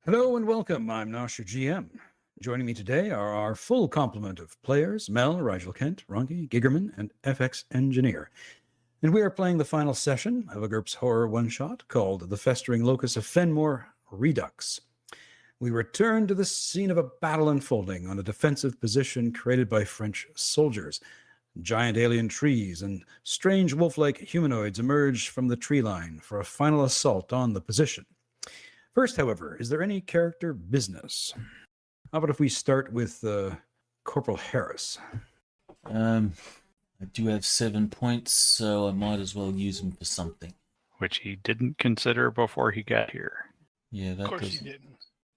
Hello and welcome. I'm Nosh, your GM. Joining me today are our full complement of players, Mel, Rigel Kent, Ronki, Gigerman, and FX Engineer. And we are playing the final session of a GURPS horror one-shot called The Festering Locusts of Fenmore, Redux. We return to the scene of a battle unfolding on a defensive position created by French soldiers. Giant alien trees and strange wolf-like humanoids emerge from the tree line for a final assault on the position. First, however, is there any character business? How about if we start with Corporal Harris? I do have 7 points, so I might as well use them for something. Which he didn't consider before he got here. Yeah, that Of course doesn't. you didn't.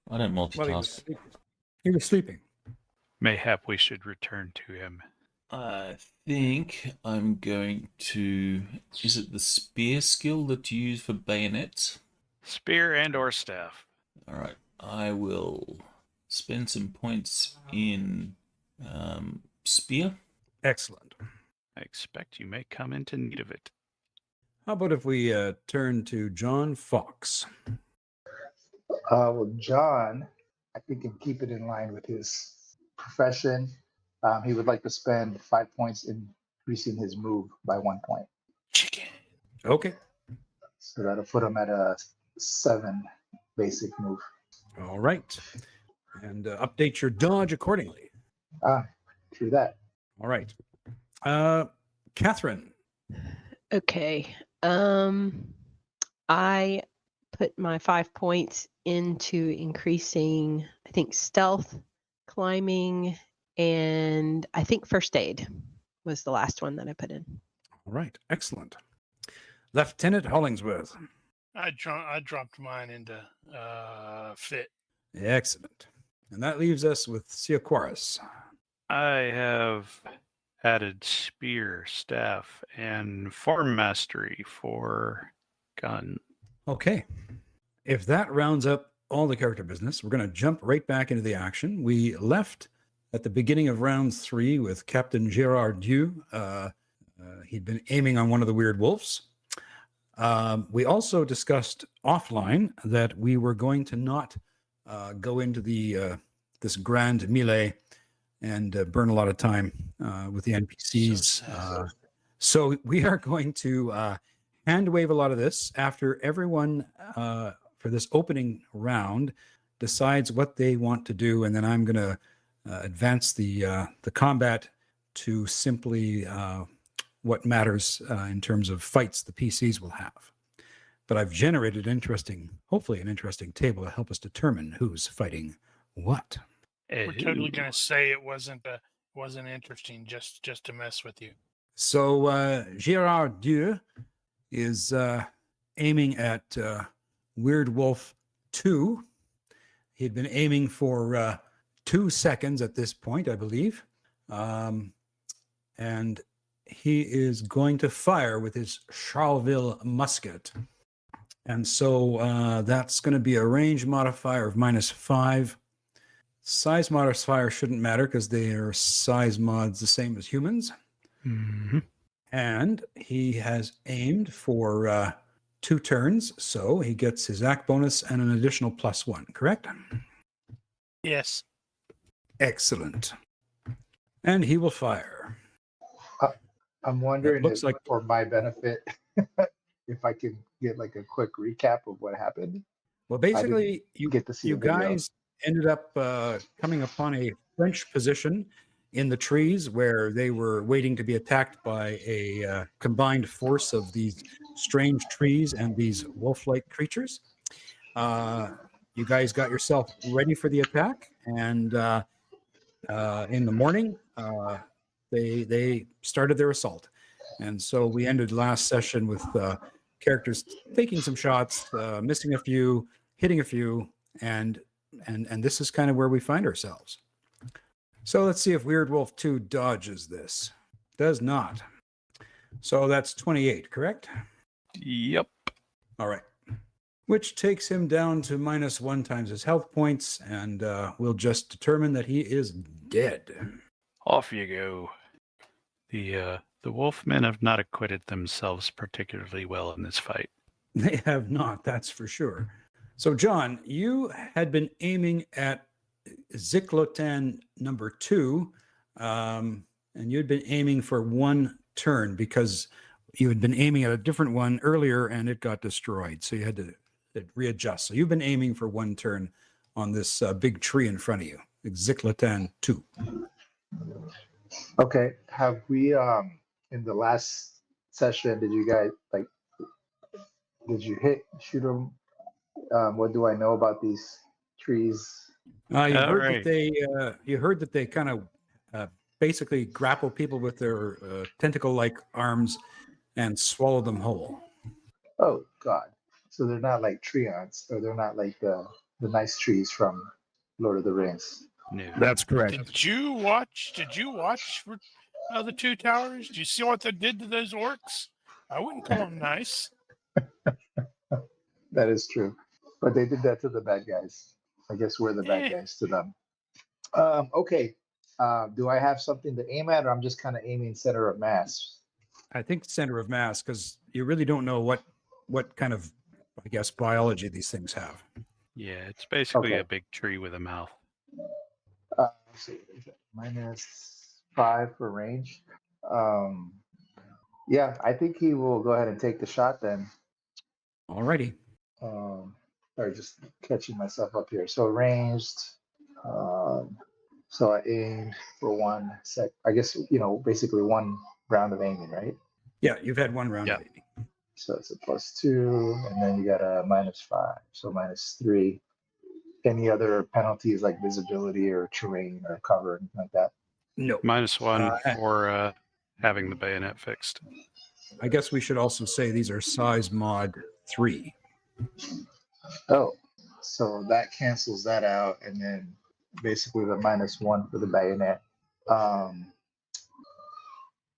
I don't Well, multitask. he was sleeping. Mayhap we should return to him. I think I'm going to. Is it the spear skill that you use for bayonets? Spear and or staff. All right, I will spend some points in spear. Excellent. I expect you may come into need of it. How about if we turn to John Fox? Well, John, I think, can keep it in line with his profession. He would like to spend 5 points in increasing his move by 1 point. Chicken. Okay. So that'll put him at a 7 basic move. All right. And update your dodge accordingly. True that. All right. Catherine. Okay. I put my 5 points into increasing, I think, stealth, climbing, and I think first aid was the last one that I put in. All right. Excellent. Lieutenant Hollingsworth. I dropped mine into fit. Excellent. And that leaves us with Siaquaris. I have added spear, staff, and form mastery for gun. Okay. If that rounds up all the character business, we're going to jump right back into the action. We left at the beginning of round 3 with Captain Gerard Dieu. He'd been aiming on one of the weird wolves. We also discussed offline that we were going to not go into this grand melee and burn a lot of time with the NPCs. So we are going to hand wave a lot of this after everyone for this opening round decides what they want to do, and then I'm going to advance the combat to simply what matters in terms of fights the PCs will have. But I've generated hopefully an interesting table to help us determine who's fighting what. We're totally gonna say it wasn't interesting just to mess with you. So Gerard Dieu is aiming at Weird Wolf 2. He'd been aiming for 2 seconds at this point, I believe. And he is going to fire with his Charleville musket. And so that's going to be a range modifier of -5. Size modifier shouldn't matter because they are size mods the same as humans. Mm-hmm. And he has aimed for 2 turns, so he gets his act bonus and an additional +1, correct? Yes. Excellent. And he will fire. I'm wondering looks if, like- for my benefit, if I can get like a quick recap of what happened. Well, basically, you Get to see you the video. guys ended up coming upon a French position in the trees where they were waiting to be attacked by a combined force of these strange trees and these wolf-like creatures. You guys got yourself ready for the attack, and in the morning, they started their assault. And so we ended last session with characters taking some shots, missing a few, hitting a few, and this is kind of where we find ourselves. So let's see if Weird Wolf 2 dodges this. Does not. So that's 28, correct? Yep. All right. Which takes him down to -1 times his health points, and we'll just determine that he is dead. Off you go. The wolfmen have not acquitted themselves particularly well in this fight. They have not, that's for sure. So, John, you had been aiming at Ziklotan number 2, and you'd been aiming for 1 turn because you had been aiming at a different one earlier and it got destroyed. So you had to readjust. So you've been aiming for 1 turn on this big tree in front of you, Ziklotan 2. Okay. Have we in the last session, did you guys did you shoot them? What do I know about these trees? You All heard right. that they kind of basically grapple people with their tentacle-like arms and swallow them whole. Oh God. So they're not like treants, or they're not like the nice trees from Lord of the Rings. No. That's correct. Did you watch the Two Towers? Did you see what they did to those orcs? I wouldn't call them nice. That is true. But they did that to the bad guys. I guess we're the bad guys to them. Okay. Do I have something to aim at, or I'm just kind of aiming center of mass? I think center of mass, because you really don't know what kind of, I guess, biology these things have. Yeah, it's basically Okay. a big tree with a mouth. Let's see, -5 for range. Yeah, I think he will go ahead and take the shot then. Alrighty. Sorry, just catching myself up here. So ranged. So I aimed for 1 sec. I guess, basically 1 round of aiming, right? Yeah, you've had 1 round Yeah. of aiming. So it's a +2, and then you got a -5, so -3. Any other penalties like visibility or terrain or cover, anything like that? No. -1 for having the bayonet fixed. I guess we should also say these are size mod 3. Oh, so that cancels that out, and then basically the -1 for the bayonet.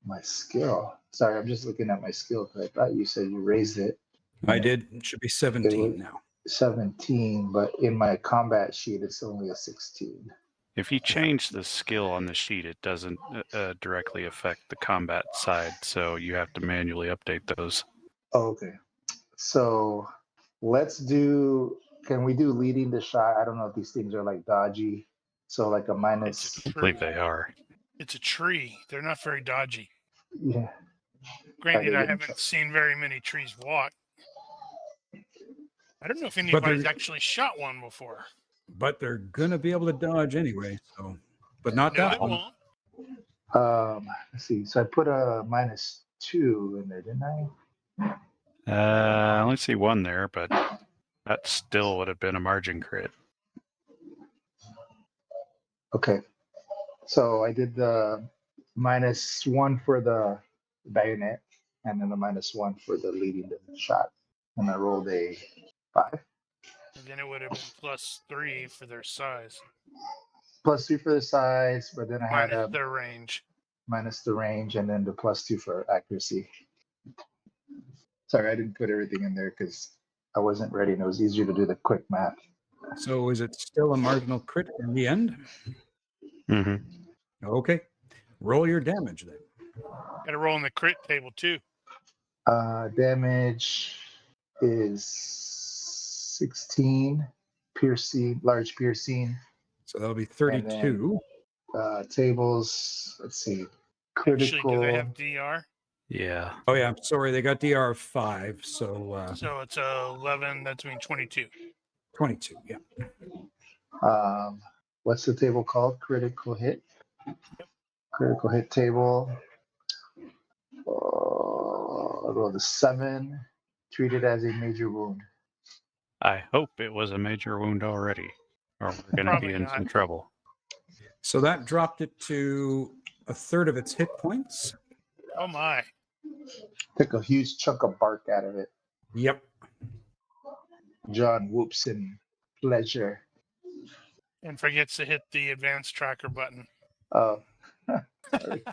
My skill. Sorry, I'm just looking at my skill because I thought you said you raised it. I did. It should be 17 was- now. 17, but in my combat sheet it's only a 16. If you change the skill on the sheet, it doesn't directly affect the combat side, so you have to manually update those. Oh, okay. So can we do leading the shot? I don't know if these things are like dodgy. So like a minus, It's a I believe they are. It's a tree. They're not very dodgy. yeah. Granted, Okay, I then. haven't seen very many trees walk. I don't know if anybody's actually shot one before. But they're going to be able to dodge anyway, so, but not No, they that one. won't. Let's see. So I put a -2 in there, didn't I? I only see 1 there, but that still would have been a margin crit. Okay. So I did the -1 for the bayonet, and then the -1 for the leading the shot, and I rolled a 5. And then it would have been +3 for their size. +3 for the size, but then I had Minus a their range. minus the range, and then the +2 for accuracy. Sorry, I didn't put everything in there because I wasn't ready, and it was easier to do the quick math. So is it still a marginal crit in the end? Mm-hmm. Okay. Roll your damage then. Got to roll in the crit table too. Damage is 16, large piercing. So that'll be 32. Tables, let's see, Actually, critical. do they have DR? Yeah. Oh yeah, I'm sorry, they got DR of 5, so So it's 11. That's mean 22. 22. Yeah. What's the table called? Critical hit. Critical hit table. I'll roll the 7. Treated as a major wound. I hope it was a major wound already, or we're going to Probably be in not. some trouble. So that dropped it to a third of its hit points. Oh my! Took a huge chunk of bark out of it. Yep. John whoops in pleasure. And forgets to hit the advanced tracker button. Oh, sorry.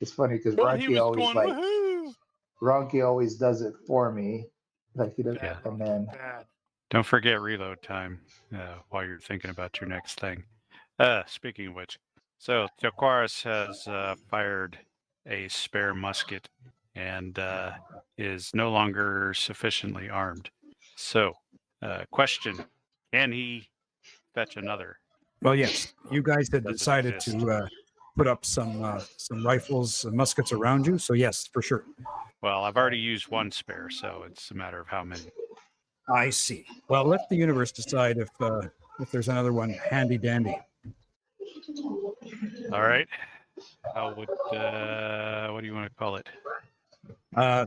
It's funny because Well, he Ronky was always going woohoo! Ronky always does it for me. Like he does, Bad, and then bad. Don't forget reload time while you're thinking about your next thing. Speaking of which, so Teoquaris has fired a spare musket and is no longer sufficiently armed. So Question: can he fetch another? Well, yes, you guys had Does it decided exist? to put up some rifles and muskets around you, so yes, for sure. Well, I've already used one spare, so it's a matter of how many. I see. Well, let the universe decide if there's another one handy dandy. All right. How would what do you want to call it?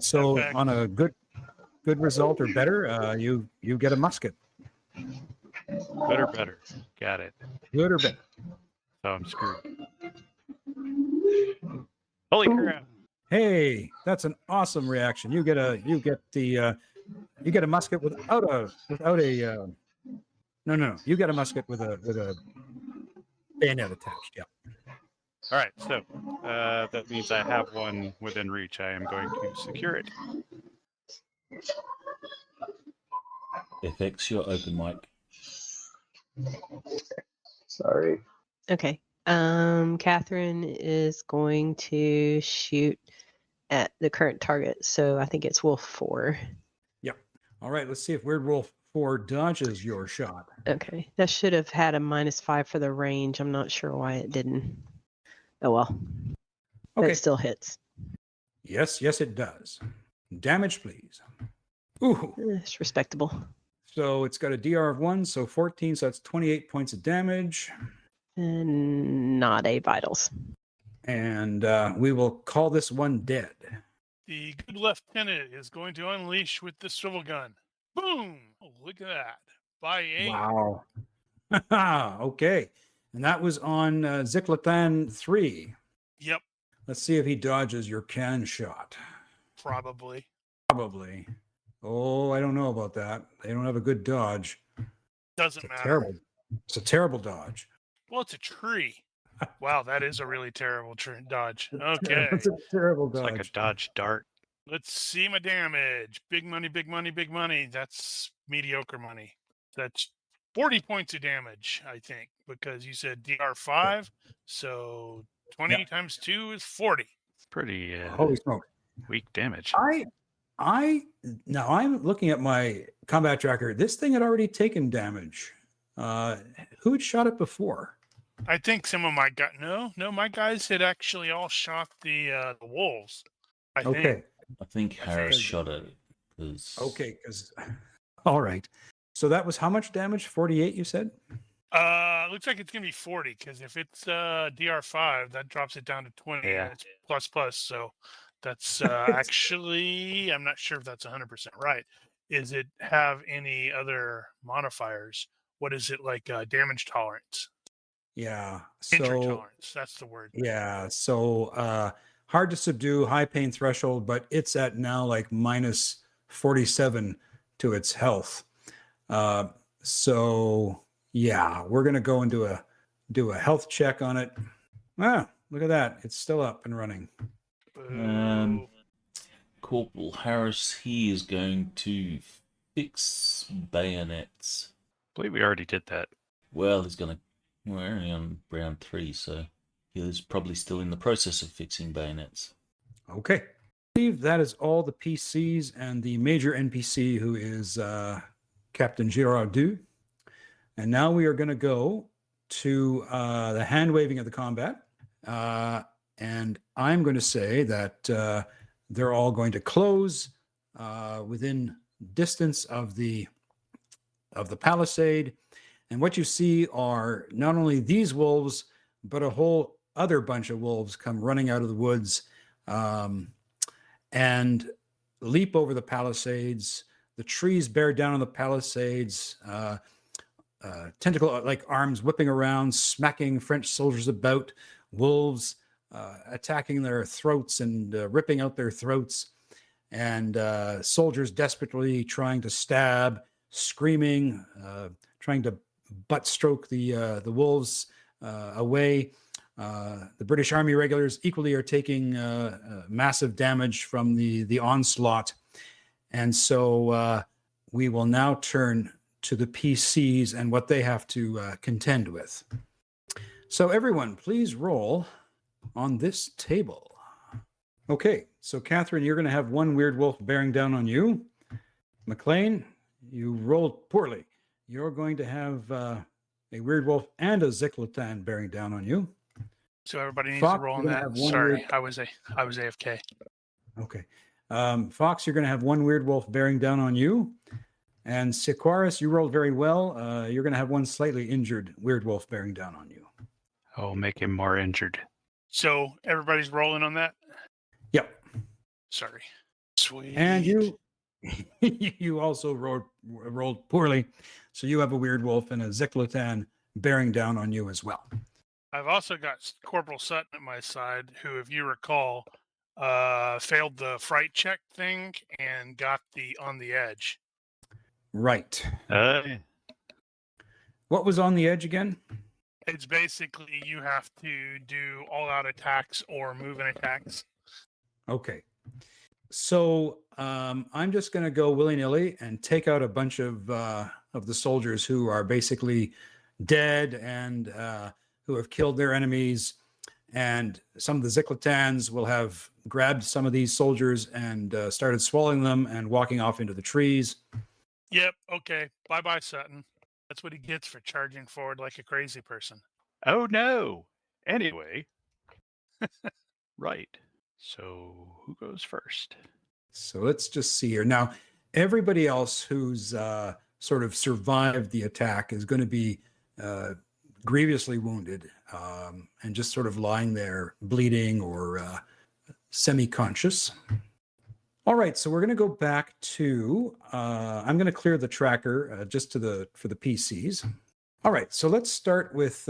So Epic. on a good result or better, you get a musket. Good or better? Got it. Good or better. So I'm screwed. Holy crap! Hey, that's an awesome reaction. You get a musket without a no. You get a musket with a bayonet attached. Yeah. All right, so that means I have one within reach. I am going to secure it. FX, your open mic. Sorry. Okay. Catherine is going to shoot at the current target. So I think it's Wolf 4. All right. Let's see if Weird Wolf 4 dodges your shot. Okay. That should have had a -5 for the range. I'm not sure why it didn't. Oh well. But Okay. it still hits. Yes, it does. Damage, please. Ooh. It's respectable. So it's got a DR of 1, so 14, so that's 28 points of damage. And not a vitals. And we will call this one dead. The good lieutenant is going to unleash with the swivel gun. Boom! Oh, look at that. By aim. Wow. Okay. And that was on Ziklotan 3. Yep, Let's see if he dodges your cannon shot. probably. Probably. Oh, I don't know about that. They don't have a good dodge. Doesn't It's matter. It's a terrible dodge. Well, it's a tree. Wow, that is a really terrible dodge. Okay, It's a terrible It's dodge. like a dodge dart. let's see my damage. Big money, big money, big money. That's mediocre money. That's 40 points of damage, I think, because you said DR5. So 20 times 2 is 40. Pretty Holy smoke. weak damage. Now I'm looking at my combat tracker. This thing had already taken damage. Who had shot it before? I think some of my guys, no, my guys had actually all shot the wolves. I think. Okay. I think Harris think- shot at it. 'Cause- Okay, because all right. So that was how much damage? 48, you said? Looks like it's gonna be 40 because if it's DR5, that drops it down to 20. Yeah. And it's plus. So that's actually, I'm not sure if that's 100% right. Is it have any other modifiers? What is it like? Damage tolerance, Yeah. injury So tolerance. That's the word. yeah. So hard to subdue, high pain threshold, but it's at now like minus 47 to its health. So yeah, we're gonna go and do a health check on it. Ah, look at that. It's still up and running. Boo. Corporal Harris, he is going to fix bayonets. I believe we already did that. Well, we're only on round 3, so he's probably still in the process of fixing bayonets. Okay. I believe that is all the PCs and the major NPC, who is Captain Girardeau. And now we are going to go to the hand waving of the combat. And I'm going to say that they're all going to close within distance of the palisade. And what you see are not only these wolves, but a whole other bunch of wolves come running out of the woods and leap over the palisades. The trees bear down on the palisades, tentacle-like arms whipping around, smacking French soldiers about, wolves attacking their throats and ripping out their throats, and soldiers desperately trying to stab, screaming, trying to butt stroke the wolves away. The British Army regulars equally are taking massive damage from the onslaught. And so we will now turn to the PCs and what they have to contend with. So everyone, please roll on this table. Okay, so Catherine, you're going to have one weird wolf bearing down on you. McLean, You rolled poorly. You're going to have a weird wolf and a Ziklotan bearing down on you. So everybody needs Fox, to roll you're on gonna that. have one Sorry, weird- I was AFK. Okay. Fox, you're going to have one weird wolf bearing down on you. And Sequaris, you rolled very well. You're going to have one slightly injured weird wolf bearing down on you. Oh, make him more injured. So everybody's rolling on that. Yep. Sorry. Sweet. And you you also rolled poorly. So you have a weird wolf and a Ziklotan bearing down on you as well. I've also got Corporal Sutton at my side, who, if you recall, failed the fright check thing and got the on the edge. Right. Uh, What was on the edge again? It's basically you have to do all-out attacks or move-in attacks. Okay. So I'm just going to go willy-nilly and take out a bunch of the soldiers who are basically dead and who have killed their enemies. And some of the Ziklotans will have grabbed some of these soldiers and started swallowing them and walking off into the trees. Yep. Okay. Bye-bye, Sutton. That's what he gets for charging forward like a crazy person. oh no. Anyway. Right. So who goes first? So let's just see here. Now, everybody else who's sort of survived the attack is going to be grievously wounded and just sort of lying there bleeding or semi-conscious. All right, so we're going to go back to, I'm going to clear the tracker just for the PCs. All right, so let's start with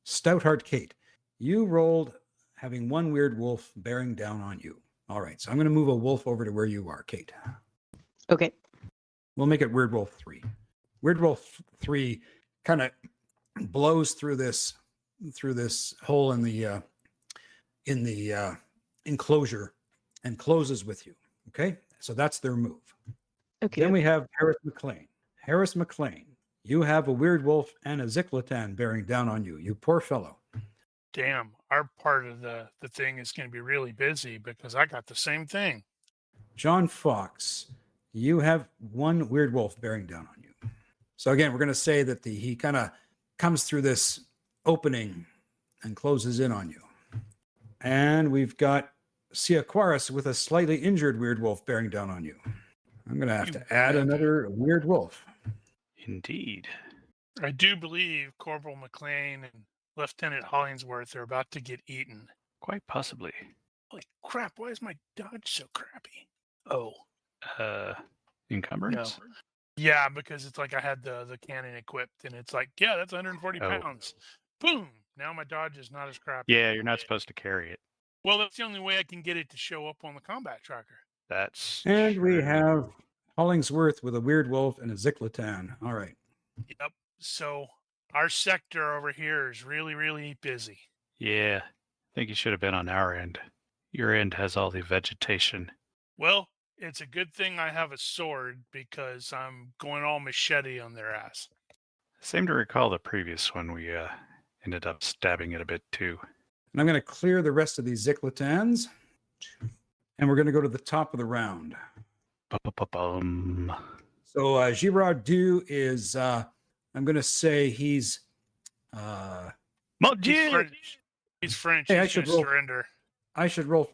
Stoutheart Kate. You rolled having one weird wolf bearing down on you. All right, so I'm going to move a wolf over to where you are, Kate. Okay. We'll make it Weird Wolf 3. Weird Wolf 3 kind of blows through this hole in the enclosure and closes with you. Okay, so that's their move. Okay. Then we have Harris McLean. Harris McLean, you have a weird wolf and a Ziklotan bearing down on you. You poor fellow. Damn, our part of the thing is going to be really busy because I got the same thing. John Fox, you have one weird wolf bearing down on you. So again, we're going to say that he kind of comes through this opening and closes in on you. And we've got Siaquaris with a slightly injured weird wolf bearing down on you. I'm going to have to add another weird wolf. Indeed. I do believe Corporal McLean and Lieutenant Hollingsworth are about to get eaten. Quite possibly. Holy crap, why is my dodge so crappy? Oh. Encumbrance? No. Yeah, because it's like I had the cannon equipped, and it's like, yeah, that's 140 Oh. pounds. Boom! Now my dodge is not as crappy. Yeah, you're not supposed to carry it. Well, that's the only way I can get it to show up on the combat tracker. That's And we true. have Hollingsworth with a weird wolf and a Ziklotan. All right. Yep. So our sector over here is really, really busy. Yeah. I think you should have been on our end. Your end has all the vegetation. Well, it's a good thing I have a sword because I'm going all machete on their ass. I seem to recall the previous one we ended up stabbing it a bit too. And I'm going to clear the rest of these Ziklotans. And we're going to go to the top of the round. Bum. So Girard-Du is, I'm going to say he's... Mon He's Dieu! French. He's French. Hey, I He's should going to roll. surrender. I should roll.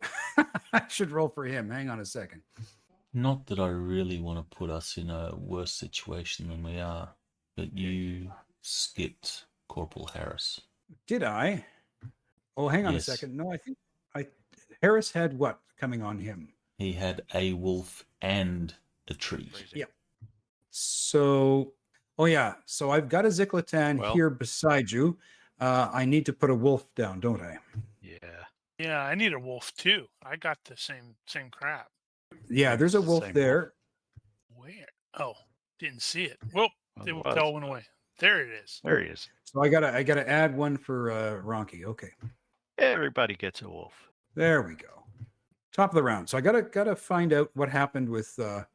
I should roll for him. Hang on a second. Not that I really want to put us in a worse situation than we are, but you skipped Corporal Harris. Did I? Oh, hang on Yes. a second. No, I think Harris had what coming on him? He had a wolf and a tree. Yeah. So, oh yeah. So I've got a Ziklotan Well- here beside you. I need to put a wolf down, don't I? Yeah. Yeah, I need a wolf too. I got the same crap. Yeah, there's a It's the wolf same there. Where? Oh, didn't see it. Well, Well, the it was. tail went away. There it is. There he is. So I gotta add one for Ronky. Okay, Everybody gets a wolf. there we go. Top of the round. So I gotta find out what happened with the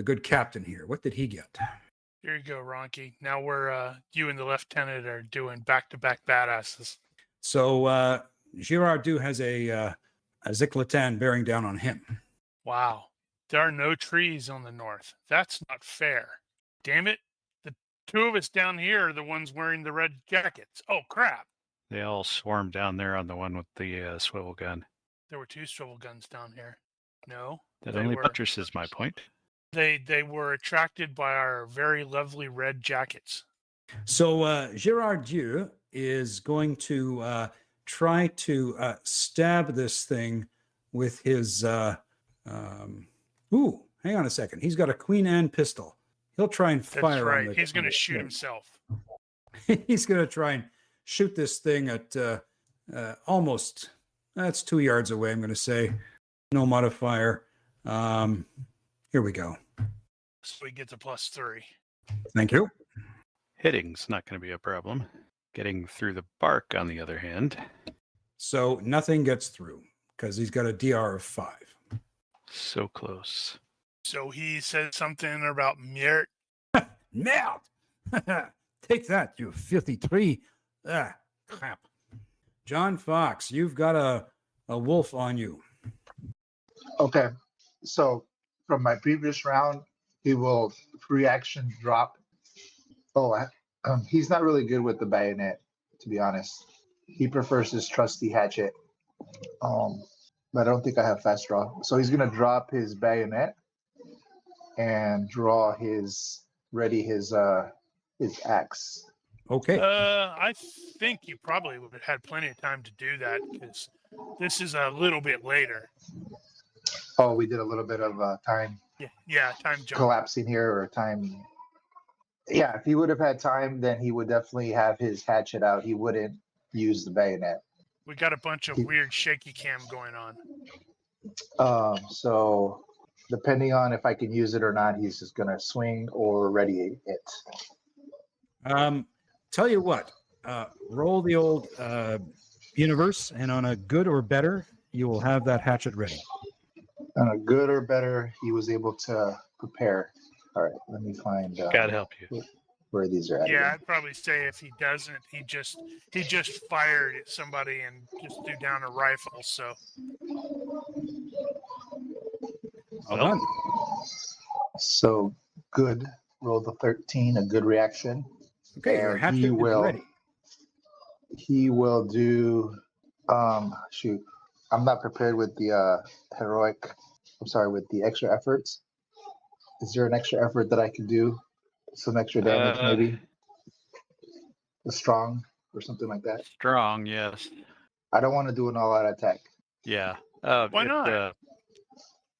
good captain here. What did he get? Here you go, Ronky. Now we're you and the lieutenant are doing back-to-back badasses. So Girard-Du has a Ziklotan bearing down on him. Wow. There are no trees on the north. That's not fair. Damn it. The two of us down here are the ones wearing the red jackets. Oh, crap. They all swarmed down there on the one with the swivel gun. There were two swivel guns down here. No. That they only were, buttresses my point. They were attracted by our very lovely red jackets. So Gerard Dieu is going to try to stab this thing with his. Ooh, hang on a second. He's got a Queen Anne pistol. He'll try and That's fire. right. On the, He's going to shoot yeah. himself. He's going to try and shoot this thing at almost. That's 2 yards away. I'm going to say no modifier. Here we go. So he gets a +3. Thank you. Hitting's not going to be a problem. Getting through the bark, on the other hand. So nothing gets through because he's got a DR of 5. So close. So he said something about Miert. Merde! Take that, you filthy tree. Ah, crap. John Fox, you've got a wolf on you. Okay, so from my previous round, he will free action drop. Oh, he's not really good with the bayonet, to be honest. He prefers his trusty hatchet. But I don't think I have fast draw. So he's gonna drop his bayonet and draw his axe. Okay. I think you probably would have had plenty of time to do that because this is a little bit later. Oh, we did a little bit of time Yeah, time jump. collapsing here, or time. Yeah, if he would have had time, then he would definitely have his hatchet out. He wouldn't use the bayonet. We got a bunch of weird shaky cam going on. So depending on if I can use it or not, he's just gonna swing or ready it. Tell you what, roll the old universe, and on a good or better, you will have that hatchet ready. On a good or better, he was able to prepare. All right, let me find God help you. where these are at. Yeah, again. I'd probably say if he doesn't, he just fired at somebody and just threw down a rifle. So Well done. So good. Roll the 13, a good reaction. Okay, your And hatchet he is will- ready. He will do. Shoot, I'm not prepared with the heroic. I'm sorry, with the extra efforts. Is there an extra effort that I can do? Some extra damage, maybe. A strong or something like that. Strong, yes. I don't want to do an all-out attack. Yeah. Why not?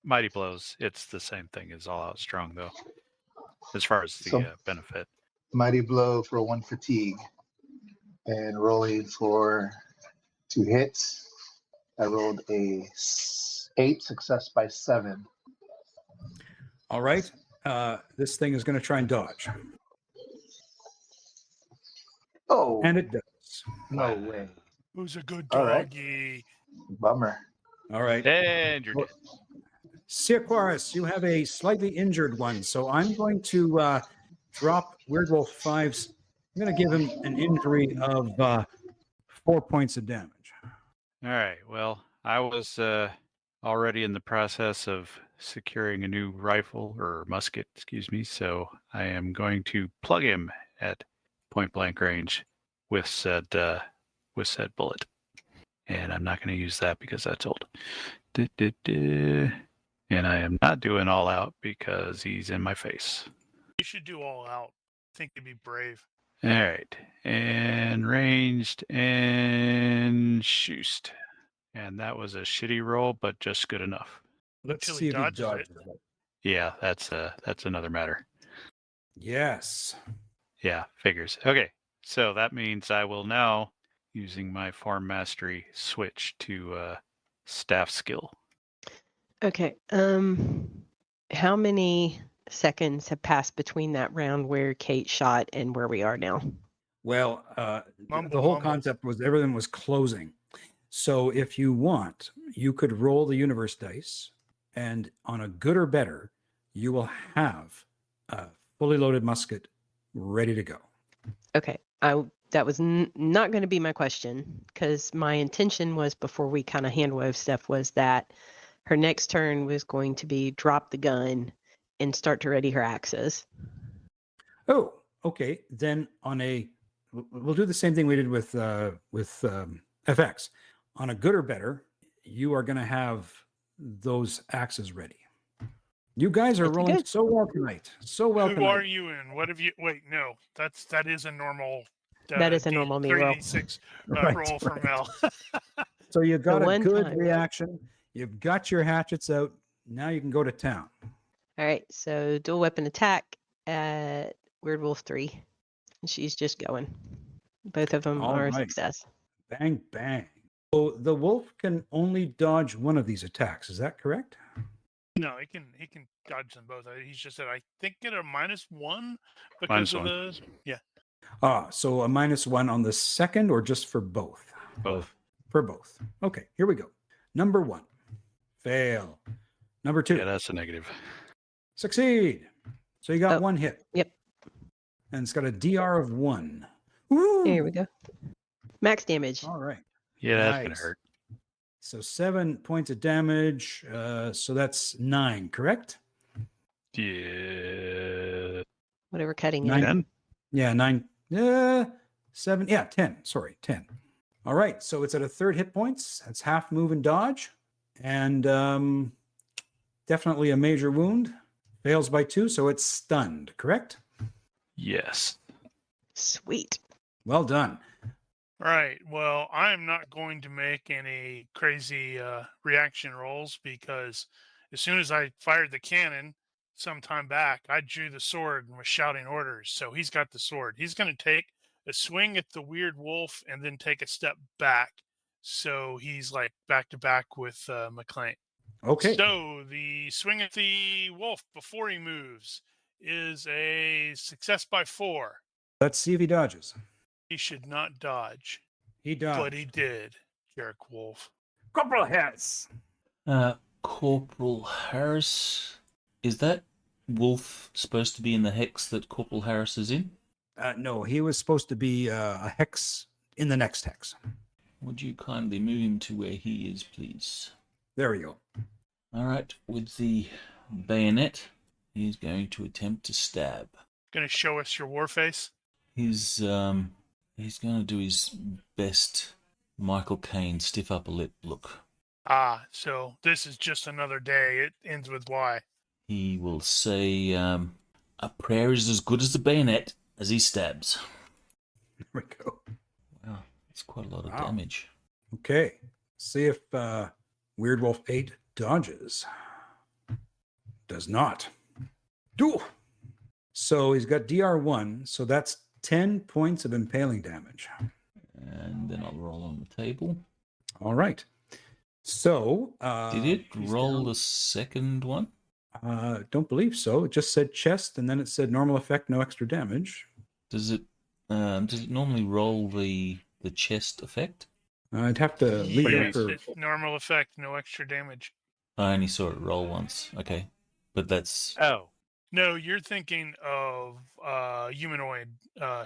Mighty Blows, it's the same thing as All Out Strong, though, as far as the So- benefit. Mighty blow for 1 fatigue, and rolling for 2 hits. I rolled a 8, success by 7. All right. This thing is going to try and dodge. Oh, And it does. no way! who's a good All right. doggy? Bummer. All right. And you're dead. Sir Quaris, you have a slightly injured one, so I'm going to drop Weird Wolf 5's. I'm going to give him an injury of 4 points of damage. All right. Well, I was already in the process of securing a new rifle or musket, excuse me. So I am going to plug him at point blank range with said bullet, and I'm not going to use that because that's old. And I am not doing all out because he's in my face. You should do all out. I think you'd be brave. All right, and ranged and shoost. And that was a shitty roll, but just good enough. Let's Until he see if he dodges it. dodges it. Yeah, that's another matter. Yes. Yeah, figures. Okay, so that means I will now, using my farm mastery, switch to staff skill. Okay. How many seconds have passed between that round where Kate shot and where we are now? Well, Mumble, the whole mumble. concept was everything was closing. So if you want, you could roll the universe dice, and on a good or better, you will have a fully loaded musket ready to go. Okay. That was not going to be my question, because my intention was, before we kind of hand wove stuff, was that her next turn was going to be drop the gun and start to ready her axes. Oh, okay. Then we'll do the same thing we did with FX. On a good or better, you are going to have those axes ready. You guys are Looking rolling good. so well tonight. So well Who tonight. are you in? What have you? Wait, no, that is a normal. That is a normal me roll. 3d6 Right, roll for right. Mel. So you've got a one good time. reaction. You've got your hatchets out. Now you can go to town. All right, so dual weapon attack at Weird Wolf 3. And she's just going. Both of them All are a right. success. Bang, bang. So the wolf can only dodge one of these attacks. Is that correct? No, he can dodge them both. He's just said I think get a -1 because of -1. the So a -1 on the second or just for both? Both. For both. Okay, here we go. Number 1. Fail. Number 2. Yeah, that's a negative. Succeed. So you got Oh, one hit. yep. And it's got a DR of 1. Woo! Here we go. Max damage. All right. Yeah, that's gonna Nice. hurt. So 7 points of damage. So that's 9, correct? Yeah. Whatever cutting is. 10? Yeah, 9. 7. Yeah, 10. Sorry, 10. All right. So it's at a third hit points. That's half move and dodge. And definitely a major wound. Fails by 2. So it's stunned, correct? Yes. Sweet. Well done. Right. Well, I'm not going to make any crazy reaction rolls because as soon as I fired the cannon some time back, I drew the sword and was shouting orders. So he's got the sword. He's going to take a swing at the weird wolf and then take a step back. So he's like back to back with McLean. Okay. So the swing at the wolf before he moves is a success by 4. Let's see if he dodges. He should not dodge, He dodged. but he did. Jerk wolf. Corporal Harris. Corporal Harris, is that wolf supposed to be in the hex that Corporal Harris is in? No, he was supposed to be a hex in the next hex. Would you kindly move him to where he is, please? There we go. All right, with the bayonet, he's going to attempt to stab. Going to show us your war face? He's going to do his best Michael Caine stiff upper lip look. Ah, so this is just another day. It ends with Y. He will say, a prayer is as good as the bayonet as he stabs. There we go. Wow, that's quite a lot of Wow. damage. Okay. See if Weird Wolf 8 dodges. Does not. Do. So he's got DR1. So that's 10 points of impaling damage. And then I'll roll on the table. All right. So Did it he's roll down. the second one? Don't believe so. It just said chest, and then it said normal effect, no extra damage. Does it normally roll the chest effect? I'd have to leave Yes, it for. it's normal effect, no extra damage. I only saw it roll once. Okay, but that's Oh. No, you're thinking of humanoid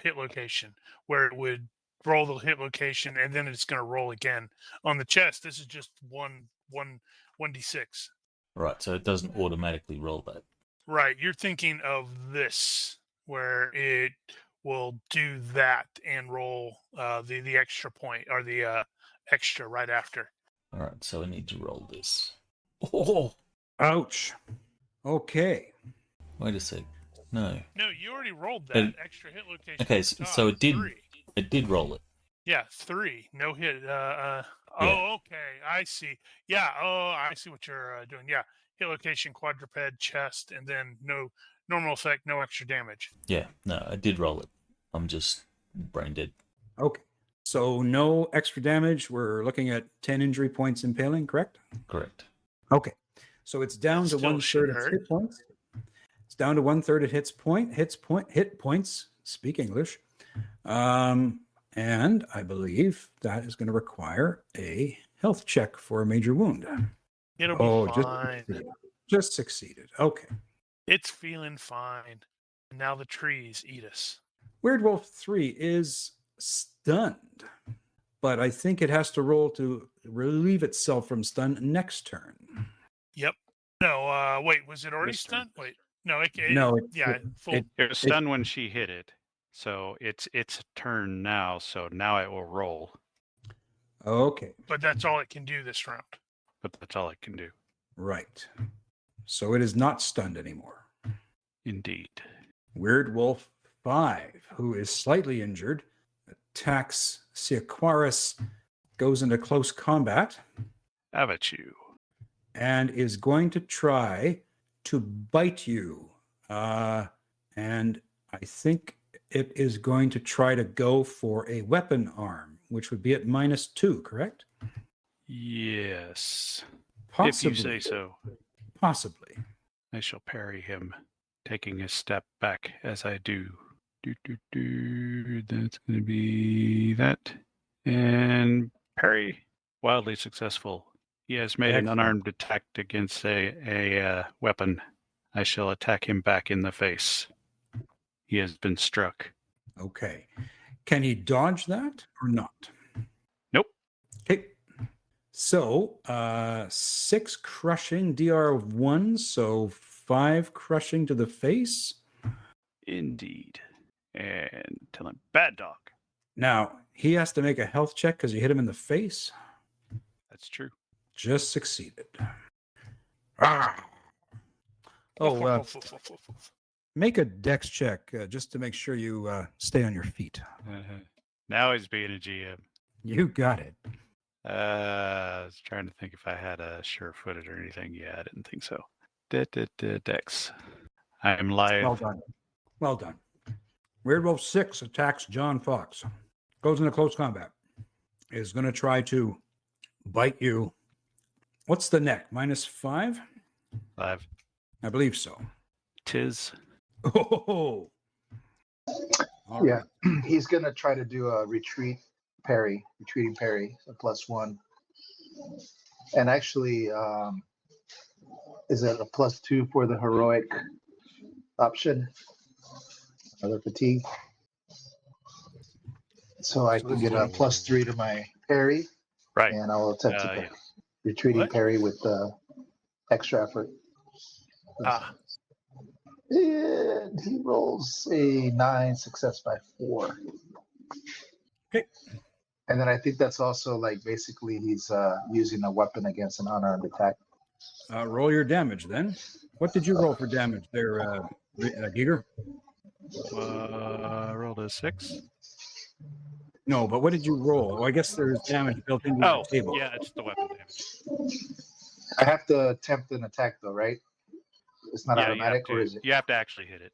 hit location, where it would roll the hit location and then it's going to roll again. On the chest, this is just 1d6. right. So it doesn't automatically roll that. Right, you're thinking of this, where it will do that and roll the extra point or the extra right after. All right. So I need to roll this. Oh, Ouch. Okay. wait a sec. No, No, you already rolled that And- extra hit location. okay, at the so top, it did- 3. it did roll it. Yeah, 3. No hit. Yeah. Oh, okay. I see. Yeah. Oh, I see what you're doing. Yeah. Hit location, quadruped, chest, and then no normal effect, no extra damage. Yeah. No, I did roll it. I'm just brain dead. Okay. So no extra damage. We're looking at 10 injury points impaling, correct? Correct. Okay. So it's down to Still 1/3 should of hurt. hit points. It's down to 1/3 of hit points. Speak English. And I believe that is going to require a health check for a major wound. It'll be Oh, fine. just succeeded. Okay. It's feeling fine. And now the trees eat us. Weird Wolf 3 is stunned, but I think it has to roll to relieve itself from stun next turn. Yep. No, wait, was it already This turn. stunned? Wait. No, No, yeah, full. it- It was stunned when she hit it. So it's turn now. So now it will roll. Okay, But that's all it can do this round. But that's all it can do. right. So it is not stunned anymore. Indeed. Weird Wolf 5, who is slightly injured, attacks Seaquaris, goes into close combat, Have at you. and is going to try to bite you. And I think it is going to try to go for a weapon arm, which would be at -2, correct? Yes. Possibly. If you say so. Possibly. I shall parry him, taking a step back as I do. That's going to be that. And parry. Wildly successful. He has made Excellent. an unarmed attack against a weapon. I shall attack him back in the face. He has been struck. Okay. Can he dodge that or not? Nope. Okay. So 6 crushing DR1, so 5 crushing to the face. Indeed. And tell him, bad dog. Now, he has to make a health check because you hit him in the face. That's true. Just succeeded. Ah. Oh, make a dex check just to make sure you stay on your feet. Now he's being a GM. You got it. I was trying to think if I had a sure-footed or anything. Yeah, I didn't think so. Dex. I am live. Well done. Well done. Weird Wolf 6 attacks John Fox. Goes into close combat. Is going to try to bite you. What's the neck? -5? Live. I believe so. Tis. Oh. All Yeah. right. He's going to try to do a retreating parry, a +1. And actually, is it a +2 for the heroic option? Another fatigue. So I can get a +3 to my parry, Right. and I will attempt to Yeah. retreating What? parry with extra effort. Ah. And he rolls a 9, success by 4. Okay. And then I think that's also like basically he's using a weapon against an unarmed attack. Roll your damage then. What did you roll for damage there, Giger? Rolled a 6. No, but what did you roll? Well, I guess there's damage built into Oh, the table. yeah, it's the weapon damage. I have to attempt an attack though, right? It's not Yeah, automatic, or is it? you have to actually hit it.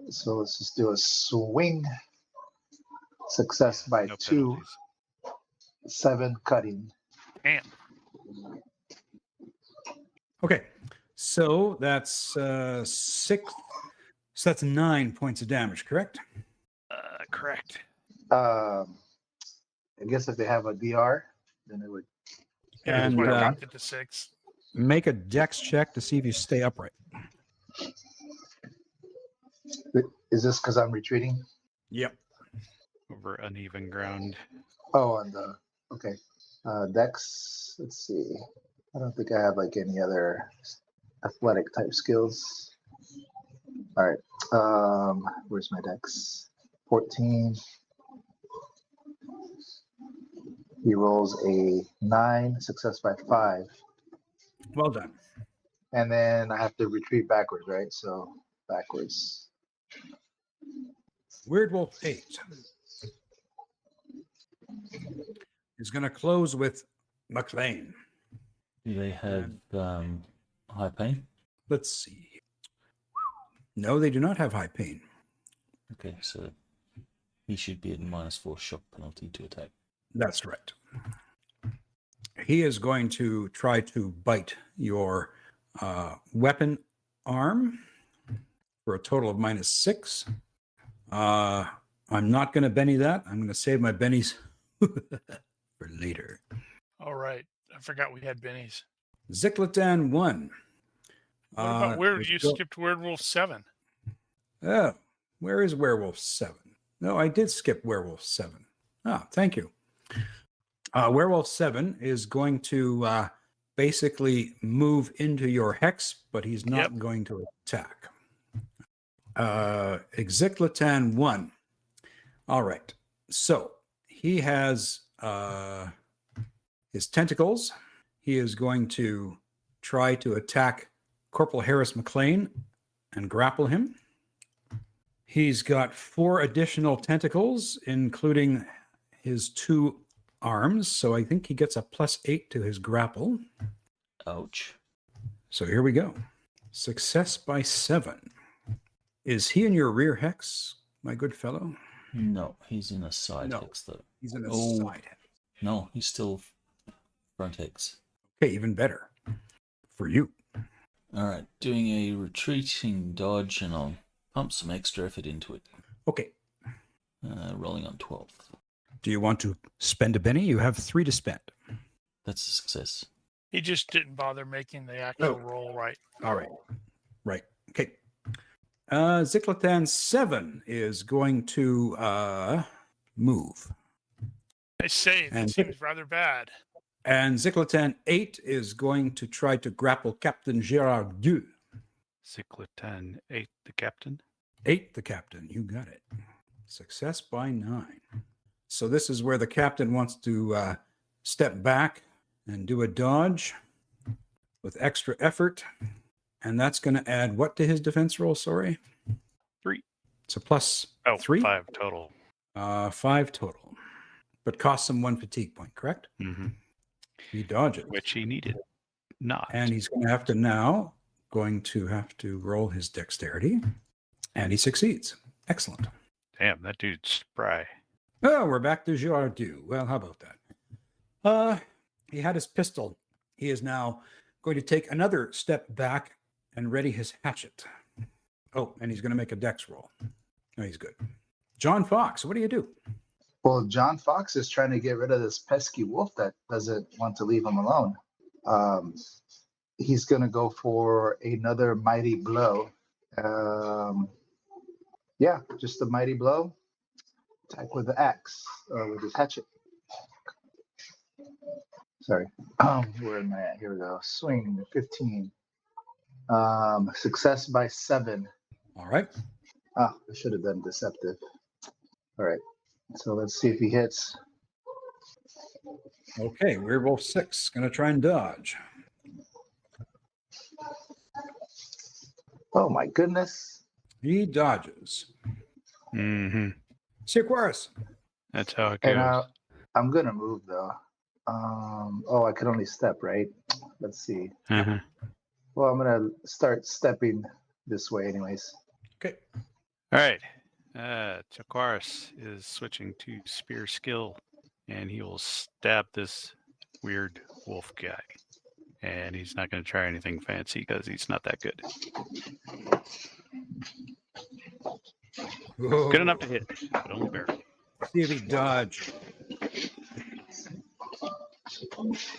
So let's just do a swing. Success by No 2, penalties. 7 cutting. Damn. Okay. So that's 6. So that's 9 points of damage, correct? Correct. I guess if they have a DR, then it would. Yeah, that's And, why I dropped it to 6. Make a dex check to see if you stay upright. Is this because I'm retreating? Yep. Over uneven ground. Oh, on the okay. Dex. Let's see. I don't think I have like any other athletic type skills. All right. Where's my dex? 14. He rolls a 9, success by 5. Well done. And then I have to retreat backwards, right? So backwards. Weird Wolf 8 is going to close with McLean. Do they have high pain? Let's see. No, they do not have high pain. Okay, so he should be at -4 shock penalty to attack. That's right. He is going to try to bite your weapon arm for a total of -6. I'm not going to Benny that. I'm going to save my Bennies for later. All right. I forgot we had bennies. Zikletan 1. What about where it's you still- skipped Werewolf 7? Oh, where is Werewolf 7? No, I did skip Werewolf 7. Ah, thank you. Werewolf 7 is going to basically move into your hex, but he's not Yep. going to attack. Exiclatan 1. All right. So he has his tentacles. He is going to try to attack Corporal Harris McLean and grapple him. He's got 4 additional tentacles, including his 2 arms. So I think he gets a +8 to his grapple. Ouch. So here we go. Success by 7. Is he in your rear hex, my good fellow? No, he's in a side No. hex though. He's in a Oh. side hex. No, he's still front hex. Okay, even better for you. Alright, doing a retreating dodge, and I'll pump some extra effort into it. Okay. Rolling on 12. Do you want to spend a Benny? You have 3 to spend. That's a success. He just didn't bother making the actual roll right. All right. Right. Okay. Ziclatan 7 is going to move. I say And- it seems rather bad. And Ziclatan 8 is going to try to grapple Captain Gerard 2. Cyclotan 8, the captain. 8, the captain. You got it. Success by 9. So this is where the captain wants to step back and do a dodge with extra effort. And that's going to add what to his defense roll? Sorry. 3. It's a plus Oh, 3. 5 total. 5 total. But costs him 1 fatigue point, correct? Mm-hmm. He dodges. Which he needed. Not. And he's going to have to roll his dexterity. And he succeeds. Excellent. Damn, that dude's spry. Oh, we're back to Girardeau. Well, how about that? He had his pistol. He is now going to take another step back and ready his hatchet. Oh, and he's going to make a dex roll. Oh, he's good. John Fox, what do you do? Well, John Fox is trying to get rid of this pesky wolf that doesn't want to leave him alone. He's going to go for another mighty blow. Yeah, just a mighty blow. Attack with the axe or with his hatchet. Sorry. Where am I at? Here we go. Swing 15. Success by 7. All right. I should have done deceptive. All right. So let's see if he hits. Okay, Werewolf 6, going to try and dodge. Oh my goodness. He dodges. Mm-hmm. Sequaris. That's how it goes. And I'm gonna move though. I can only step, right? Let's see. Uh-huh. Well, I'm gonna start stepping this way, anyways. Okay. All right. Chakwaris is switching to spear skill, and he will stab this weird wolf guy. And he's not going to try anything fancy because he's not that good. Whoa. Good enough to hit, but only barely. See if he dodge.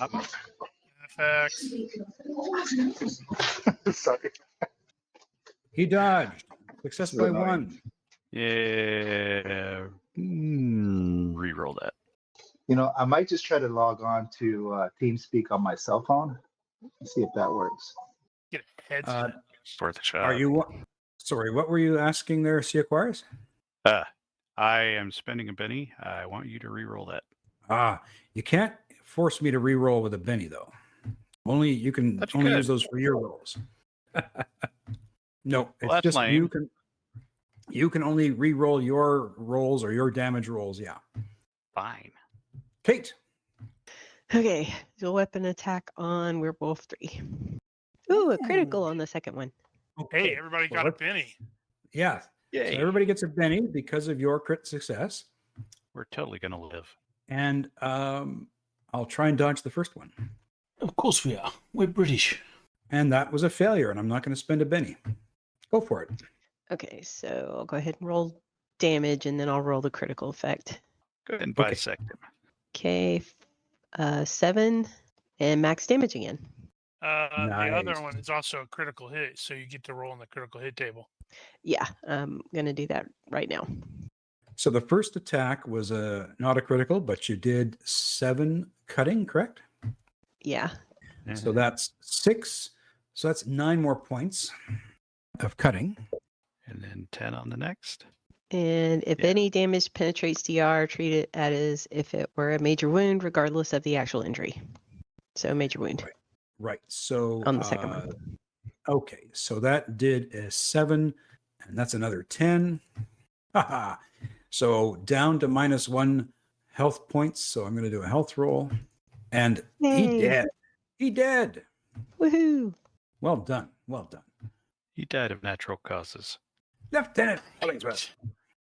Up. FX. Sorry. He dodged. Success by Annoying. 1. Yeah. Reroll that. You know, I might just try to log on to TeamSpeak on my cell phone. See if that works. Get a head. Worth a shot. Are you? Sorry, what were you asking there, Sequaris? I am spending a penny. I want you to reroll that. You can't force me to re-roll with a Benny though. Only you can That's only good. use those for your rolls. No, it's that's just lame. you can only re-roll your rolls or your damage rolls. Yeah. Fine. Kate. Okay, dual weapon attack on Werewolf 3. Ooh, a critical on the second one. Hey, everybody got a penny. Yeah. Yay. So everybody gets a Benny because of your crit success. We're totally going to live. And I'll try and dodge the first one. Of course we are. We're British. And that was a failure, and I'm not going to spend a Benny. Go for it. Okay, so I'll go ahead and roll damage, and then I'll roll the critical effect. Go ahead and Okay. bisect him. Okay, 7, and max damage again. The other Nice. one is also a critical hit, so you get to roll in the critical hit table. Yeah, I'm going to do that right now. So the first attack was not a critical, but you did 7 cutting, correct? Yeah. So that's 6. So that's 9 more points of cutting. And then 10 on the next. And if Yeah. any damage penetrates DR, treat it as if it were a major wound, regardless of the actual injury. So major wound Right. So on the second one. okay. So that did a 7, and that's another 10. Haha. So down to -1 health points. So I'm going to do a health roll. And he Yay. dead. He dead. Woohoo! Well done. Well done. He died of natural causes. Lieutenant Hollingsworth.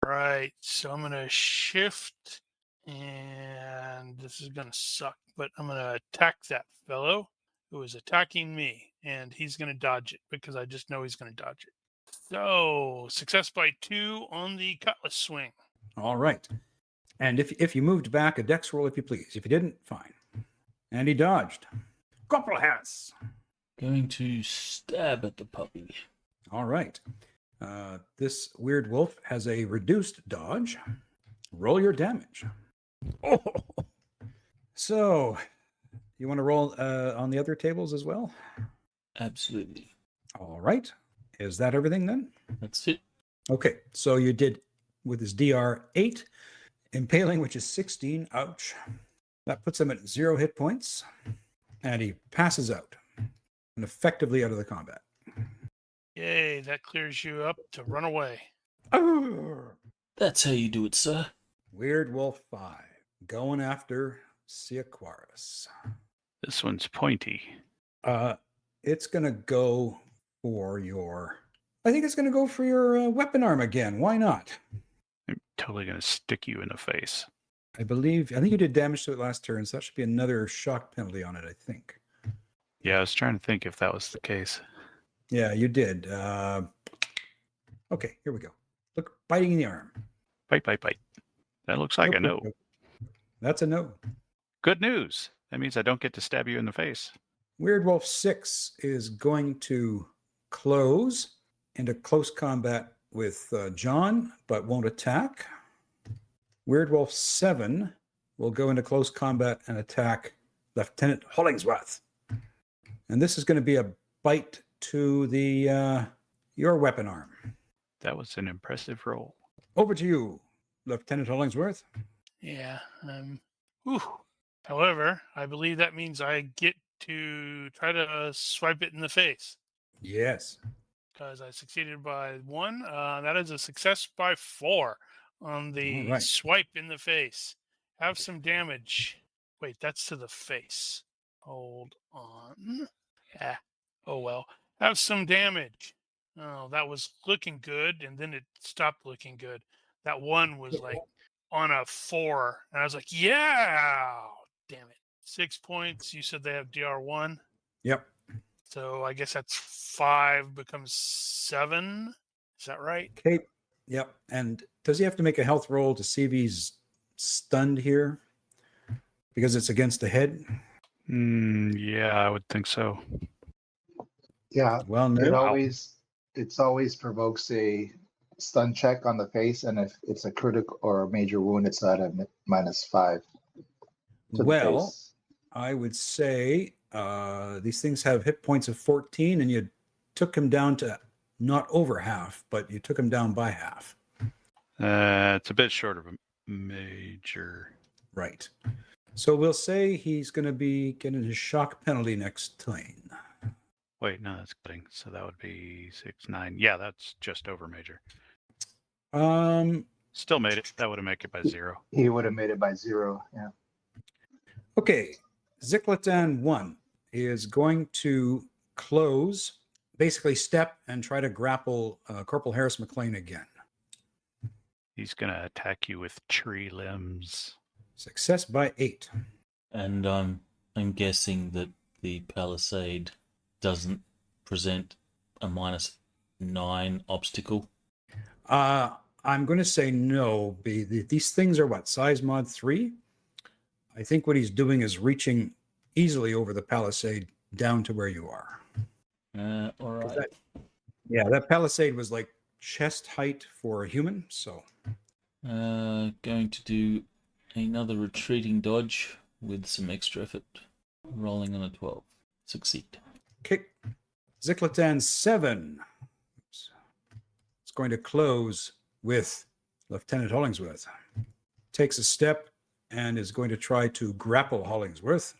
Right. So I'm gonna shift, and this is gonna suck, but I'm gonna attack that fellow who is attacking me, and he's gonna dodge it because I just know he's gonna dodge it. So success by 2 on the cutlass swing. All right. And if you moved back, a dex roll, if you please. If you didn't, fine. And he dodged. Corporal Harris. Going to stab at the puppy. All right. This weird wolf has a reduced dodge. Roll your damage. Oh. So, you want to roll on the other tables as well? Absolutely. All right. Is that everything then? That's it. Okay. So you did with his DR 8, impaling, which is 16. Ouch. That puts him at 0 hit points. And he passes out and effectively out of the combat. Yay, that clears you up to run away. Arr! That's how you do it, sir. Weird Wolf 5 going after Siaquaris. This one's pointy. It's going to go for I think it's going to go for your weapon arm again. Why not? I'm totally going to stick you in the face. I think you did damage to it last turn, so that should be another shock penalty on it, I think. Yeah, I was trying to think if that was the case. Yeah, you did. Okay, here we go. Look, biting in the arm. Bite, bite, bite. That looks like a no. Nope. That's a no. Good news. That means I don't get to stab you in the face. Weird Wolf 6 is going to close into close combat with John, but won't attack. Weird Wolf 7 will go into close combat and attack Lieutenant Hollingsworth. And this is going to be a bite to your weapon arm. That was an impressive roll. Over to you, Lieutenant Hollingsworth. Yeah. Whew. However, I believe that means I get to try to swipe it in the face Yes. because I succeeded by 1. That is a success by 4 on the All right. swipe in the face. Have some damage. Wait, that's to the face. Hold on. Yeah. Oh, well. Have some damage. Oh, that was looking good, and then it stopped looking good. That 1 was like on a 4, and I was like, yeah! Damn it. 6 points. You said they have DR1. Yep. So I guess that's 5 becomes 7. Is that right? Okay. Yep. And does he have to make a health roll to see if he's stunned here? Because it's against the head? Yeah, I would think so. Yeah, Well, no. it's always provokes a stun check on the face, and if it's a critical or a major wound, it's at a -5. to the Well, face. I would say these things have hit points of 14, and you took him down to not over half, but you took him down by half. It's a bit short of a major. Right. So we'll say he's going to be getting his shock penalty next turn. Wait, no, that's cutting. So that would be 6, 9. Yeah, that's just over major. Still made it. That would have made it by 0. He would have made it by 0. Yeah. Okay. Zikletan 1 is going to close, basically step and try to grapple Corporal Harris McLean again. He's going to attack you with tree limbs. Success by 8. And I'm guessing that the palisade doesn't present a -9 obstacle. I'm going to say no. These things are what? Size mod 3? I think what he's doing is reaching easily over the palisade down to where you are. All right. That palisade was like chest height for a human. So Going to do another retreating dodge with some extra effort. Rolling on a 12. Succeed. Okay. Zikletan 7. Oops. It's going to close with Lieutenant Hollingsworth. Takes a step and is going to try to grapple Hollingsworth.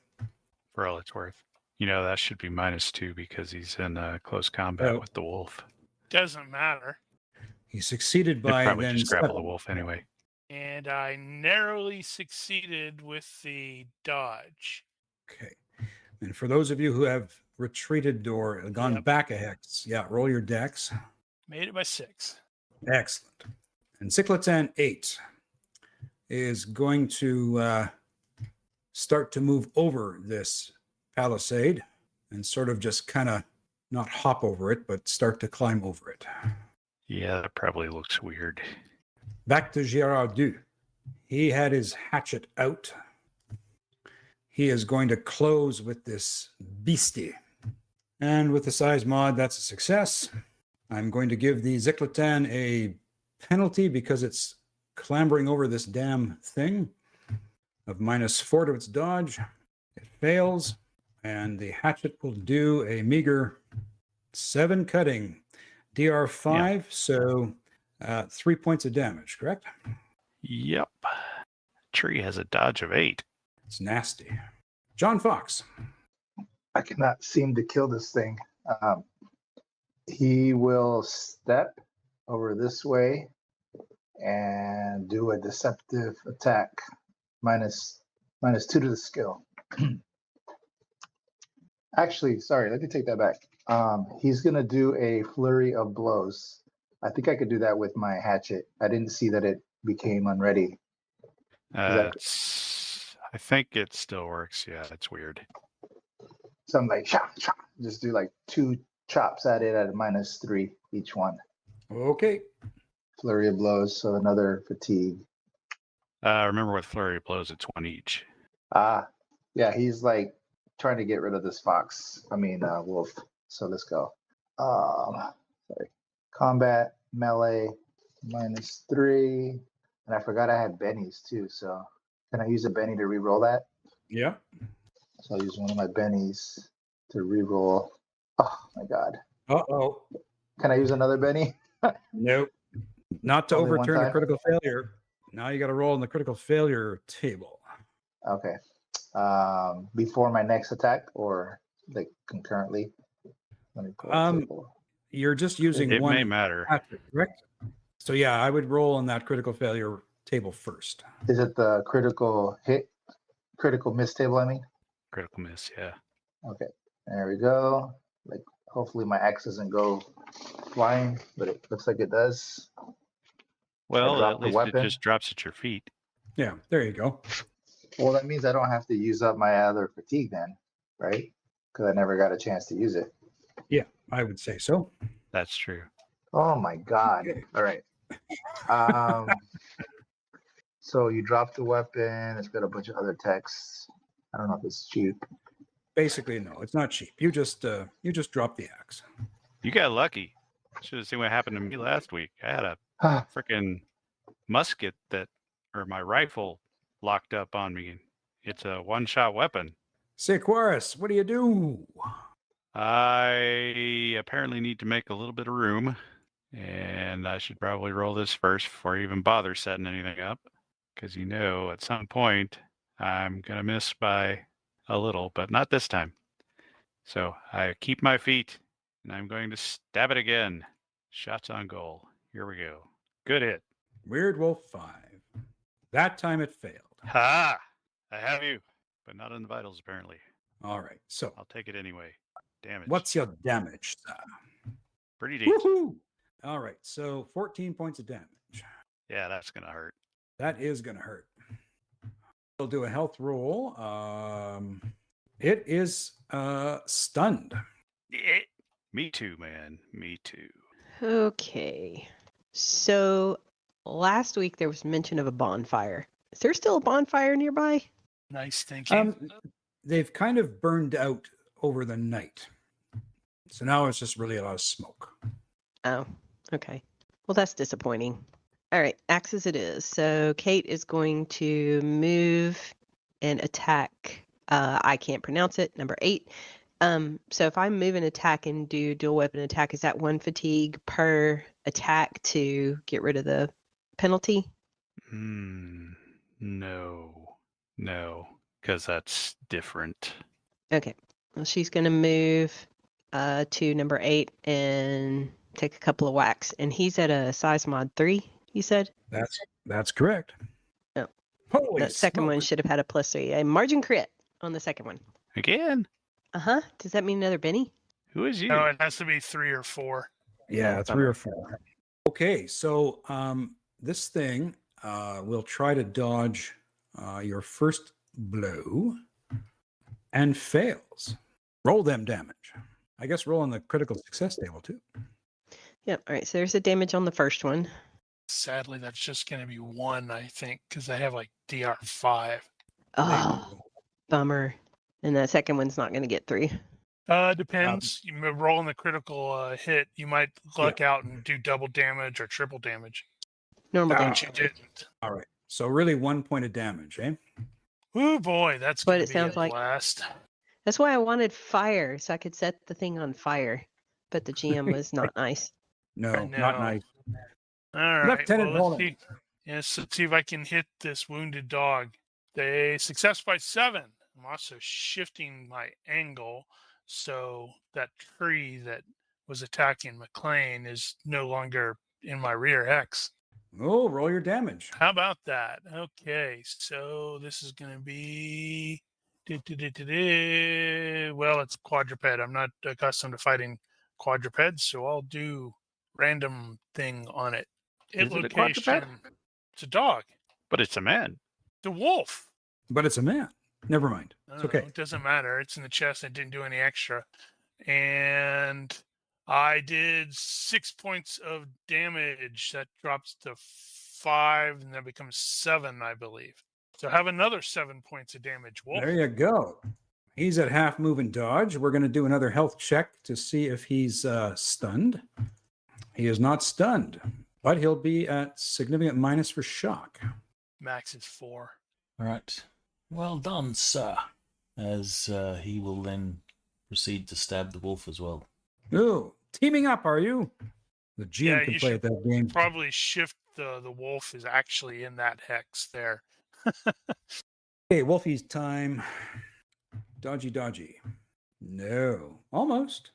For all it's worth. That should be -2 because he's in close combat Oh. with the wolf. Doesn't matter. He succeeded He'd by probably then just grapple the 7. wolf anyway. And I narrowly succeeded with the dodge. Okay. And for those of you who have retreated or gone Yep. back a hex, roll your dex. Made it by 6. Excellent. And Zikletan 8 is going to start to move over this palisade and sort of just kind of not hop over it, but start to climb over it. Yeah, that probably looks weird. Back to Girardeau. He had his hatchet out. He is going to close with this beastie. And with the size mod, that's a success. I'm going to give the Zikletan a penalty because it's clambering over this damn thing of -4 to its dodge. It fails, and the hatchet will do a meager 7 cutting. DR5, so 3 points of damage, correct? Yep. Tree has a dodge of 8. It's nasty. John Fox. I cannot seem to kill this thing. He will step over this way and do a deceptive attack. -2 to the skill. Actually, sorry, let me take that back. He's going to do a flurry of blows. I think I could do that with my hatchet. I didn't see that it became unready. I think it still works. Yeah, it's weird. So I'm like, chop, chop. Just do like 2 chops at it at -3 each one. Okay. Flurry of blows, so another fatigue. Remember with flurry of blows, it's 1 each. Yeah, he's like trying to get rid of this wolf. So let's go. Sorry. Combat, melee, -3. And I forgot I had bennies too. So can I use a benny to re-roll that? Yeah. So I'll use one of my bennies to re-roll. Oh my God. Uh-oh. Can I use another benny? Nope. Not to Only one overturn a time? critical failure. Now you got to roll on the critical failure table. Okay. Before my next attack or like concurrently? Let me pull the table. You're just using It one may matter. hatchet, correct? So yeah, I would roll on that critical failure table first. Is it the critical miss table, I mean? Critical miss, yeah. Okay, there we go. Like, hopefully my axe doesn't go flying, but it looks like it does. Well, drop at the least weapon. it just drops at your feet. Yeah, there you go. Well, that means I don't have to use up my other fatigue then, right? Because I never got a chance to use it. Yeah, I would say so. That's true. Oh my God. Okay. All right. So you drop the weapon. It's got a bunch of other texts. I don't know if it's cheap. Basically, no, it's not cheap. You just drop the axe. You got lucky. Should have seen what happened to me last week. I had a freaking musket or my rifle locked up on me. It's a one-shot weapon. Sequaris, what do you do? I apparently need to make a little bit of room, and I should probably roll this first before I even bother setting anything up, because at some point I'm going to miss by a little, but not this time. So I keep my feet, and I'm going to stab it again. Shots on goal. Here we go. Good hit. Weird Wolf 5. That time it failed. Ha! I have you, but not on the vitals, apparently. All right, so I'll take it anyway. Damage. what's your damage, sir? Pretty decent. Woohoo! All right, so 14 points of damage. Yeah, that's going to hurt. That is going to hurt. We'll do a health roll. It is stunned. Me too, man. Me too. Okay. So last week there was mention of a bonfire. Is there still a bonfire nearby? Nice thinking. They've kind of burned out over the night. So now it's just really a lot of smoke. Oh, okay. Well, that's disappointing. All right, axes it is. So Kate is going to move and attack. I can't pronounce it. Number 8. So if I move an attack and do dual weapon attack, is that 1 fatigue per attack to get rid of the penalty? No, because that's different. Okay. Well, she's going to move to number 8 and take a couple of whacks. And he's at a size mod 3, you said? That's correct. Oh. Holy That second one smokes. should have had a +3. A margin crit on the second one. Again? Uh-huh. Does that mean another Benny? Who is you? No, it has to be 3 or 4. Yeah, Oh, 3 or 4. Okay, so this thing will try to dodge your first blow and fails. Roll them damage. I guess roll on the critical success table too. Yep. All right. So there's the damage on the first one. Sadly, that's just going to be 1, I think, because I have like DR5. Oh, bummer. And that second one's not going to get 3. Depends. You may roll in the critical hit. You might luck out and do double damage or triple damage. Normal But damage. you didn't. All right. So really 1 point of damage, eh? Oh boy, that's What going it to be sounds a like. blast. That's why I wanted fire, so I could set the thing on fire. But the GM was not nice. No, I not know. nice. All right. Lieutenant Well, Holden. let's see if I can hit this wounded dog. They success by 7. I'm also shifting my angle so that tree that was attacking McLean is no longer in my rear hex. Oh, roll your damage. How about that? Okay, so this is going to be. Well, it's quadruped. I'm not accustomed to fighting quadrupeds, so I'll do random thing on it. Is it a quadruped? It's a dog. But it's a man. The wolf. But it's a man. Never mind. I It's don't know, okay. it doesn't matter. It's in the chest. I didn't do any extra. And I did 6 points of damage. That drops to 5, and that becomes 7, I believe. So have another 7 points of damage, wolf. There you go. He's at half move and dodge. We're going to do another health check to see if he's stunned. He is not stunned, but he'll be at significant minus for shock. Max is 4. All right. Well done, sir. As he will then proceed to stab the wolf as well. Ooh, teaming up, are you? The GM Yeah, can you play should at that game. Probably shift the wolf is actually in that hex there. Okay, Wolfie's time. Dodgy. No, almost.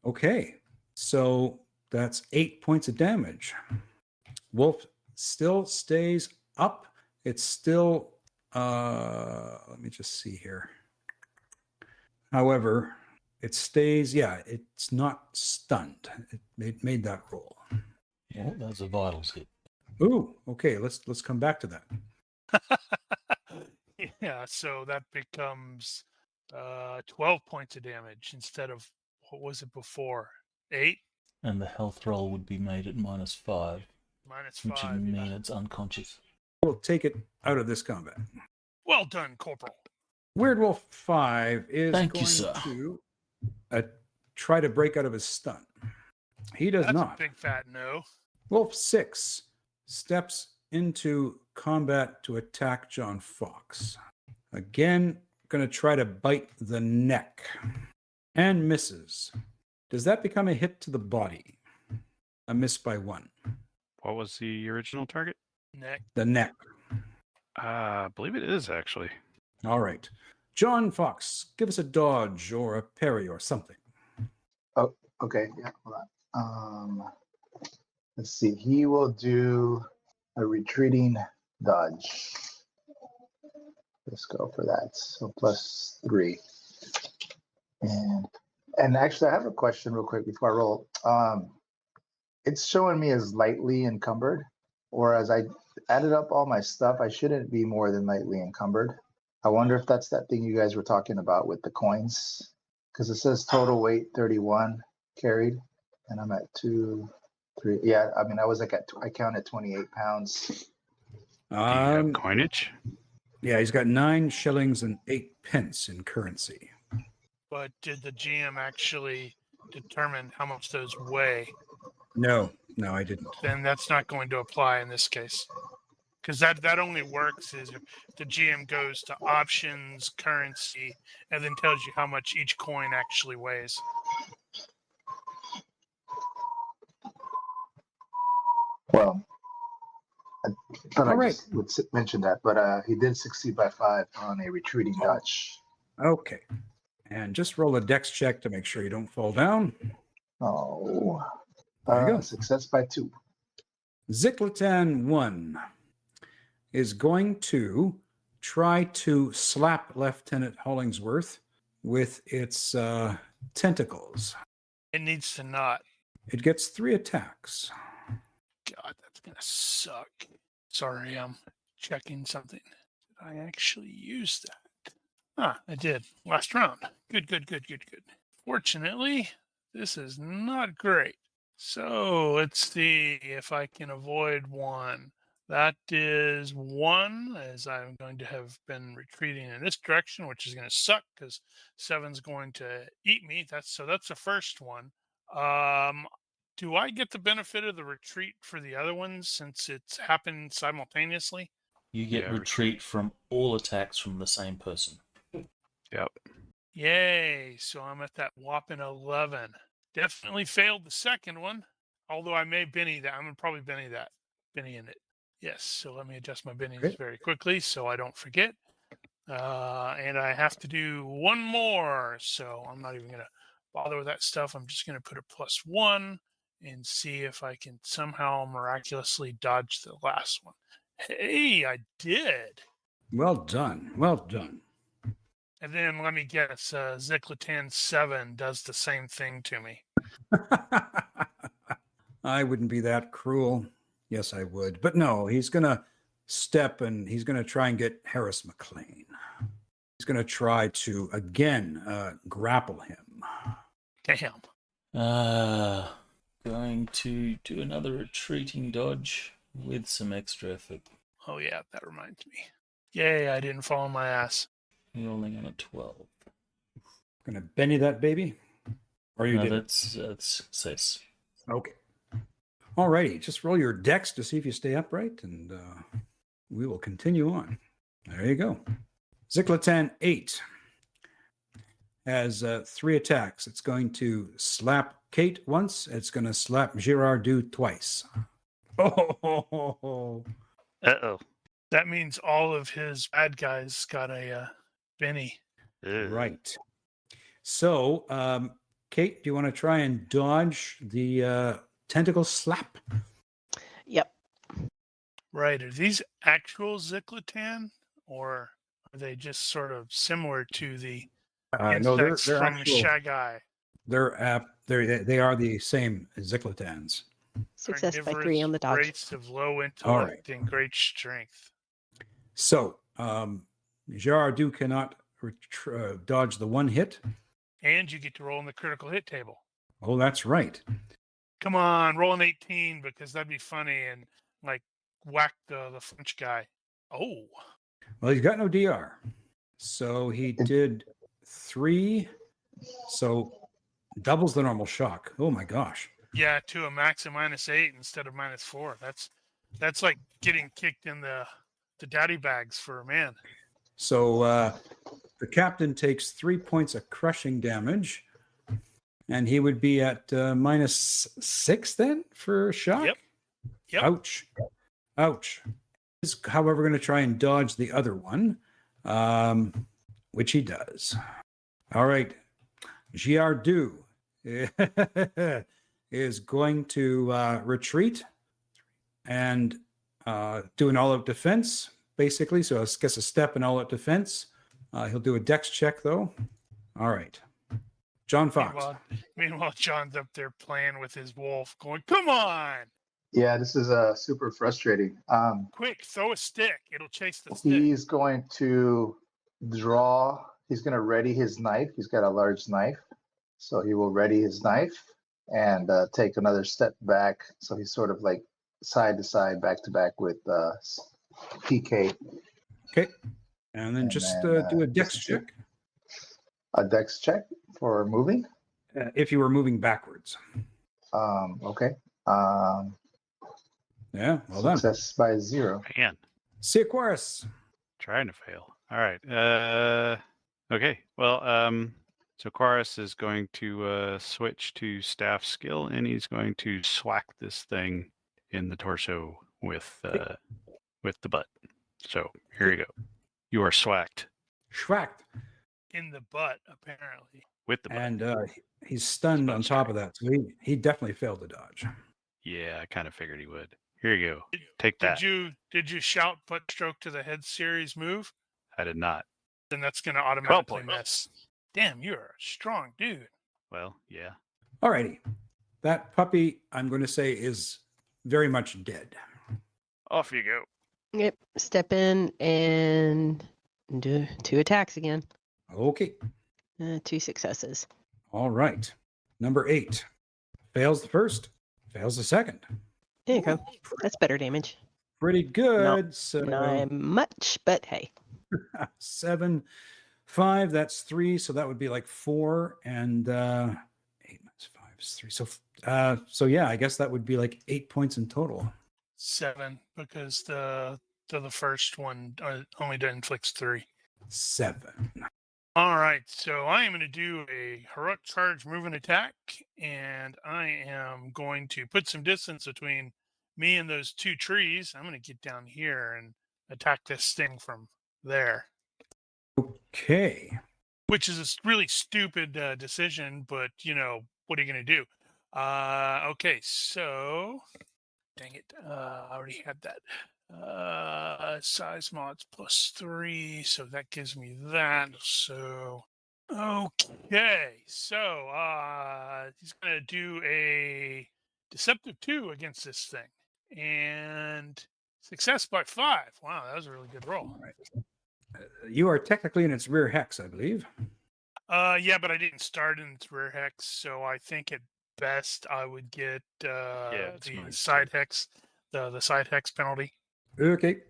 Okay, so that's 8 points of damage. Wolf still stays up. It's still, let me just see here. However, it stays, it's not stunned. It made that roll. Yeah, that's a vitals hit. Ooh, okay, let's come back to that. Yeah, so that becomes 12 points of damage instead of, what was it before? 8? And the health roll would be made at -5, Minus which 5. would mean it's unconscious. We'll take it out of this combat. Well done, Corporal. Weird Wolf 5 is Thank going you, sir. to try to break out of his stun. He does That's not. a big fat no. Wolf 6 steps into combat to attack John Fox. Again, going to try to bite the neck and misses. Does that become a hit to the body? A miss by 1. What was the original target? Neck. The neck. I believe it is, actually. All right. John Fox, give us a dodge or a parry or something. Oh, okay. Yeah, hold on. Let's see. He will do a retreating dodge. Let's go for that. So +3. And actually, I have a question real quick before I roll. It's showing me as lightly encumbered, or as I added up all my stuff, I shouldn't be more than lightly encumbered. I wonder if that's that thing you guys were talking about with the coins, because it says total weight 31 carried, and I'm at 2, 3. Yeah, I mean, I counted 28 pounds. Do you have coinage? Yeah, he's got 9 shillings and 8 pence in currency. But did the GM actually determine how much those weigh? No, I didn't. Then that's not going to apply in this case. Because that only works is if the GM goes to options, currency, and then tells you how much each coin actually weighs. Well, I thought All I right. just would mention that, but he did succeed by 5 on a retreating dodge. Okay. And just roll a dex check to make sure you don't fall down. Oh, There you go. success by 2. Zicklatan 1 is going to try to slap Lieutenant Hollingsworth with its tentacles. It needs to not. It gets 3 attacks. God, that's gonna suck. Sorry, I'm checking something. Did I actually use that? Ah, I did. Last round. Good. Fortunately, this is not great. So let's see if I can avoid 1. That is 1, as I'm going to have been retreating in this direction, which is going to suck because 7's going to eat me. That's the first one. Do I get the benefit of the retreat for the other ones since it's happened simultaneously? You get Yeah, retreat from all attacks from the same person. Yep. Yay! So I'm at that whopping 11. Definitely failed the second one, although I may Benny that. I'm gonna probably Benny that. Benny in it. Yes. So let me adjust my bennies Okay. very quickly so I don't forget. And I have to do 1 more, so I'm not even gonna bother with that stuff. I'm just gonna put a +1 and see if I can somehow miraculously dodge the last one. Hey, I did. Well done. Well done. And then let me guess, Zicklatan 7 does the same thing to me. I wouldn't be that cruel. Yes, I would. But no, he's going to step and he's going to try and get Harris McLean. He's going to try to, again, grapple him. Damn. Going to do another retreating dodge with some extra effort. Oh, yeah, that reminds me. Yay, I didn't fall on my ass. Rolling on a 12. Going to Benny that baby? Or you No, did that's success. Okay. All righty. Just roll your dex to see if you stay upright, and we will continue on. There you go. Zicklatan 8 has 3 attacks. It's going to slap Kate once. It's going to slap Girardeau twice. Oh. Uh-oh. That means all of his bad guys got a Benny. Right. So, Kate, do you want to try and dodge the tentacle slap? Yep. Right. Are these actual Zicklatan, or are they just sort of similar to the No, they're insects from actual. Shagai? They are the same Zickletans. Success by 3 on the dodge. Rates of low intellect All right. and great strength. So, Girardeau cannot dodge the 1 hit. And you get to roll in the critical hit table. Oh, that's right. Come on, roll an 18 because that'd be funny and like whack the French guy. Oh. Well, he's got no DR. So he did 3. So doubles the normal shock. Oh my gosh. Yeah, to a max of -8 instead of -4. That's like getting kicked in the daddy bags for a man. So the captain takes 3 points of crushing damage, and he would be at -6 then for shock. Yep. Ouch. He's, however, going to try and dodge the other one, which he does. All right. Girardeau is going to retreat and do an all-out defense, basically. So I guess a step in all-out defense. He'll do a dex check, though. All right. John Fox. Meanwhile, John's up there playing with his wolf, going, "Come on! Yeah, this is super frustrating. Quick, throw a stick. It'll chase the stick." He's going to draw. He's going to ready his knife. He's got a large knife. So he will ready his knife and take another step back. So he's sort of like side to side, back to back with PK. Okay. And then do a dex check. A dex check for moving? If you were moving backwards. Okay. Yeah, well done. Success by 0. Man. Sequoias. Trying to fail. All right. Okay. Well, so Quarus is going to switch to staff skill, and he's going to swack this thing in the torso with the butt. So here you go. You are swacked Schwacked. In the butt, apparently. with the butt. And he's stunned on top of that. So he definitely failed to dodge. Yeah, I kind of figured he would. Here you go. Take that. Did you shout butt stroke to the head series move? I did not. Then that's going to automatically points. miss. Damn, you're a strong dude. Well, yeah. Alrighty. That puppy, I'm going to say, is very much dead. Off you go. Yep. Step in and do 2 attacks again. Okay. 2 successes. All right. Number 8. Fails the first. Fails the second. There you go. That's better damage. Pretty good. So Not much, but hey. 7, 5, that's 3. So that would be like 4. And 8 minus 5 is 3. So yeah, I guess that would be like 8 points in total. 7, because the first one only inflicts 3. 7. All right, so I am going to do a heroic charge move and attack, and I am going to put some distance between me and those 2 trees. I'm going to get down here and attack this thing from there, Okay. which is a really stupid decision, but, what are you going to do? Okay, so, dang it, I already had that. Size mods +3, so that gives me that. So okay, so he's gonna do a deceptive 2 against this thing, and success by 5. Wow, that was a really good roll. All right. You are technically in its rear hex, I believe. Yeah, but I didn't start in its rear hex, so I think at best I would get the side hex, the side hex penalty. Okay.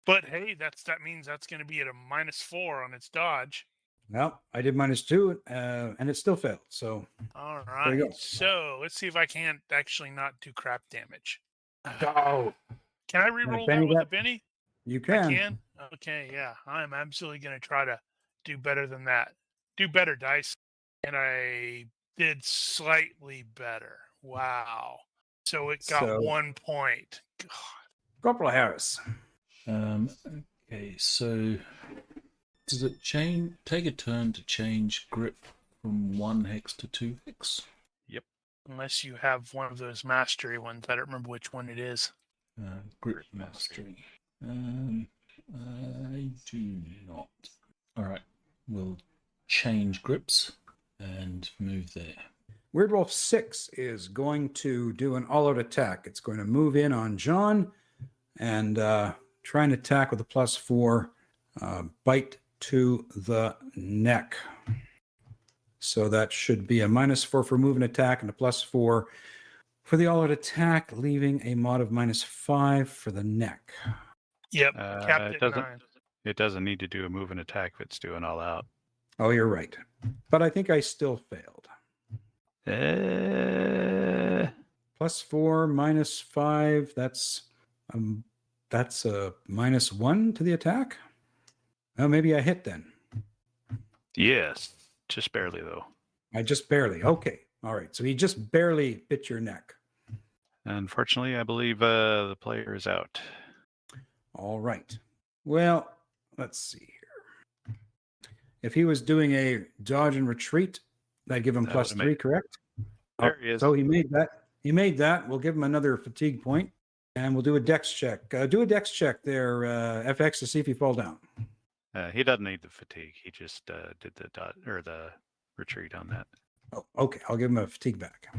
But hey, that means that's going to be at a -4 on its dodge. Well, I did -2, and it still failed. So All you right. go. So let's see if I can't actually not do crap damage. go. Can I reroll Benny that with that? a Benny? You I can. can. Okay, yeah. I'm absolutely going to try to do better than that. Do better, dice. And I did slightly better. Wow. So it got So- 1 point. God. Corporal Harris. Okay, so does it take a turn to change grip from 1 hex to 2 hex? Unless you have one of those mastery ones. I don't remember which one it is. Grip mastery. I do not. Alright, we'll change grips and move there. Weird Wolf 6 is going to do an all-out attack. It's going to move in on John and try and attack with a +4, bite to the neck. So that should be a -4 for move and attack and a +4 for the all-out attack, leaving a mod of -5 for the neck. Yep. It Capped at doesn't. 9. It doesn't need to do a move and attack if it's doing all out. Oh, you're right. But I think I still failed. +4, -5, that's a -1 to the attack. Oh, maybe I hit then. Yes, just barely though. I just barely. Okay. All right. So he just barely bit your neck. Unfortunately, I believe the player is out. All right. Well, let's see here. If he was doing a dodge and retreat, that'd give him That would've +3, made- correct? There he is. So he made that. He made that. We'll give him another fatigue point, and we'll do a dex check. Do a dex check there, FX, to see if you fall down. He doesn't need the fatigue. He just did the the retreat on that. Oh, okay. I'll give him a fatigue back.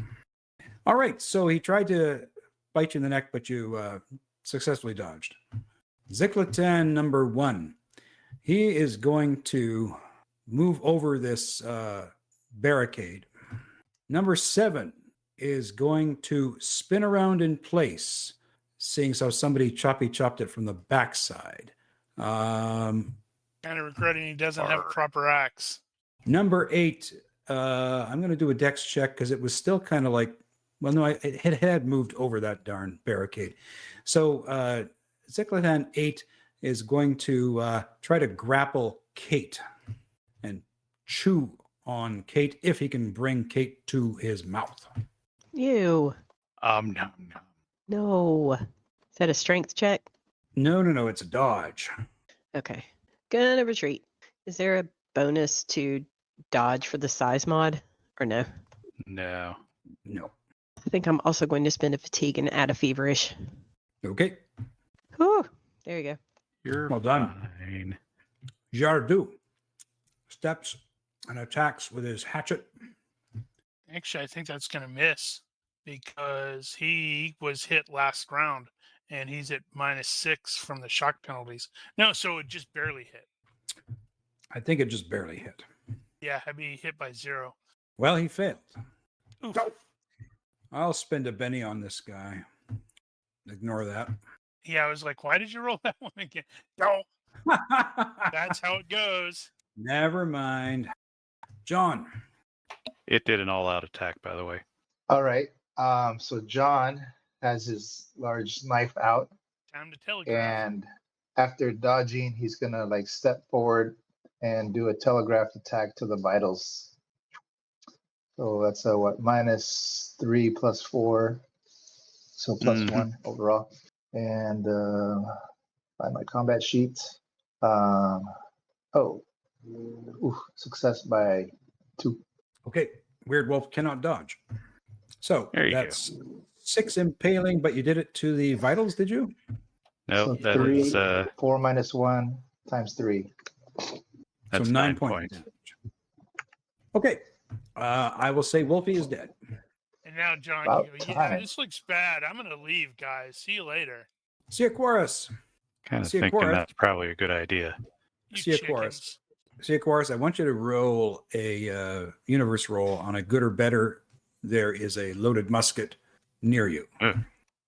All right. So he tried to bite you in the neck, but you successfully dodged. Zikletan number 1. He is going to move over this barricade. Number 7 is going to spin around in place, seeing how somebody chopped it from the backside. Kind of regretting he doesn't have a proper axe. Number 8, I'm going to do a dex check because it was still kind of like, well, no, it had moved over that darn barricade. So Zikletan 8 is going to try to grapple Kate and chew on Kate if he can bring Kate to his mouth. Ew. No. No. Is that a strength check? No, it's a dodge. Okay. Gonna retreat. Is there a bonus to dodge for the size mod? Or no? No. No. I think I'm also going to spend a fatigue and add a feverish. Okay. Whew. There you go. You're Well done. fine. Jardu steps and attacks with his hatchet. Actually, I think that's going to miss because he was hit last round and he's at -6 from the shock penalties. No, so it just barely hit. I think it just barely hit. Yeah, I'd be hit by 0. Well, he failed. Oof. I'll spend a Benny on this guy. Ignore that. Yeah, I was like, why did you roll that one again? No, that's how it goes. Never mind. John. It did an all-out attack, by the way. All right. So John has his large knife out, Time to telegraph. and after dodging, he's gonna like step forward and do a telegraph attack to the vitals. So that's a what, -3 + 4, so +1 overall. And find my combat sheet. Success by 2. Okay. Weird Wolf cannot dodge. So There you that's 6 impaling, but you did it to the vitals, did you? No, So that 3, is 4 - 1 × 3. that's so 9 points. points. Damage. Okay. I will say Wolfie is dead. And now John, About you go, yeah, time. this looks bad. I'm going to leave, guys. See you later. See Aquarius. Kind of See, thinking Aquarius. that's probably a good idea. You See Aquarius. chickens. See Aquarius, I want you to roll a universe roll on a good or better. There is a loaded musket near you.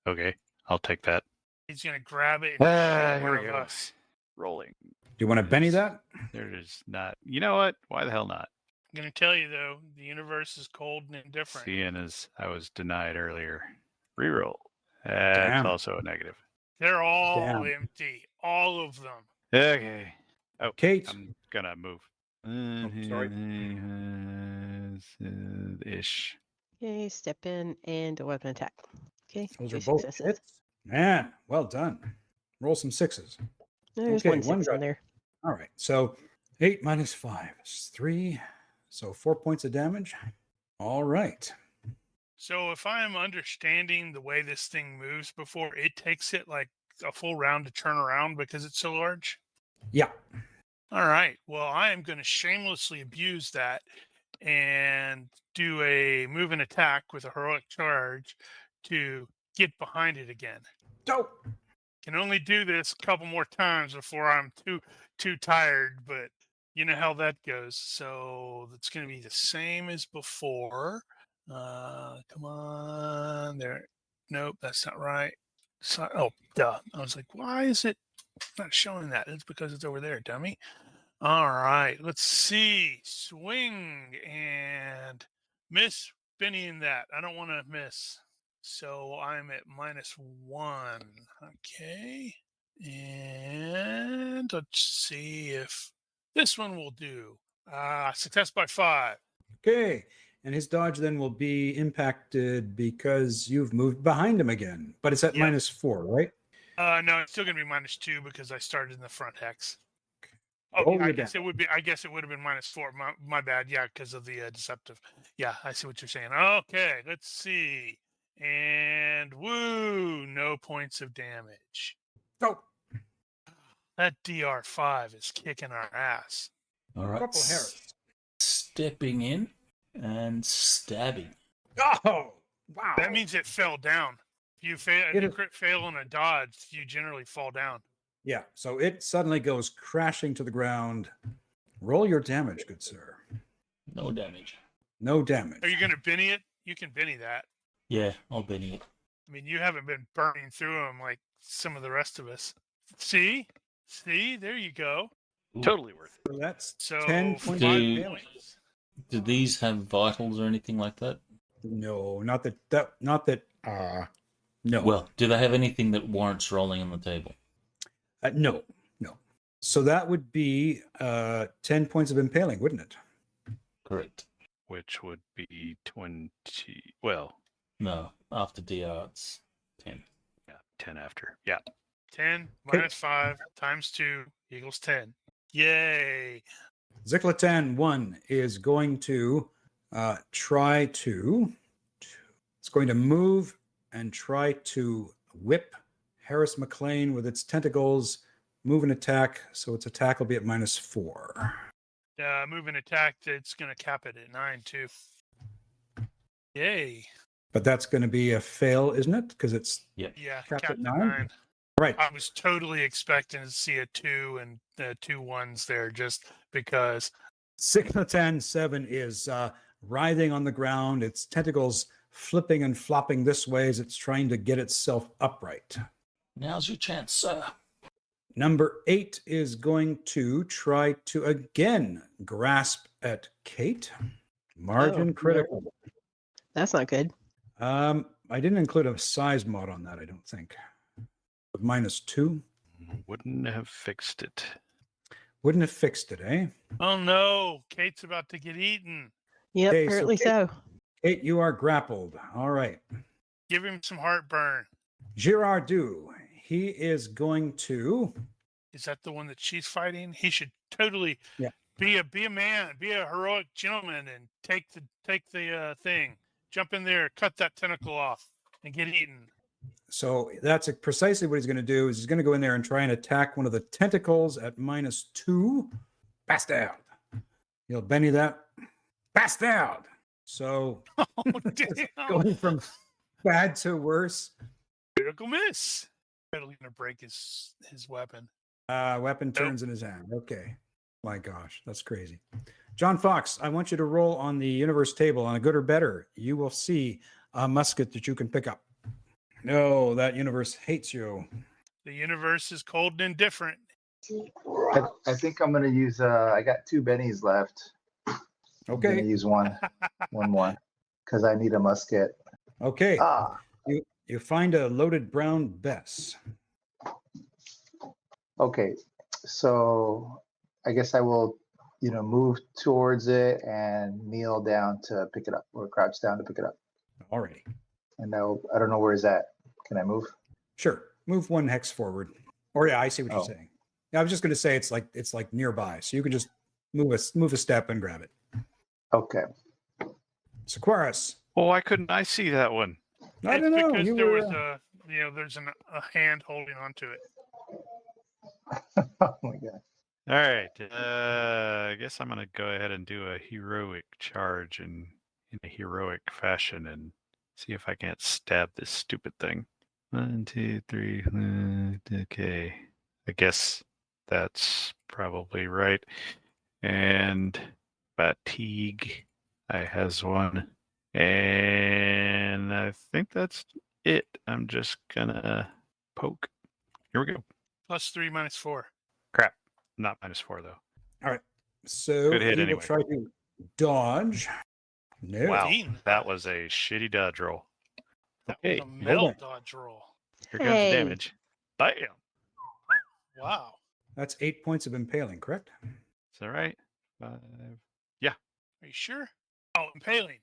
Okay, I'll take that. He's going to grab it and shoot Here one we of go. us. Rolling. Do you want to Benny that? There is not. You know what? Why the hell not? I'm going to tell you, though, the universe is cold and indifferent. Seeing as I was denied earlier. Reroll. That's Damn. also a negative. They're all Damn. empty. All of them. Okay. Oh, Kate. I'm gonna move. sorry. Ish. Okay, step in and a weapon attack. Okay, Those 2 are both successes. hits. Man, well done. Roll some 6s. There's Okay, 1 one 6 guy. in there. All right. So 8 - 5 is 3. So 4 points of damage. All right. So if I'm understanding the way this thing moves before, it takes it like a full round to turn around because it's so large? Yeah. All right. Well, I am going to shamelessly abuse that and do a move and attack with a heroic charge to get behind it again. Dope. Can only do this a couple more times before I'm too tired, but you know how that goes. So it's going to be the same as before. Come on there. Nope, that's not right. Oh, duh. I was like, why is it not showing that? It's because it's over there, dummy. All right, let's see. Swing and miss Benny that. I don't want to miss. So I'm at -1. Okay. And let's see if this one will do. Success by 5. Okay. And his dodge then will be impacted because you've moved behind him again. But it's at Yep. -4, right? No, it's still gonna be -2 because I started in the front hex. Oh, Roll yeah, I your guess damage. it would be. I guess it would have been -4. My bad. Yeah, because of the deceptive. Yeah, I see what you're saying. Okay, let's see. And woo, no points of damage. Dope. That DR5 is kicking our ass. All right. Corporal Harris. Stepping in and stabbing. Oh, wow. That means it fell down. If you fail, if It you is- crit fail on a dodge, you generally fall down. Yeah. So it suddenly goes crashing to the ground. Roll your damage, good sir. No damage. No damage. Are you gonna Benny it? You can Benny that. Yeah, I'll Benny it. I mean, you haven't been burning through them like some of the rest of us. See, there you go. Ooh. Totally worth it. So that's So 10 5 points of Do- damage. points. Do these have vitals or anything like that? No, not that. No. Well, do they have anything that warrants rolling on the table? No. So that would be 10 points of impaling, wouldn't it? Correct. Which would be 20. Well, No, after DR it's 10. yeah, 10 after. Yeah. 10 Okay. minus 5 times 2 equals 10. Yay. Zicklatan 1 is going to try to. It's going to move and try to whip Harris McLean with its tentacles, move and attack. So its attack will be at -4. Move and attack, it's going to cap it at 9 too. Yay. But that's going to be a fail, isn't it? Because it's Yep. Yeah, Capped capped at at 9? 9. all right. I was totally expecting to see a 2 and 2 1s there just because. Zicklatan 7 is writhing on the ground, its tentacles flipping and flopping this way as it's trying to get itself upright. Now's your chance, sir. Number 8 is going to try to again grasp at Kate. Margin Oh, critical. That's not good. I didn't include a size mod on that, I don't think. With -2. Wouldn't have fixed it. Wouldn't have fixed it, eh? Oh no, Kate's about to get eaten. Yep, Okay, so apparently Kate- so. Kate, you are grappled. All right. Give him some heartburn. Girardeau, he is going to. Is that the one that she's fighting? He should totally Yeah. be a man, be a heroic gentleman, and take the thing. Jump in there, cut that tentacle off, and get eaten. So that's precisely what he's going to do. Is he's going to go in there and try and attack one of the tentacles at -2. Bastard. You'll Benny that. Bastard. So Oh damn! going from bad to worse. Critical miss. Totally gonna break his weapon. Weapon turns in his hand. Okay. My gosh, that's crazy. John Fox, I want you to roll on the universe table on a good or better. You will see a musket that you can pick up. No, that universe hates you. The universe is cold and indifferent. I think I'm gonna use. I got 2 bennies left. I'm Okay. gonna use one more because I need a musket. Okay. Ah, You find a loaded brown Bess. okay. So I guess I will, move towards it and kneel down to pick it up, or crouch down to pick it up. Alrighty. And now I don't know where is that. Can I move? Sure. Move 1 hex forward. Or yeah, I see what you're Oh. saying. Yeah, I was just going to say it's like nearby, so you can just move a step and grab it. Okay. Sequaris. Oh, why couldn't I see that one? I It's don't know. because You there were, was there's a hand holding onto it. Oh my god. All right. I guess I'm going to go ahead and do a heroic charge in a heroic fashion and see if I can't stab this stupid thing. 1, 2, 3. Okay. I guess that's probably right. And fatigue. I has 1. And I think that's it. I'm just going to poke. Here we go. +3 minus 4. Crap. Not -4, though. all right. So Good hit you anyway. will try to dodge. No. Wow. Dean. That was a shitty dodge roll. That Okay. was a metal on. dodge roll. Here comes Hey. the damage. Bam. Wow. That's 8 points of impaling, correct? Is that right? 5. Are you sure? Oh, impaling.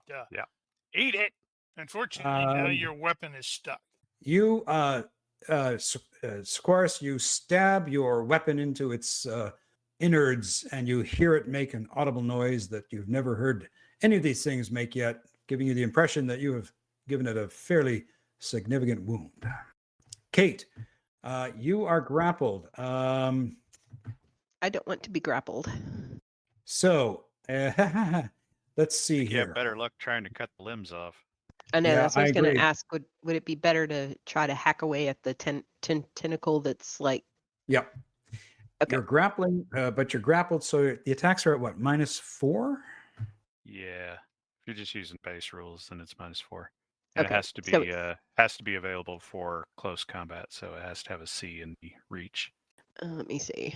Duh. Yeah. Eat it. Unfortunately, now Um, your weapon is stuck. You, Sequaris, you stab your weapon into its innards and you hear it make an audible noise that you've never heard any of these things make yet, giving you the impression that you have given it a fairly significant wound. Kate, you are grappled. I don't want to be grappled. So, let's see You here. have better luck trying to cut the limbs off. I know Yeah, that's what I was I going agree. to ask. Would it be better to try to hack away at the tentacle that's like? Yep. Okay. You're grappling, but you're grappled. So the attacks are at what, -4? Yeah. If you're just using base rules, then it's -4. And Okay, it has to be available for close combat, so it has to have a C in the reach. Let me see.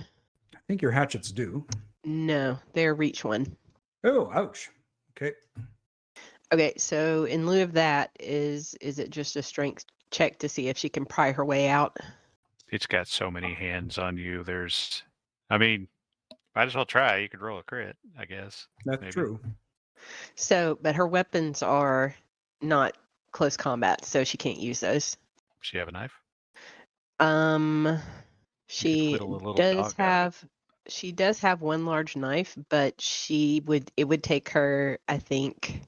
I think your hatchets do. No, they're reach 1. Oh, ouch. Okay. Okay, so in lieu of that, is it just a strength check to see if she can pry her way out? It's got so many hands on you. I mean, might as well try. You could roll a crit, I guess. That's maybe. true. So, but her weapons are not close combat, so she can't use those. Does she have a knife? She whittle a little does dog out of have she does have one large knife, but it would take her, I think,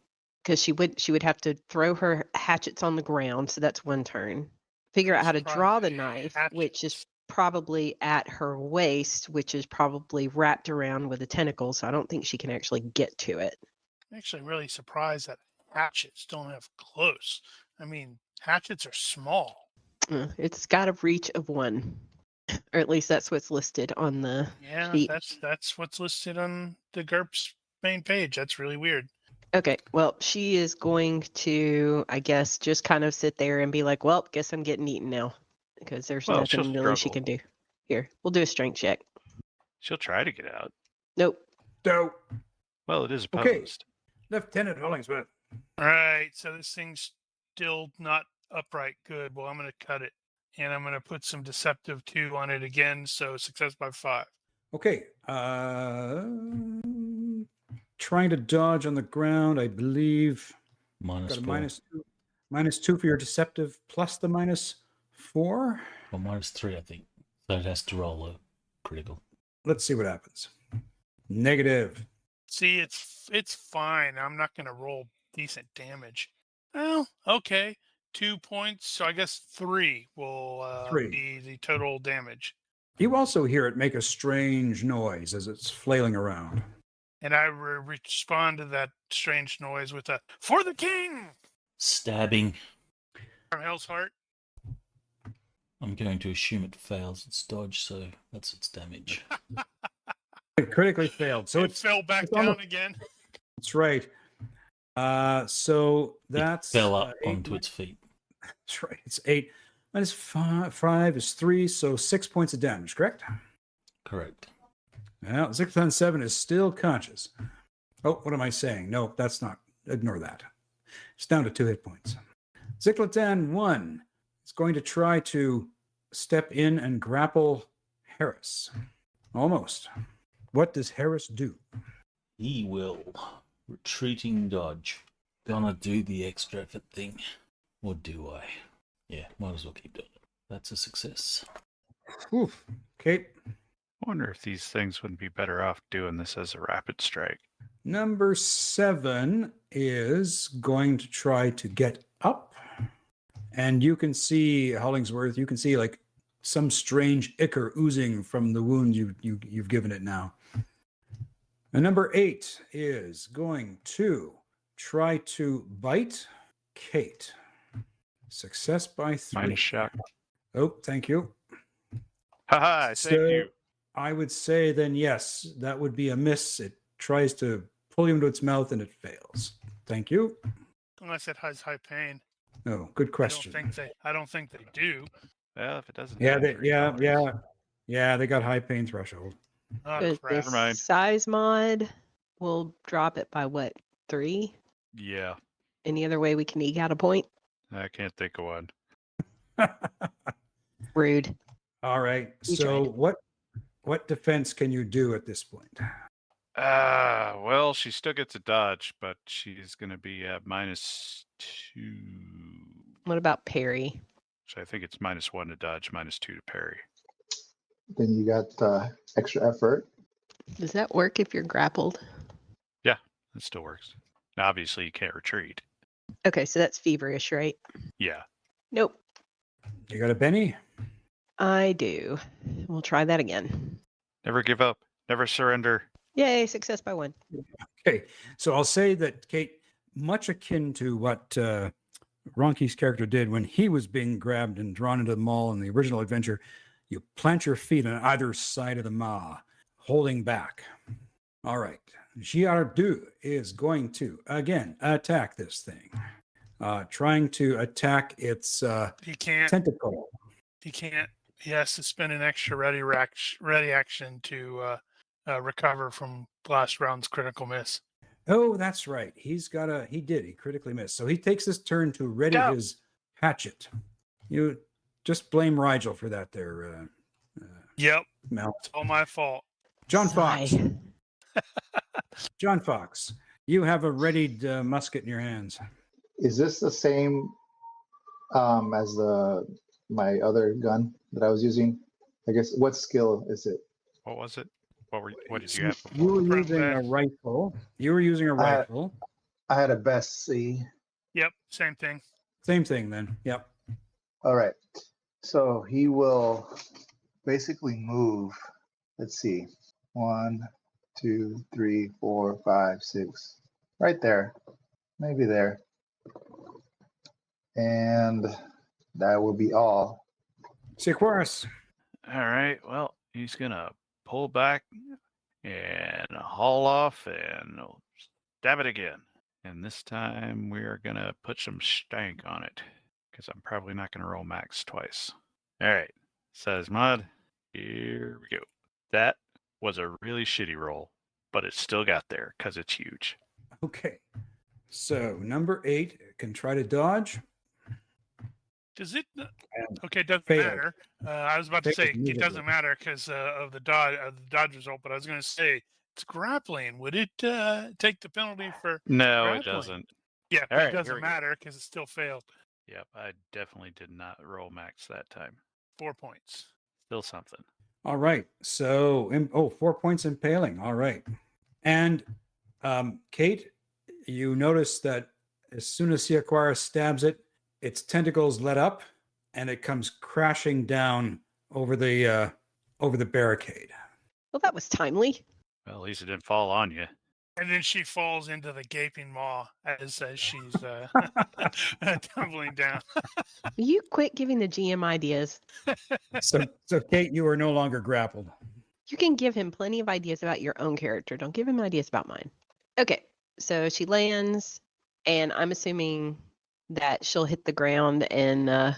because she would have to throw her hatchets on the ground, so that's one turn. Figure out how to draw the knife, which is probably at her waist, which is probably wrapped around with a tentacle, so I don't think she can actually get to it. I'm actually really surprised that hatchets don't have close. I mean, hatchets are small. It's got a reach of 1. Or at least that's what's listed on the Yeah, sheet. that's what's listed on the GURPS main page. That's really weird. Okay, well, she is going to, I guess, just kind of sit there and be like, well, guess I'm getting eaten now. Because there's Well, she'll nothing really she struggle. can do. Here, we'll do a strength check. She'll try to get out. Nope. So, Well, it is Okay. opposed. Lieutenant Hollingsworth. All right, so this thing's still not upright. Good. Well, I'm going to cut it. And I'm going to put some deceptive 2 on it again. So success by 5. Okay. Trying to dodge on the ground, I believe. Minus Got a 4. -2. -2 for your deceptive plus the -4. Or minus 3, I think. So it has to roll a critical. Let's see what happens. Negative. See, it's fine. I'm not going to roll decent damage. Well, okay. 2 points. So I guess 3 will 3. be the total damage. You also hear it make a strange noise as it's flailing around. And I respond to that strange noise with a "For the king!" Stabbing. from Hell's Heart. I'm going to assume it fails its dodge, so that's its damage. It critically failed. So it fell back it's on down the- again. That's right. So that's it fell up 8 onto its feet. That's right. It's 8 minus 5 is 3, so 6 points of damage, correct? Correct. Well, Ziclotan 7 is still conscious. Oh, what am I saying? No, that's not. Ignore that. It's down to 2 hit points. Ziclotan 1 is going to try to step in and grapple Harris. Almost. What does Harris do? He will. Retreating dodge. Gonna do the extra effort thing. Or do I? Yeah, might as well keep doing it. That's a success. Oof. Okay. I wonder if these things wouldn't be better off doing this as a rapid strike. Number 7 is going to try to get up. And you can see, Hollingsworth, you can see like some strange ichor oozing from the wound you've given it now. And number 8 is going to try to bite Kate. Success by 3. Minus shock. Oh, thank you. Haha, I saved you. I would say then yes, that would be a miss. It tries to pull you into its mouth and it fails. Thank you. Unless it has high pain. Oh, good question. I don't think they do. Well, if it doesn't. Yeah, have three yeah, colors. yeah. They got high pain threshold. Oh, But crap. this Never mind. size mod will drop it by what, 3? Yeah, Any other way we can eke out a point? I can't think of one. Rude. All right. We So tried. what defense can you do at this point? Well, she still gets a dodge, but she's going to be at -2. What about parry? So I think it's -1 to dodge, -2 to parry. Then you got extra effort. Does that work if you're grappled? It still works. Now, obviously, you can't retreat. Okay, so that's feverish, right? Yeah. Nope. You got a Benny? I do. We'll try that again. Never give up. Never surrender. Yay, success by 1. Okay. So I'll say that, Kate, much akin to what Ronki's character did when he was being grabbed and drawn into the mall in the original adventure, you plant your feet on either side of the maw, holding back. All right. Giardu is going to, again, attack this thing. Trying to attack its He can't. tentacle. He can't. He has to spend an extra ready action to recover from last round's critical miss. Oh, that's right. He critically missed. So he takes his turn to ready Go. his hatchet. You just blame Rigel for that there, Yep, Mel. it's all my fault. John Sigh. Fox. John Fox, you have a readied musket in your hands. Is this the same as my other gun that I was using? I guess what skill is it? What was it? What did you have You before? were Front using a back. rifle. You were using a I had- rifle. I had a best C. Yep, same thing. Same thing then. Yep. All right. So he will basically move. Let's see. 1, 2, 3, 4, 5, 6. Right there. Maybe there. And that will be all. Sequoias. All right. Well, he's gonna pull back and haul off and stab it again. And this time we are gonna put some stank on it because I'm probably not gonna roll max twice. All right. Says Mud. Here we go. That was a really shitty roll, but it still got there because it's huge. Okay. So number 8 can try to dodge. Does it? And Okay, it doesn't failed. matter. I was about to Failed say it miserably. doesn't matter because of the dodge result, but I was going to say it's grappling. Would it take the penalty for? No, Grappling. it doesn't. Yeah, All but right, it here doesn't we go. matter because it still failed. Yep, I definitely did not roll max that time. 4 points. Still something. All right. So, 4 points impaling. All right. And Kate, you notice that as soon as Sequoias stabs it, its tentacles let up and it comes crashing down over the barricade. Well, that was timely. Well, at least it didn't fall on you. And then she falls into the gaping maw as she's tumbling down. Will you quit giving the GM ideas? So Kate, you are no longer grappled. You can give him plenty of ideas about your own character. Don't give him ideas about mine. Okay, so she lands, and I'm assuming that she'll hit the ground, and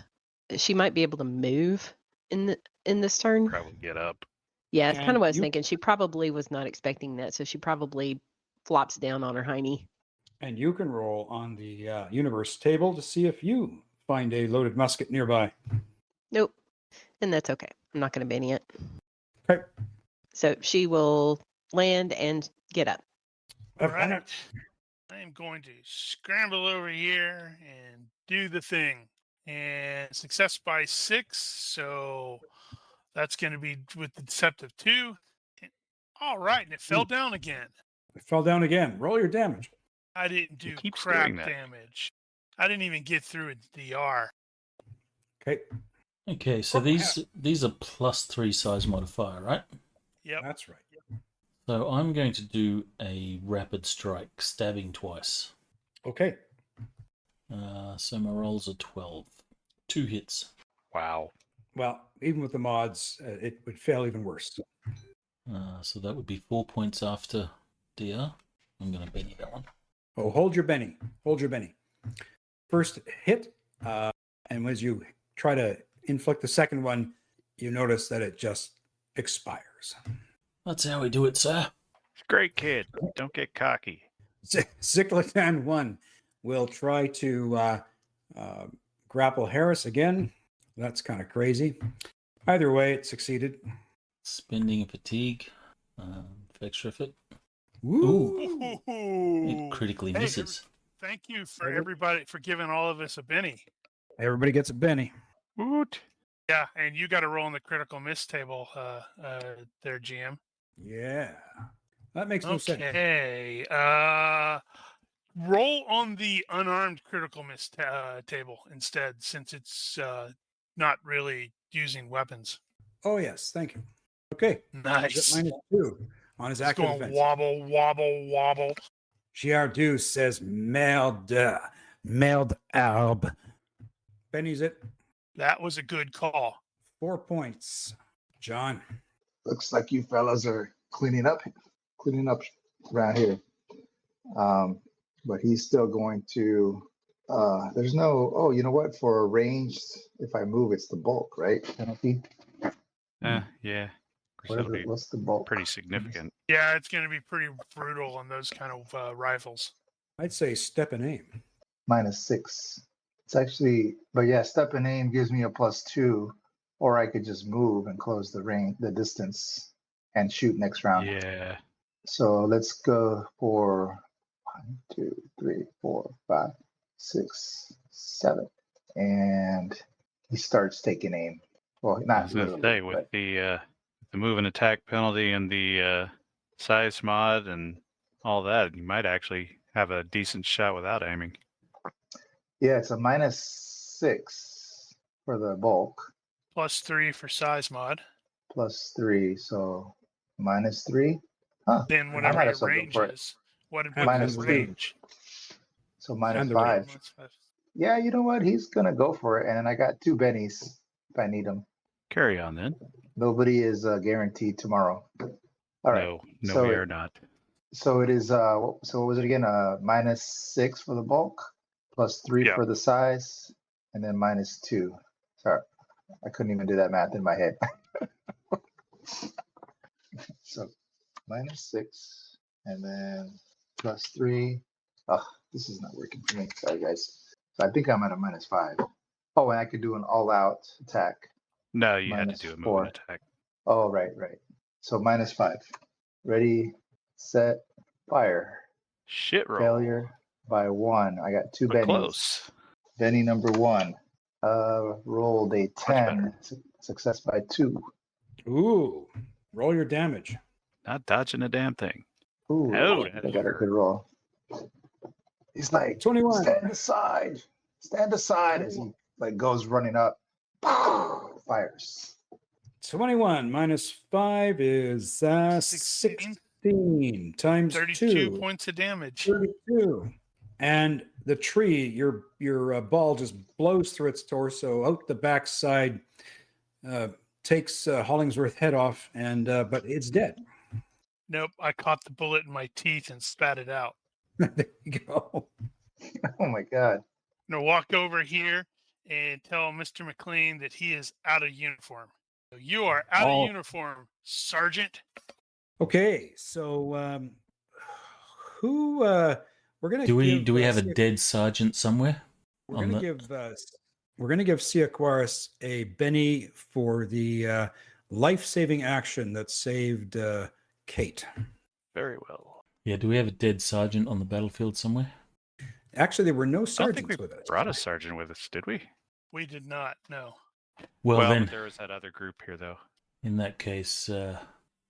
she might be able to move in this turn. Probably get up. Yeah, it's kind And of what I was you- thinking. She probably was not expecting that, so she probably flops down on her hiney. And you can roll on the universe table to see if you find a loaded musket nearby. Nope, and that's okay. I'm not going to Benny it. Okay. So she will land and get up. All right. I am going to scramble over here and do the thing. And success by 6. So that's going to be with the deceptive 2. All right. And it fell down again. It fell down again. Roll your damage. I didn't do keeps crap doing that. damage. I didn't even get through a DR. Okay. Okay, so Oh, these are +3 size modifier, right? Yep. That's right. So I'm going to do a rapid strike, stabbing twice. Okay. So my rolls are 12. 2 hits. Wow. Well, even with the mods, it would fail even worse. So that would be 4 points after DR. I'm going to Benny that one. Oh, hold your Benny. Hold your Benny. First hit, and as you try to inflict the second one, you notice that it just expires. That's how we do it, sir. Great kid. Don't get cocky. Ziklitan 1 will try to grapple Harris again. That's kind of crazy. Either way, it succeeded. Spending a fatigue. Extra effort. Woo! It critically Hey, misses. Thank you for everybody for giving all of us a Benny. Everybody gets a Benny. Woot. Yeah, and you got to roll in the critical miss table there, GM. Yeah. That makes no sense. Okay. Roll on the unarmed critical miss table instead, since it's not really using weapons. Oh, yes. Thank you. Okay. Nice. -2 on his It's active going defense. wobble, wobble, wobble. Giardu says merde alb. Benny's it. That was a good call. 4 points. John. Looks like you fellas are cleaning up around here. But he's still going to. There's no. Oh, you know what? For a ranged, if I move, it's the bulk, right? Penalty. Yeah. What is it? What's the bulk? Pretty significant. Yeah, it's going to be pretty brutal on those kind of rifles. I'd say step and aim. -6. It's actually, but yeah, step and aim gives me a +2, or I could just move and close the distance, and shoot next round. Yeah. So let's go for 1, 2, 3, 4, 5, 6, 7, and he starts taking aim. Well, I not was gonna literally, say with but the move and attack penalty and the size mod and all that, you might actually have a decent shot without aiming. yeah, it's a -6 for the bulk, +3 for size mod. +3, so -3. Huh? Then I whatever might your as well go range for it. is. What's Minus his two. range? So And the range. -5. Yeah, you know what? He's gonna go for it, and then I got 2 bennies if I need them. Carry on then. Nobody is guaranteed tomorrow. All right. No, so we it, are not. So it is. So what was it again? -6 for the bulk, +3 Yeah. for the size, and then -2. Sorry, I couldn't even do that math in my head. So -6, and then +3. Oh, this is not working for me. Sorry, guys. So I think I'm at a -5. Oh, and I could do an all-out attack. No, you had to do a move and -4. attack. Oh, right. So -5. Ready, set, fire. Shit roll. Failure by 1. I got 2 But bennies. close. Benny number 1. Rolled a 10. Success by 2. Ooh, roll your damage. Not dodging a damn thing. Ooh, Oh, I that got a good roll. He's like, 21. stand aside. Stand aside as he like goes running up. Fires. 21 minus 5 is 16. 16 times 32 2. points of damage. 32. And the tree, your ball just blows through its torso, out the backside, takes Hollingsworth's head off, and but it's dead. Nope, I caught the bullet in my teeth and spat it out. There you go. Oh my god. I'm gonna walk over here and tell Mr. McLean that he is out of uniform. So you are out Oh. of uniform, Sergeant. Okay, so who we're gonna Do we give, have a Sia- dead sergeant somewhere? we're on gonna give Siaquaris a Benny for the life-saving action that saved Kate. Very well. Yeah, do we have a dead sergeant on the battlefield somewhere? Actually, there were no I don't think sergeants we with us. brought a sergeant with us, did we? We did not, no. Well, but then, there was that other group here, though. in that case,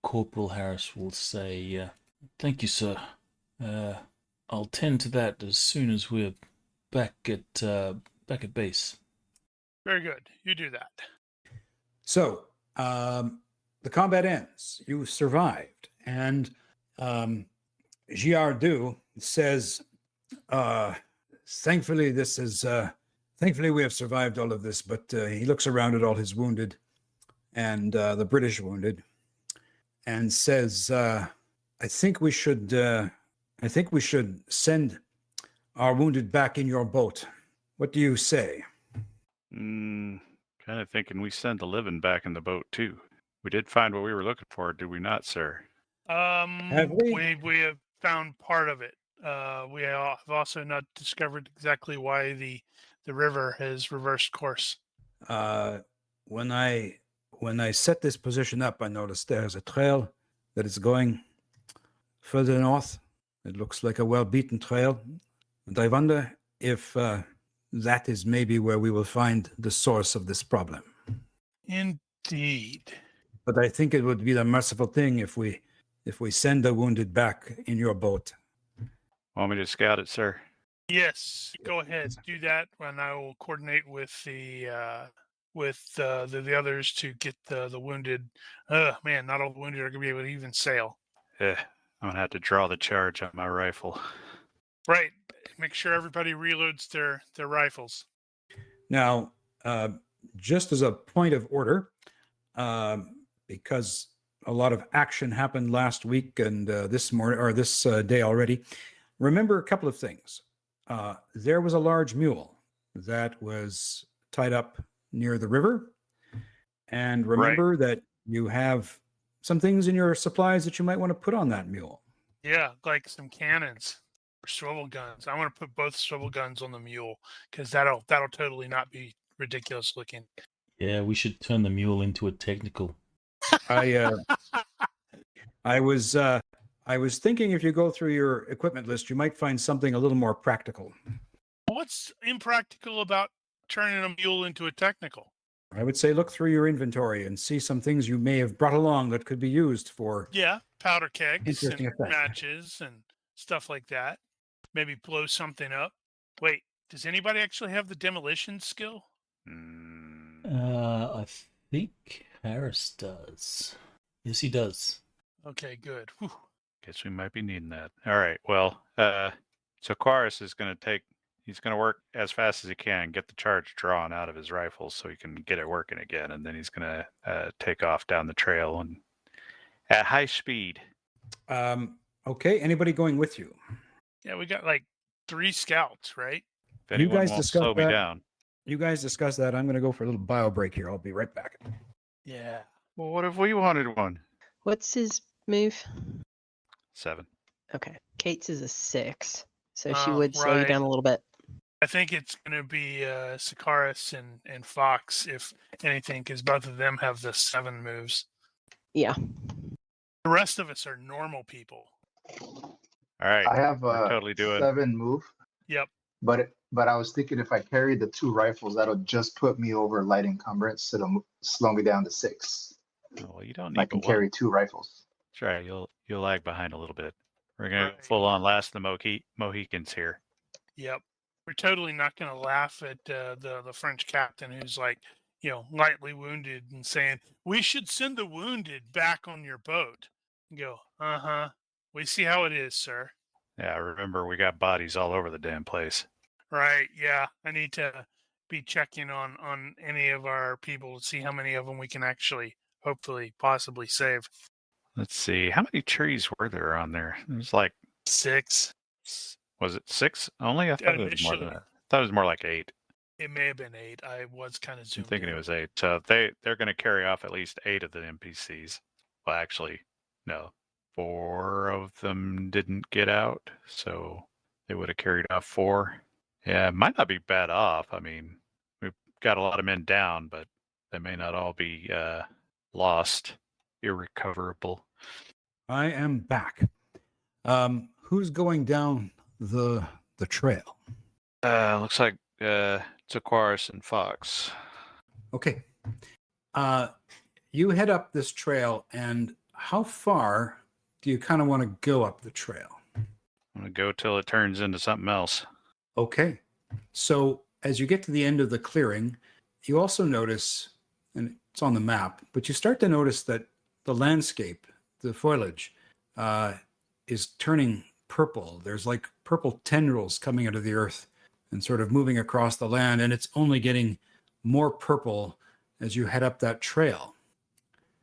Corporal Harris will say, thank you, sir. I'll tend to that as soon as we're back at base. Very good. You do that. So the combat ends. You survived, and Giardu says, "Thankfully, thankfully we have survived all of this." But he looks around at all his wounded, and the British wounded, and says, "I think we should send our wounded back in your boat. What do you say?" Kind of thinking we send the living back in the boat, too. We did find what we were looking for, did we not, sir? Have we? We have found part of it. We have also not discovered exactly why the river has reversed course. When I set this position up, I noticed there's a trail that is going further north. It looks like a well-beaten trail, and I wonder if that is maybe where we will find the source of this problem. Indeed. But I think it would be the merciful thing if we send the wounded back in your boat. Want me to scout it, sir? Yes, go ahead, do that, and I will coordinate with the others to get the wounded. Man, not all the wounded are gonna be able to even sail. I'm gonna have to draw the charge on my rifle. Right. Make sure everybody reloads their rifles. Now, just as a point of order, because a lot of action happened last week and this morning or this day already, remember a couple of things. There was a large mule that was tied up near the river, and remember that you have some things in your supplies that you might want to put on that mule. Yeah, like some cannons. Swivel guns. I want to put both swivel guns on the mule because that'll totally not be ridiculous looking. Yeah, we should turn the mule into a technical. I was thinking if you go through your equipment list, you might find something a little more practical. What's impractical about turning a mule into a technical? I would say look through your inventory and see some things you may have brought along that could be used for. Yeah, powder kegs and Interesting effect. matches and stuff like that. Maybe blow something up. Wait, does anybody actually have the demolition skill? I think Harris does. Yes, he does. Okay, good. Whew. Guess we might be needing that. All right. Well, so Quarus is going to he's going to work as fast as he can, get the charge drawn out of his rifle so he can get it working again. And then he's going to take off down the trail and at high speed. Okay. Anybody going with you? Yeah, we got like 3 scouts, right? If You anyone guys won't discuss slow me that. down. You guys discuss that. I'm going to go for a little bio break here. I'll be right back. Yeah. Well, what if we wanted one? What's his move? 7. Okay. Kate's is a 6. So she Oh, would slow you right. down a little bit. I think it's going to be Sikaris and Fox, if anything, because both of them have the 7 moves. Yeah. The rest of us are normal people. All right. I have we're a totally doing. 7 move, Yep. but I was thinking if I carry the 2 rifles, that'll just put me over light encumbrance. It'll slow me down to 6. Oh, well, you don't I need can but one. carry 2 rifles. That's right. You'll lag behind a little bit. We're going Right. to full on last the Mohicans here. Yep. We're totally not going to laugh at the French captain who's like, lightly wounded and saying, we should send the wounded back on your boat. And go, uh-huh. We see how it is, sir. Yeah, remember we got bodies all over the damn place. Right. Yeah. I need to be checking on any of our people to see how many of them we can actually, hopefully, possibly save. Let's see. How many trees were there on there? It was like 6. Was it 6 only? I thought it was more than Initially. that. I thought it was more like 8. It may have been 8. I was kind of I'm zoomed thinking in. it was 8. So they're going to carry off at least 8 of the NPCs. Well, actually, no. 4 of them didn't get out, so they would have carried off 4. Yeah, it might not be bad off. I mean, we've got a lot of men down, but they may not all be lost, irrecoverable. I am back. Who's going down the trail? Looks like Aquarius and Fox. Okay. You head up this trail, and how far do you kind of want to go up the trail? I'm going to go till it turns into something else. Okay. So as you get to the end of the clearing, you also notice, and it's on the map, but you start to notice that the landscape, the foliage, is turning purple. There's like purple tendrils coming out of the earth and sort of moving across the land, and it's only getting more purple as you head up that trail.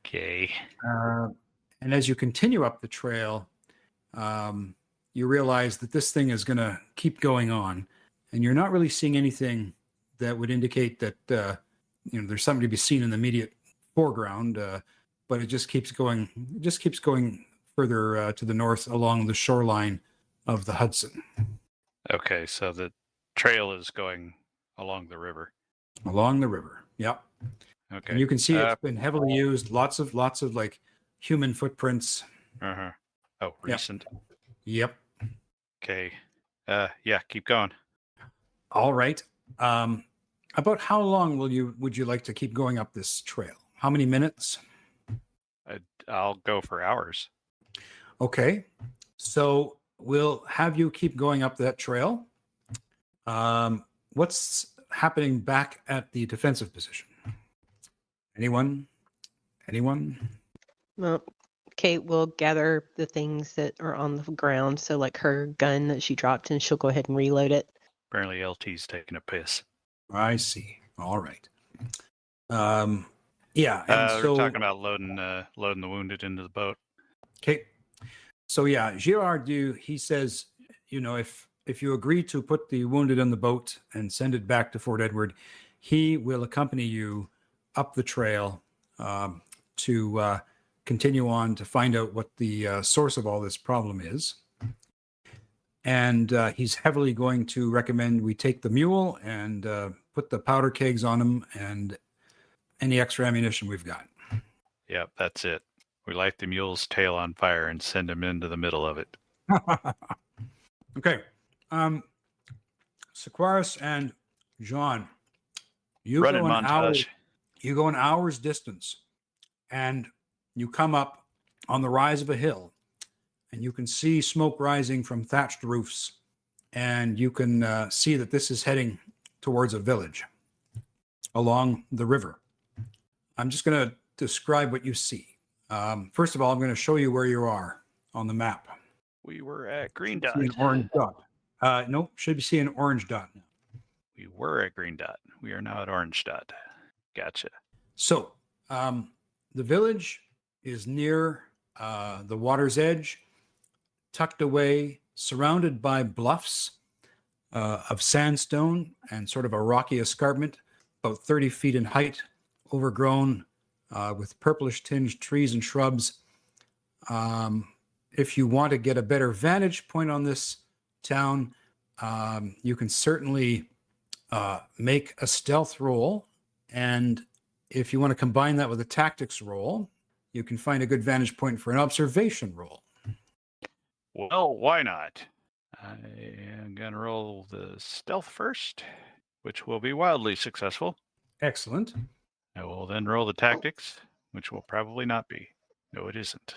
Okay. And as you continue up the trail, you realize that this thing is going to keep going on, and you're not really seeing anything that would indicate that there's something to be seen in the immediate foreground. But it just keeps going. It just keeps going further to the north along the shoreline of the Hudson. Okay, so the trail is going along the river. Along the river. Yep. Okay. And you can see it's been heavily used. Lots of like human footprints. Uh-huh. Oh, recent. Yep. Okay. Yeah, keep going. All right. About how long would you like to keep going up this trail? How many minutes? I'll go for hours. Okay. So we'll have you keep going up that trail. What's happening back at the defensive position? Anyone? Well, Kate will gather the things that are on the ground. So like her gun that she dropped, and she'll go ahead and reload it. Apparently LT's taking a piss. I see. All right. Yeah. And we're talking about loading the wounded into the boat. Okay. So yeah, Girardeau, he says, if you agree to put the wounded on the boat and send it back to Fort Edward, he will accompany you up the trail to continue on to find out what the source of all this problem is. And he's heavily going to recommend we take the mule and put the powder kegs on him and any extra ammunition we've got. Yep, that's it. We light the mule's tail on fire and send him into the middle of it. Okay. Sequaris and John, you Running go montage. an hour's distance, and you come up on the rise of a hill, and you can see smoke rising from thatched roofs, and you can see that this is heading towards a village along the river. I'm just going to describe what you see. First of all, I'm going to show you where you are on the map. We were at Green See Dot. an orange dot. No, should be seeing an orange dot now. We were at Green Dot. We are now at Orange Dot. Gotcha. So the village is near the water's edge, tucked away, surrounded by bluffs of sandstone and sort of a rocky escarpment, about 30 feet in height, overgrown with purplish tinged trees and shrubs. If you want to get a better vantage point on this town, you can certainly make a stealth roll. And if you want to combine that with a tactics roll, you can find a good vantage point for an observation roll. Well, why not? I am going to roll the stealth first, which will be wildly successful. Excellent. I will then roll the tactics, which will probably not be. No, it isn't.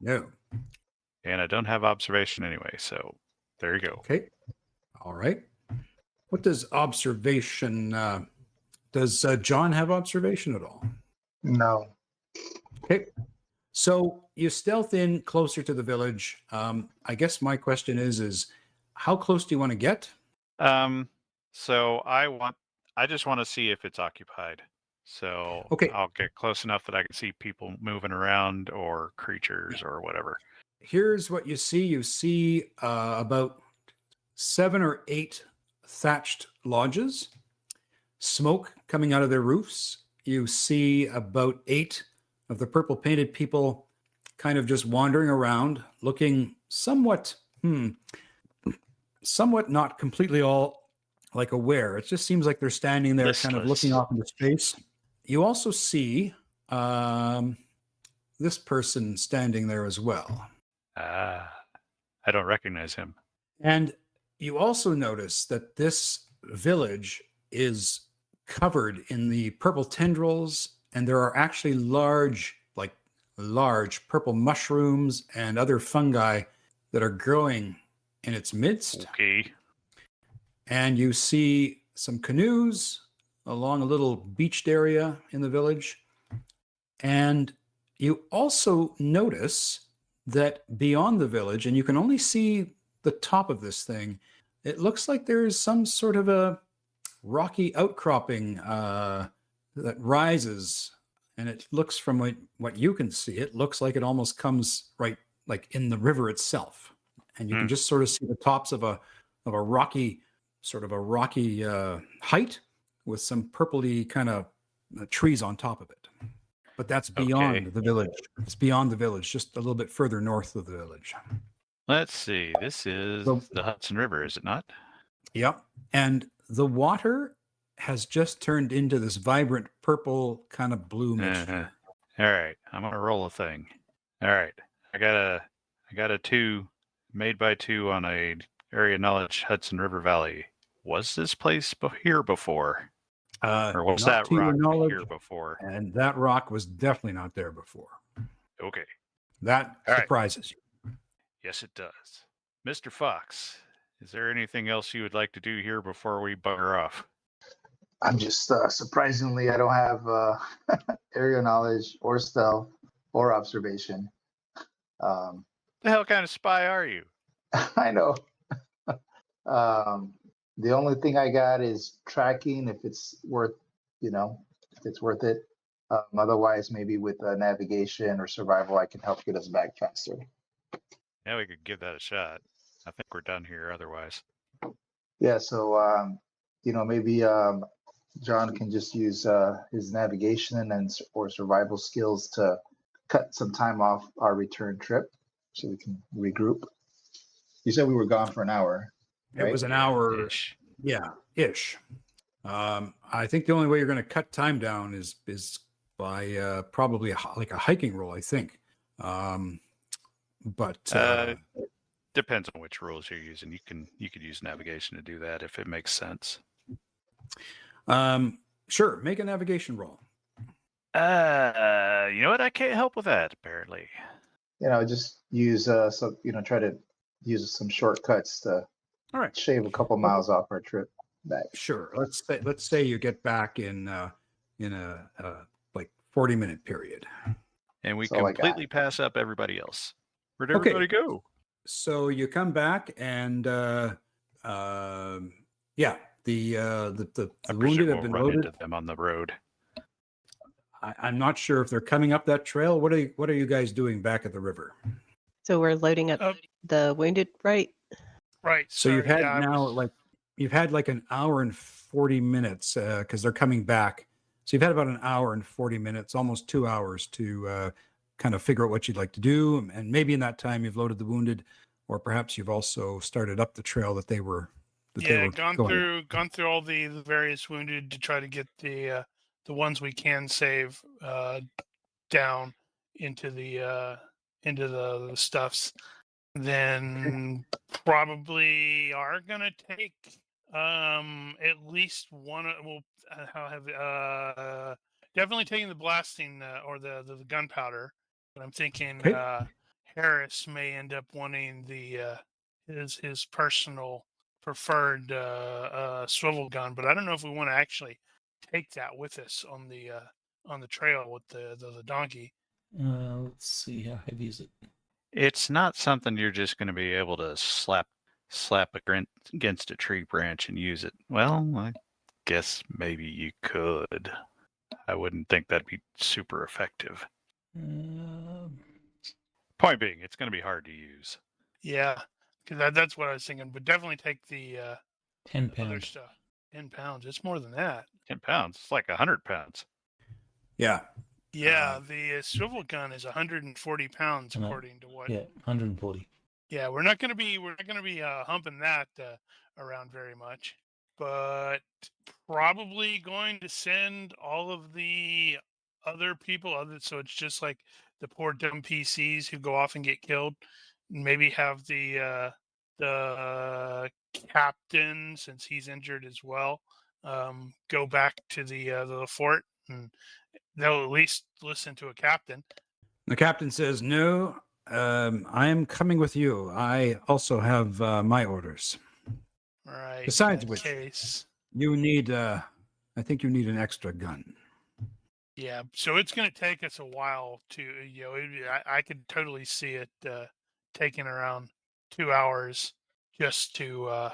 No. And I don't have observation anyway, so there you go. Okay. All right. What does observation, does John have observation at all? No. Okay. So you stealth in closer to the village. I guess my question is how close do you want to get? So I just want to see if it's occupied. So Okay. I'll get close enough that I can see people moving around or creatures or whatever. Here's what you see. You see about 7 or 8 thatched lodges, smoke coming out of their roofs. You see about 8 of the purple painted people kind of just wandering around, looking somewhat not completely all like aware. It just seems like they're standing there kind of looking off into space. You also see this person standing there as well. I don't recognize him. And you also notice that this village is covered in the purple tendrils, and there are actually large purple mushrooms and other fungi that are growing in its midst. Okay. And you see some canoes along a little beached area in the village. And you also notice that beyond the village, and you can only see the top of this thing, it looks like there's some sort of a rocky outcropping that rises. And it looks, from what you can see, it looks like it almost comes right like in the river itself. And you can just sort of see the tops of a rocky height with some purpley kind of trees on top of it. But that's beyond the village. It's beyond the village, just a little bit further north of the village. Let's see. This is the Hudson River, is it not? Yep. And the water has just turned into this vibrant purple kind of blue mixture. All right. I'm going to roll a thing. All right. I got a 2 made by 2 on a area knowledge Hudson River Valley. Was this place here before? Or was that rock here before? And that rock was definitely not there before. Okay. That surprises you. Yes, it does. Mr. Fox, is there anything else you would like to do here before we bugger off? I'm just surprisingly, I don't have area knowledge or stealth or observation. The hell kind of spy are you? I know. The only thing I got is tracking if it's worth it. Otherwise, maybe with navigation or survival, I can help get us back faster. Yeah, we could give that a shot. I think we're done here otherwise. Yeah, so, maybe John can just use his navigation or survival skills to cut some time off our return trip so we can regroup. You said we were gone for an hour, It right? was an hour. Ish. Yeah, ish. I think the only way you're going to cut time down is by probably like a hiking roll, I think. But Depends on which rules you're using. You could use navigation to do that if it makes sense. sure, make a navigation roll. You know what? I can't help with that apparently. Just use try to use some shortcuts to All right, shave a couple miles off our trip back. sure. Let's say you get back in a like 40-minute period. And we That's all I got. completely pass up everybody else. Where'd Okay. everybody go? So you come back and yeah, the I wounded presume have we'll been run loaded. into them on the road. I'm not sure if they're coming up that trail. What are you guys doing back at the river? So we're loading up the wounded, right? Right. So you've sorry, had yeah, I now was- you've had like an hour and 40 minutes because they're coming back. So you've had about an hour and 40 minutes, almost 2 hours to kind of figure out what you'd like to do. And maybe in that time you've loaded the wounded, or perhaps you've also started up the trail that they were gone going. through all the various wounded to try to get the ones we can save down into the stuffs. Then probably are gonna take at least one. Well, how have definitely taking the blasting or the gunpowder. But I'm thinking Okay. Harris may end up wanting the his personal preferred swivel gun, but I don't know if we want to actually take that with us on the trail with the donkey. Let's see, how heavy is it? It's not something you're just going to be able to slap against a tree branch and use it. Well, I guess maybe you could. I wouldn't think that'd be super effective. Point being, it's going to be hard to use. Yeah, because that's what I was thinking. But definitely take the 10 other pound. stuff. 10 pounds. It's more than that. 10 pounds. It's like 100 pounds. Yeah. Yeah, the swivel gun is 140 pounds, And according to what. Yeah, 140. Yeah, we're not gonna be humping that around very much, but probably going to send all of the other people. So it's just like the poor dumb PCs who go off and get killed. Maybe have the captain, since he's injured as well, go back to the fort, and they'll at least listen to a captain. The captain says, "No, I am coming with you. I also have my orders. All right. Besides in that which, case, you need, I think you need an extra gun." yeah. So it's going to take us a while to, I could totally see it taking around 2 hours just to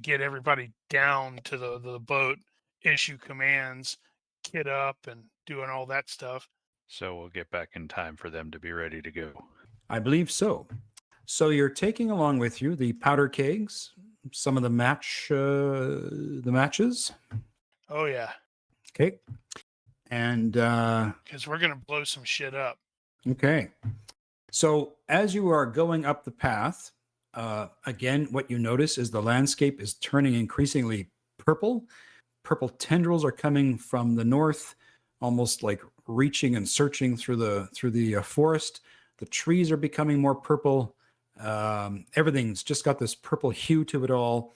get everybody down to the boat, issue commands, kit up, and doing all that stuff. So we'll get back in time for them to be ready to go. I believe so. So you're taking along with you the powder kegs, some of the matches. Oh yeah, Okay. And because we're going to blow some shit up. okay. So as you are going up the path, again, what you notice is the landscape is turning increasingly purple. Purple tendrils are coming from the north, almost like reaching and searching through the forest. The trees are becoming more purple. Everything's just got this purple hue to it all.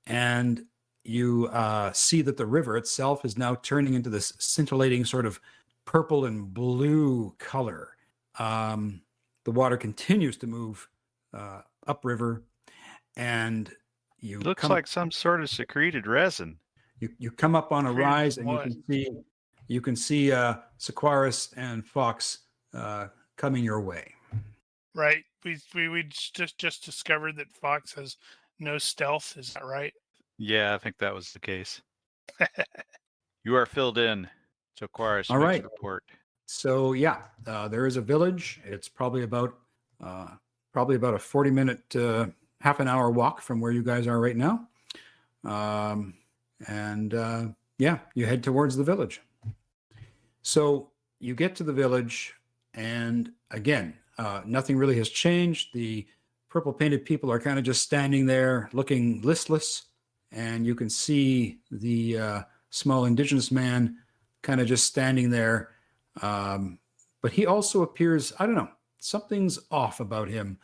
And you see that the river itself is now turning into this scintillating sort of purple and blue color. The water continues to move upriver, and you Looks come, like some sort of secreted resin. you come up on a Secreted rise, and what? you can see Sequaris and Fox coming your way. Right. We just discovered that Fox has no stealth. Is that right? Yeah, I think that was the case. You are filled in. So Quaris All makes right. report. So yeah, there is a village. It's probably about a 40-minute, half an hour walk from where you guys are right now. Yeah, you head towards the village. So you get to the village, and again, nothing really has changed. The purple painted people are kind of just standing there looking listless. And you can see the small indigenous man kind of just standing there. But he also appears, I don't know, something's off about him,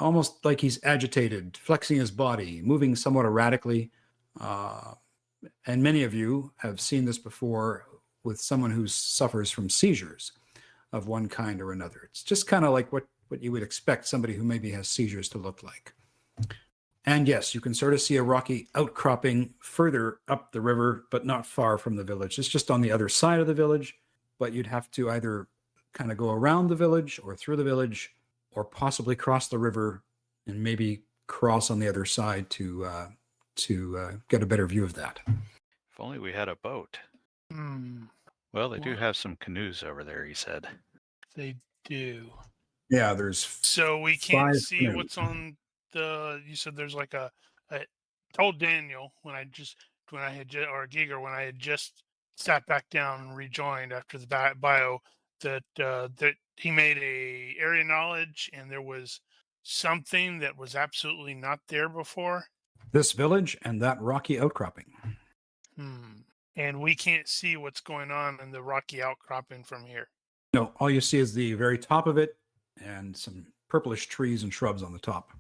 almost like he's agitated, flexing his body, moving somewhat erratically. And many of you have seen this before with someone who suffers from seizures of one kind or another. It's just kind of like what you would expect somebody who maybe has seizures to look like. And yes, you can sort of see a rocky outcropping further up the river, but not far from the village. It's just on the other side of the village, but you'd have to either kind of go around the village or through the village, or possibly cross the river and maybe cross on the other side to get a better view of that. If only we had a boat. Well, they do Well- have some canoes over there, he said. They do. Yeah, there's So we can't 5 see canoes. what's on the. You said there's like a told Daniel when I had Giger when I had just sat back down and rejoined after the bio that that he made a area knowledge and there was something that was absolutely not there before. this village and that rocky outcropping. And we can't see what's going on in the rocky outcropping from here. No, all you see is the very top of it and some purplish trees and shrubs on the top.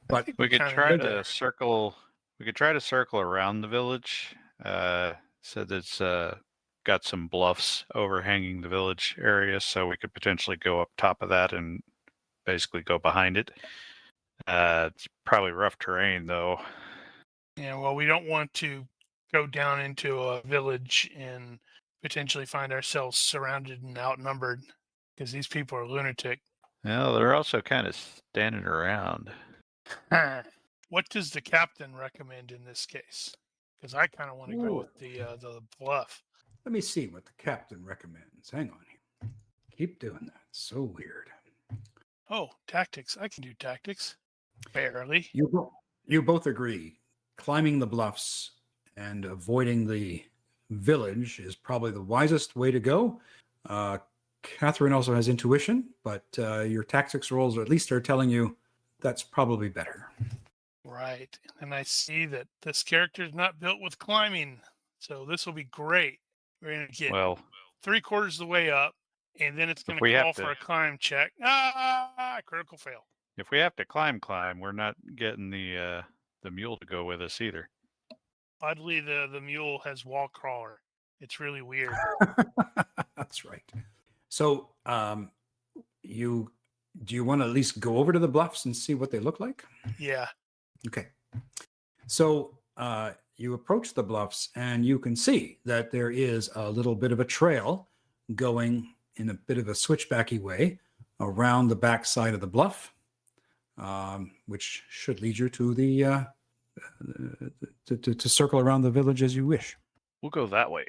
But We could kinda try know to that. circle. We could try to circle around the village. Said it's got some bluffs overhanging the village area, so we could potentially go up top of that and basically go behind it. It's probably rough terrain, though. Yeah, well, we don't want to go down into a village and potentially find ourselves surrounded and outnumbered because these people are lunatic. Well, they're also kind of standing around. What does the captain recommend in this case? Because I kind of want to go Ooh. with the bluff. let me see what the captain recommends. Hang on here. Keep doing that. So weird. Oh, tactics. I can do tactics. Barely. You both agree climbing the bluffs and avoiding the village is probably the wisest way to go. Catherine also has intuition, but your tactics rolls at least are telling you that's probably better. Right. And I see that this character is not built with climbing. So this will be great. We're going to get Well, 3/4 of the way up, and then it's going we to have call to- for a climb check. Critical fail. if we have to climb, we're not getting the mule to go with us either. Oddly, the mule has wall crawler. It's really weird. That's right. So, do you want to at least go over to the bluffs and see what they look like? Yeah. Okay. So you approach the bluffs and you can see that there is a little bit of a trail going in a bit of a switchbacky way around the back side of the bluff, which should lead you to the to circle around the village as you wish. We'll go that way.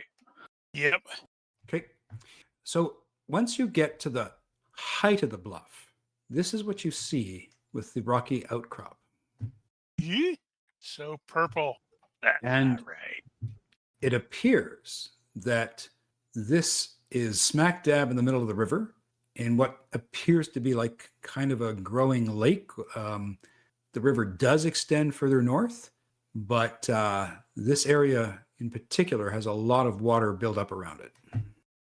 Yep. Okay. So once you get to the height of the bluff, this is what you see with the rocky outcrop. So purple. That's And- not right. It appears that this is smack dab in the middle of the river in what appears to be like kind of a growing lake. The river does extend further north, but this area in particular has a lot of water built up around it.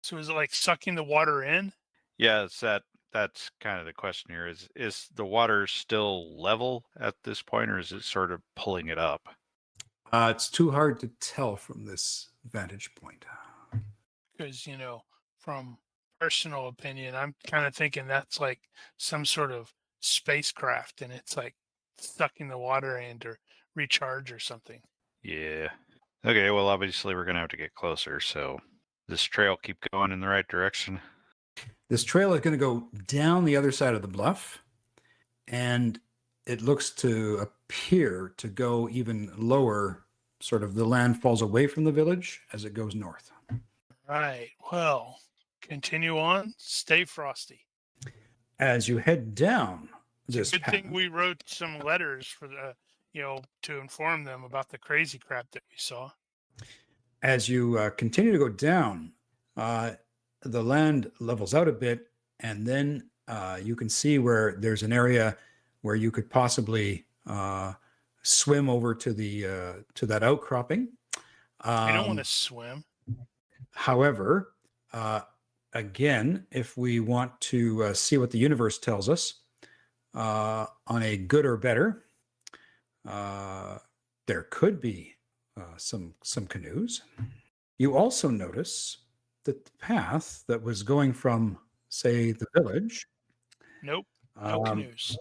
So is it like sucking the water in? Yeah, that's kind of the question here. Is the water still level at this point, or is it sort of pulling it up? It's too hard to tell from this vantage point. Because, from personal opinion, I'm kind of thinking that's like some sort of spacecraft and it's like sucking the water in to recharge or something. Yeah. Okay, well, obviously we're going to have to get closer, so this trail keep going in the right direction. This trail is going to go down the other side of the bluff, and it looks to appear to go even lower. Sort of the land falls away from the village as it goes north. Right. Well, continue on. Stay frosty. As you head down this Good thing path, we wrote some letters for to inform them about the crazy crap that we saw. as you continue to go down, the land levels out a bit, and then you can see where there's an area where you could possibly swim over to that outcropping. I don't want to swim. However, again, if we want to see what the universe tells us on a good or better, there could be some canoes. You also notice that the path that was going from, say, the village. Nope. No canoes.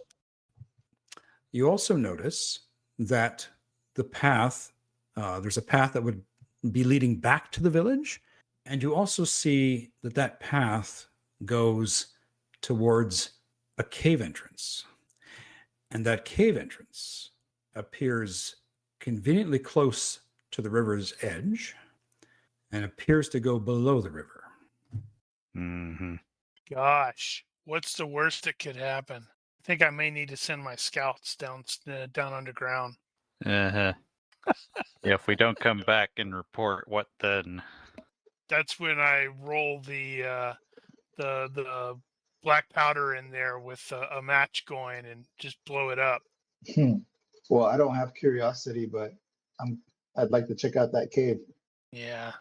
You also notice that the path, there's a path that would be leading back to the village. And you also see that that path goes towards a cave entrance. And that cave entrance appears conveniently close to the river's edge and appears to go below the river. Mm-hmm. Gosh, what's the worst that could happen? I think I may need to send my scouts down underground. Uh-huh. If we don't come back and report, what then? That's when I roll the black powder in there with a match going and just blow it up. Well, I don't have curiosity, but I'd like to check out that cave. Yeah,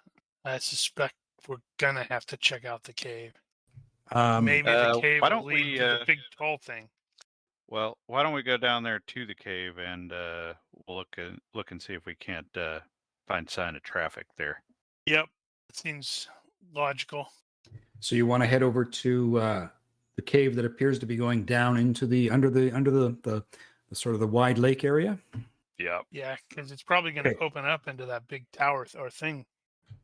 I suspect we're gonna have to check out the cave. Um, Maybe the cave why will don't lead we, to the big tall thing. Well, why don't we go down there to the cave and we'll look and see if we can't find sign of traffic there. Yep, that seems logical. So you want to head over to the cave that appears to be going down into under the sort of the wide lake area. Yep. Yeah, because it's probably going to Okay. open up into that big tower or thing.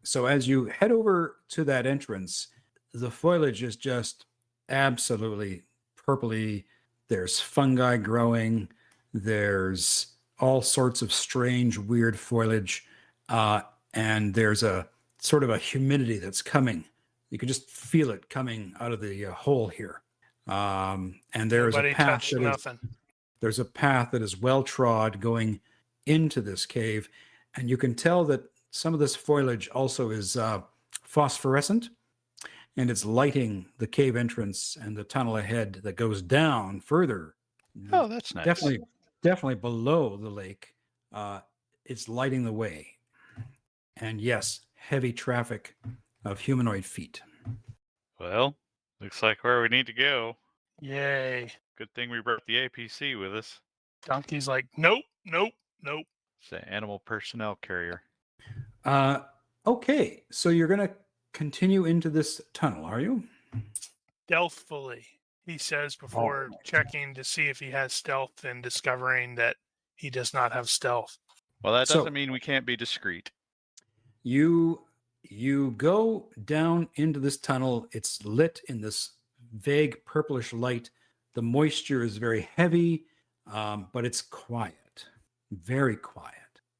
So as you head over to that entrance, the foliage is just absolutely purpley. There's fungi growing. There's all sorts of strange, weird foliage. And there's a sort of a humidity that's coming. You can just feel it coming out of the hole here. And there's Nobody a path touched that is, nothing. there's a path that is well trod going into this cave. And you can tell that some of this foliage also is phosphorescent, and it's lighting the cave entrance and the tunnel ahead that goes down further. Oh, that's nice. Definitely below the lake. It's lighting the way. And yes, heavy traffic of humanoid feet. Well, looks like where we need to go. Yay. Good thing we brought the APC with us. Donkey's like, nope, nope, nope. It's an animal personnel carrier. Okay, so you're going to continue into this tunnel, are you? Stealthfully, he says before checking to see if he has stealth and discovering that he does not have stealth. Well, that So- doesn't mean we can't be discreet. You go down into this tunnel. It's lit in this vague purplish light. The moisture is very heavy, but it's quiet, very quiet.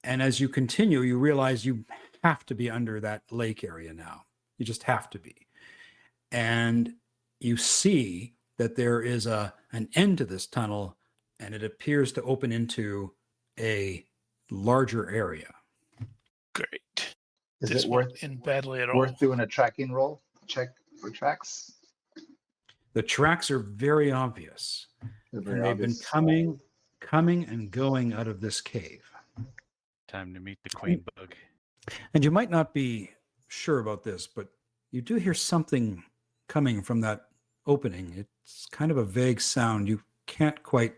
And as you continue, you realize you have to be under that lake area now. You just have to be. And you see that there is an end to this tunnel, and it appears to open into a larger area. Great. Is This it won't worth end badly at all. worth doing a tracking roll? Check for tracks. The tracks are very obvious, They're and very they've obvious. been coming and going out of this cave. Time to meet the queen bug. And you might not be sure about this, but you do hear something coming from that opening. It's kind of a vague sound. You can't quite,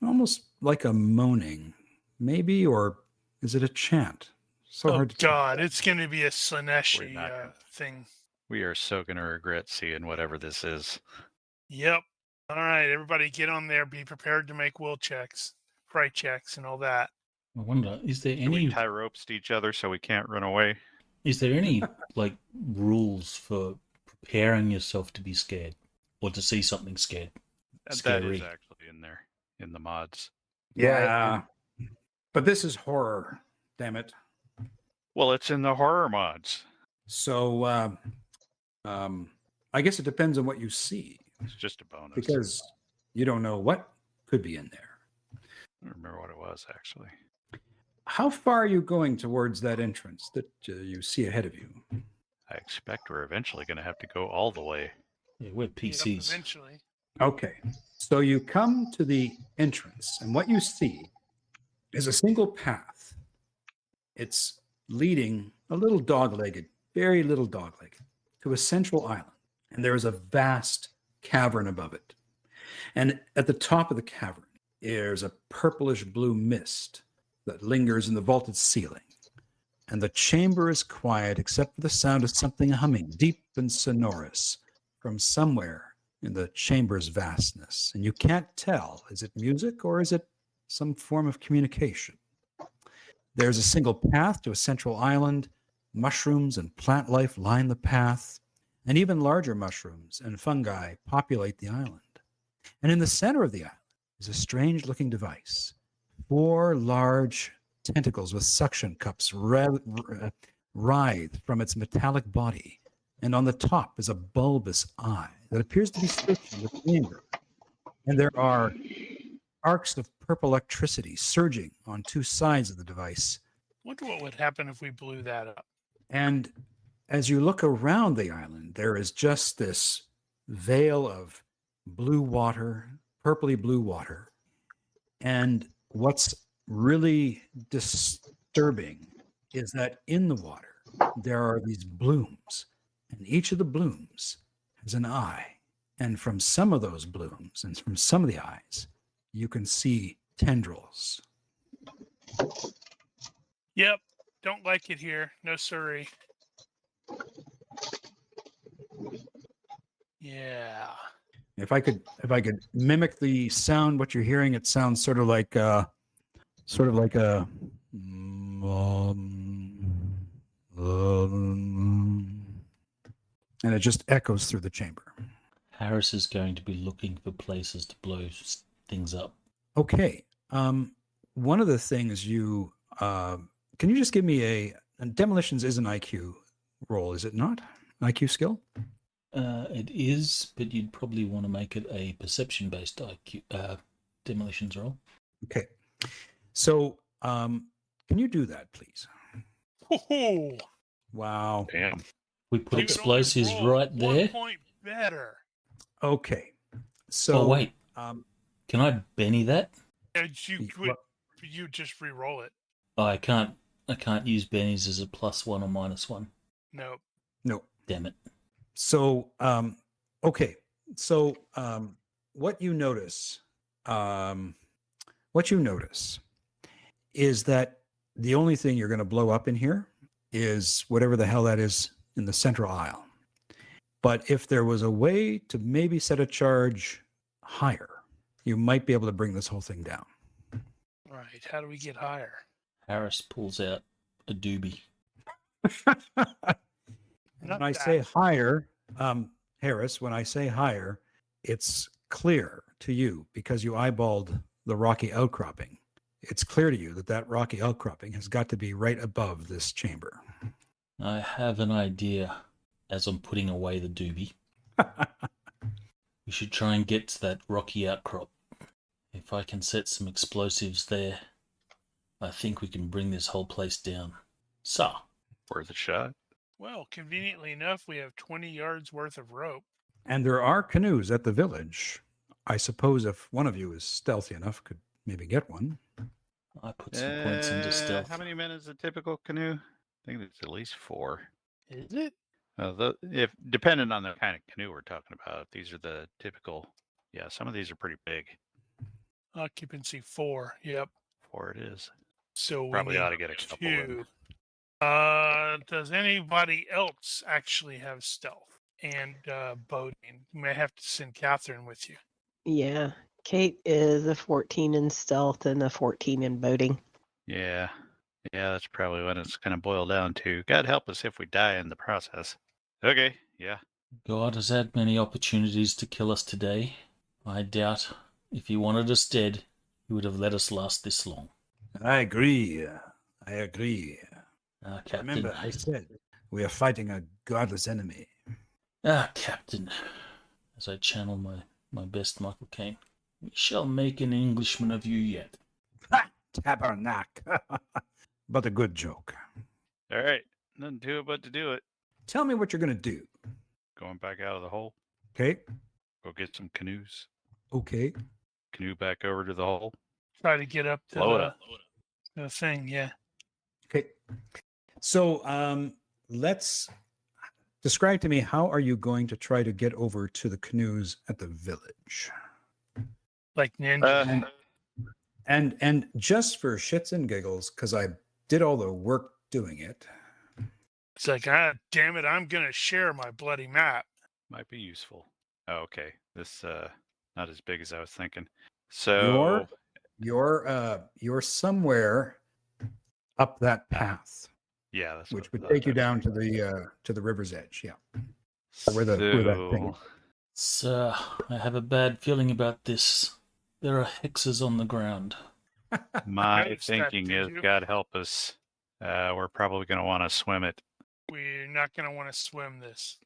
almost like a moaning, maybe, or is it a chant? So Oh, hard to tell. God, it's going to be a We're Slaneshi not gonna- thing. We are so going to regret seeing whatever this is. Yep. All right, everybody get on there. Be prepared to make will checks, fright checks, and all that. I wonder, is there Do we any tie ropes to each other so we can't run away? like rules for preparing yourself to be scared or to see something scared? That is Scary. actually in there, in the mods. Yeah. But this is horror, damn it. Well, it's in the horror mods. So I guess it depends on what you see, It's just a bonus. because you don't know what could be in there. I don't remember what it was, actually. How far are you going towards that entrance that you see ahead of you? I expect we're eventually going to have to go all the way. Yeah, we're Yep, PCs. eventually. Okay. So you come to the entrance, and what you see is a single path. It's leading a little dog-legged, very little dog-legged, to a central island. And there is a vast cavern above it. And at the top of the cavern, there's a purplish blue mist that lingers in the vaulted ceiling. And the chamber is quiet except for the sound of something humming, deep and sonorous, from somewhere in the chamber's vastness. And you can't tell, is it music or is it some form of communication? There's a single path to a central island. Mushrooms and plant life line the path, and even larger mushrooms and fungi populate the island. And in the center of the island is a strange-looking device. 4 large tentacles with suction cups writhe from its metallic body, and on the top is a bulbous eye that appears to be searching the chamber. And there are arcs of purple electricity surging on 2 sides of the device. Wonder what would happen if we blew that up. And as you look around the island, there is just this veil of blue water, purpley blue water. And what's really disturbing is that in the water, there are these blooms, and each of the blooms has an eye. And from some of those blooms and from some of the eyes, you can see tendrils. Yep. Don't like it here. No sorry. Yeah. If I could mimic the sound, what you're hearing, it sounds sort of like a and it just echoes through the chamber. Harris is going to be looking for places to blow things up. Okay. One of the things you can you just give me a demolitions is an IQ roll, is it not? IQ skill? It is, but you'd probably want to make it a perception-based IQ demolitions roll. Okay. So, can you do that, please? Woohoo! Wow. Damn. We put You could always explosives roll right 1 there. point better. Okay. So, Oh, wait. Um, Can I Benny that? And well, you just re-roll it. Oh, I can't use Benny's as a +1 or -1. Nope. no. Damn it. So, okay. So, what you notice is that the only thing you're going to blow up in here is whatever the hell that is in the central aisle. But if there was a way to maybe set a charge higher, you might be able to bring this whole thing down. Right. How do we get higher? Harris pulls out a doobie. When I say higher, Harris, when I say higher, it's clear to you because you eyeballed the rocky outcropping. It's clear to you that that rocky outcropping has got to be right above this chamber. I have an idea as I'm putting away the doobie. We should try and get to that rocky outcrop. If I can set some explosives there, I think we can bring this whole place down. So, Worth a shot. Well, conveniently enough, we have 20 yards worth of rope. And there are canoes at the village. I suppose if one of you is stealthy enough, could maybe get one. I put some points into stealth. How many men is a typical canoe? I think it's at least 4. Is it? If depending on the kind of canoe we're talking about, if these are the typical, yeah, some of these are pretty big. Occupancy 4. Yep. 4 it is. So we Probably need ought to get a couple in. 2. Does anybody else actually have stealth and boating? You may have to send Catherine with you. Yeah. Kate is a 14 in stealth and a 14 in boating. Yeah, that's probably what it's going to boil down to. God help us if we die in the process. Okay, yeah. God has had many opportunities to kill us today. I doubt if he wanted us dead, he would have let us last this long. I agree. Captain. Remember, I said we are fighting a godless enemy. Captain. As I channel my best Michael Caine. We shall make an Englishman of you yet. Ha! Tabernacle. But a good joke. All right, nothing to it but to do it. Tell me what you're going to do. Going back out of the hole, Okay? go get some canoes. Okay. Canoe back over to the hull. Try to get up to Blow it up. the thing. Yeah. Okay. So let's describe to me, how are you going to try to get over to the canoes at the village? Like ninja. And just for shits and giggles, because I did all the work doing it. It's like, damn it, I'm gonna share my bloody map. Might be useful. Oh, okay. This not as big as I was thinking. So You're somewhere up that path, yeah, that's which what would I take you thought. down to the river's edge. Yeah. Where that thing is. Sir, I have a bad feeling about this. There are hexes on the ground. My Noticed that, thinking did is, you? God help us, we're probably going to want to swim it. We're not gonna want to swim this.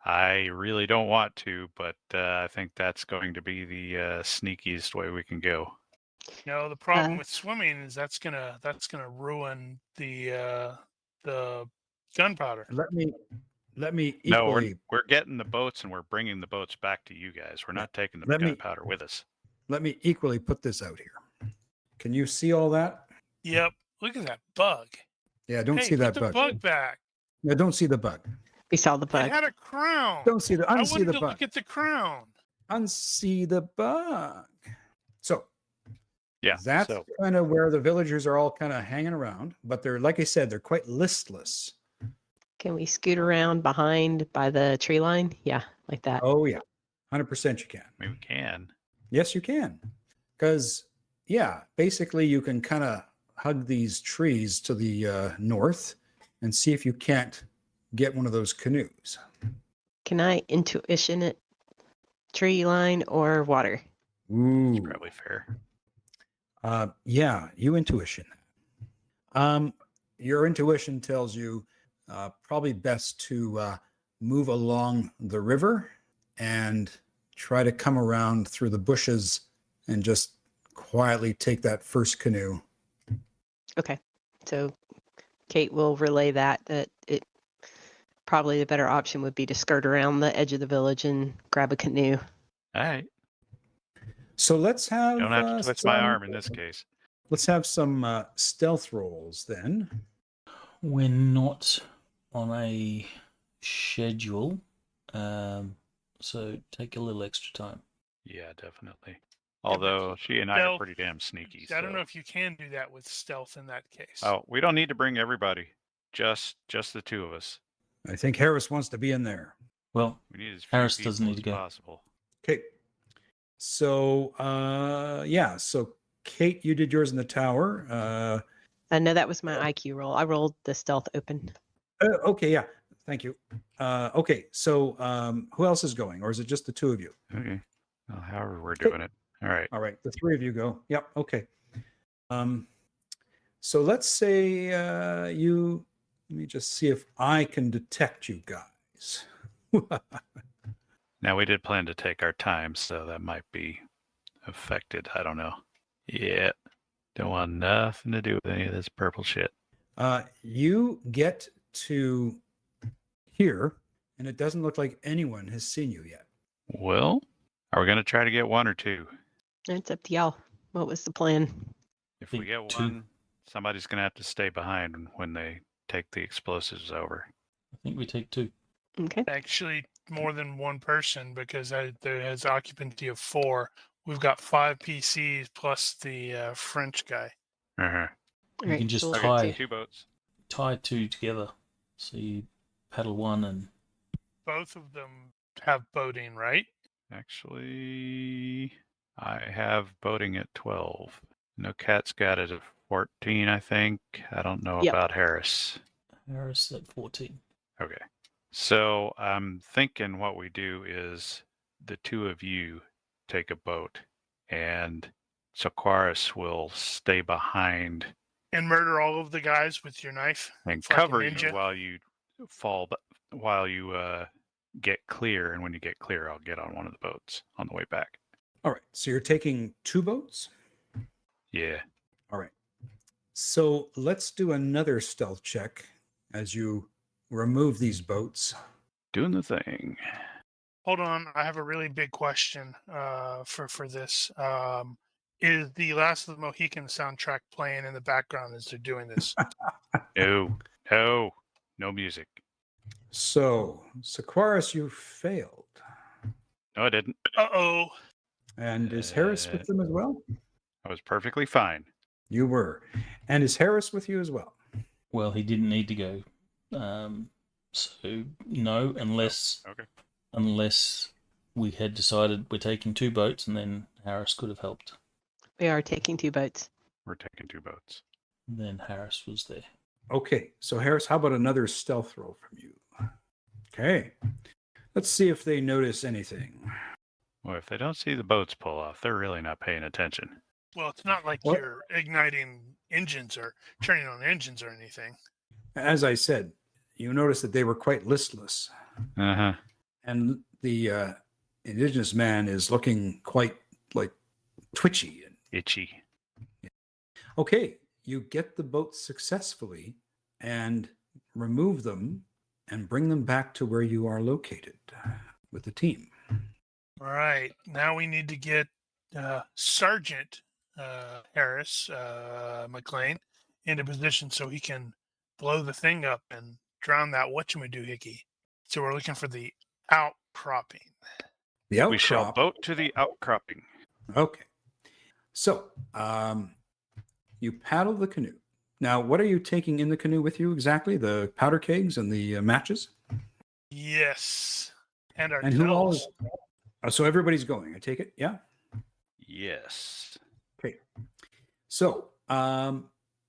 I really don't want to, but I think that's going to be the sneakiest way we can go. No, the problem with swimming is that's gonna ruin the gunpowder. Let me No, equally we're getting the boats and we're bringing the boats back to you guys. We're not taking the let me- gunpowder with us. put this out here. Can you see all that? Yep. Look at that bug. Yeah, don't Hey, see that put the bug. bug back. No, don't see the bug. We saw the It bug. had a crown. Don't see the I unsee wanted the to bug. look at the crown. Unsee the bug. So Yeah. that's So kind of where the villagers are all kind of hanging around, but they're, like I said, they're quite listless. Can we scoot around behind by the tree line? Yeah, like that. Oh yeah, 100% you can. I mean, we can. Yes, you can. Because, yeah, basically you can kind of hug these trees to the north and see if you can't get one of those canoes. Can I intuition it? Tree line or water? Ooh. Probably fair. Yeah, you intuition. Your intuition tells you probably best to move along the river and try to come around through the bushes and just quietly take that first canoe. Okay. So Kate will relay that it probably the better option would be to skirt around the edge of the village and grab a canoe. All right. So let's have Don't have to twist my some- arm in this case. Let's have some stealth rolls then. We're not on a schedule, so take a little extra time. Yeah, definitely. Although she and I are Stealth- pretty damn sneaky. I don't know so- if you can do that with stealth in that case. Oh, we don't need to bring everybody. Just the two of us. I think Harris wants to be in there. Well, We need as few Harris people doesn't need as to go. possible. Okay. So yeah, so Kate, you did yours in the tower. No, that was my IQ roll. I rolled the stealth open. Okay, yeah. Thank you. Okay, so who else is going, or is it just the two of you? Okay. Well, however we're Okay. doing it. All right. All right, the three of you go. Yep. Okay. So let's say you. Let me just see if I can detect you guys. Now we did plan to take our time, so that might be affected. I don't know. Yeah. Don't want nothing to do with any of this purple shit. You get to here, and it doesn't look like anyone has seen you yet. Well, are we going to try to get one or two? It's up to y'all. What was the plan? If we Think get two. one, somebody's going to have to stay behind when they take the explosives over. I think we take two. Okay. Actually, more than one person because there has occupancy of 4. We've got 5 PCs plus the French guy. Uh-huh. You Alright, can just so Okay, let's tie- do- two boats. Tie two together. So you paddle one and Both of them have boating, right? Actually, I have boating at 12. No, Cat's got it at 14, I think. I don't know Yep. about Harris. Harris at 14. Okay. So I'm thinking what we do is the two of you take a boat and Soquaris will stay behind And murder all of the guys with your knife. and It's like a cover you ninja. while you get clear. And when you get clear, I'll get on one of the boats on the way back. All right, so you're taking two boats. Yeah. All right. So let's do another stealth check as you remove these boats. Doing the thing. Hold on, I have a really big question for this. Is the Last of the Mohicans soundtrack playing in the background as they're doing this? No, no, no music. So, Sequaris, you failed. No, I didn't. Uh-oh. And is Harris with them as well? I was perfectly fine. You were. And is Harris with you as well? Well, he didn't need to go. So no, Okay. unless we had decided we're taking 2 boats, and then Harris could have helped. We are taking 2 boats. We're taking 2 boats. And then Harris was there. Okay, so Harris, how about another stealth roll from you? Okay. Let's see if they notice anything. Well, if they don't see the boats pull off, they're really not paying attention. Well, it's not like What? you're igniting engines or turning on engines or anything. As I said, you notice that they were quite listless. Uh-huh. And the indigenous man is looking quite like twitchy. Itchy. Okay, you get the boats successfully and remove them and bring them back to where you are located with the team. All right. Now we need to get Sergeant Harris McLean into position so he can blow the thing up and drown that whatchamadoohickey. So we're looking for the outcropping. The outcrop. We shall boat to the outcropping. Okay. So you paddle the canoe. Now, what are you taking in the canoe with you exactly? The powder kegs and the matches? Yes. And our And who all tells. is... So everybody's going, I take it? Yeah? Yes. Okay. So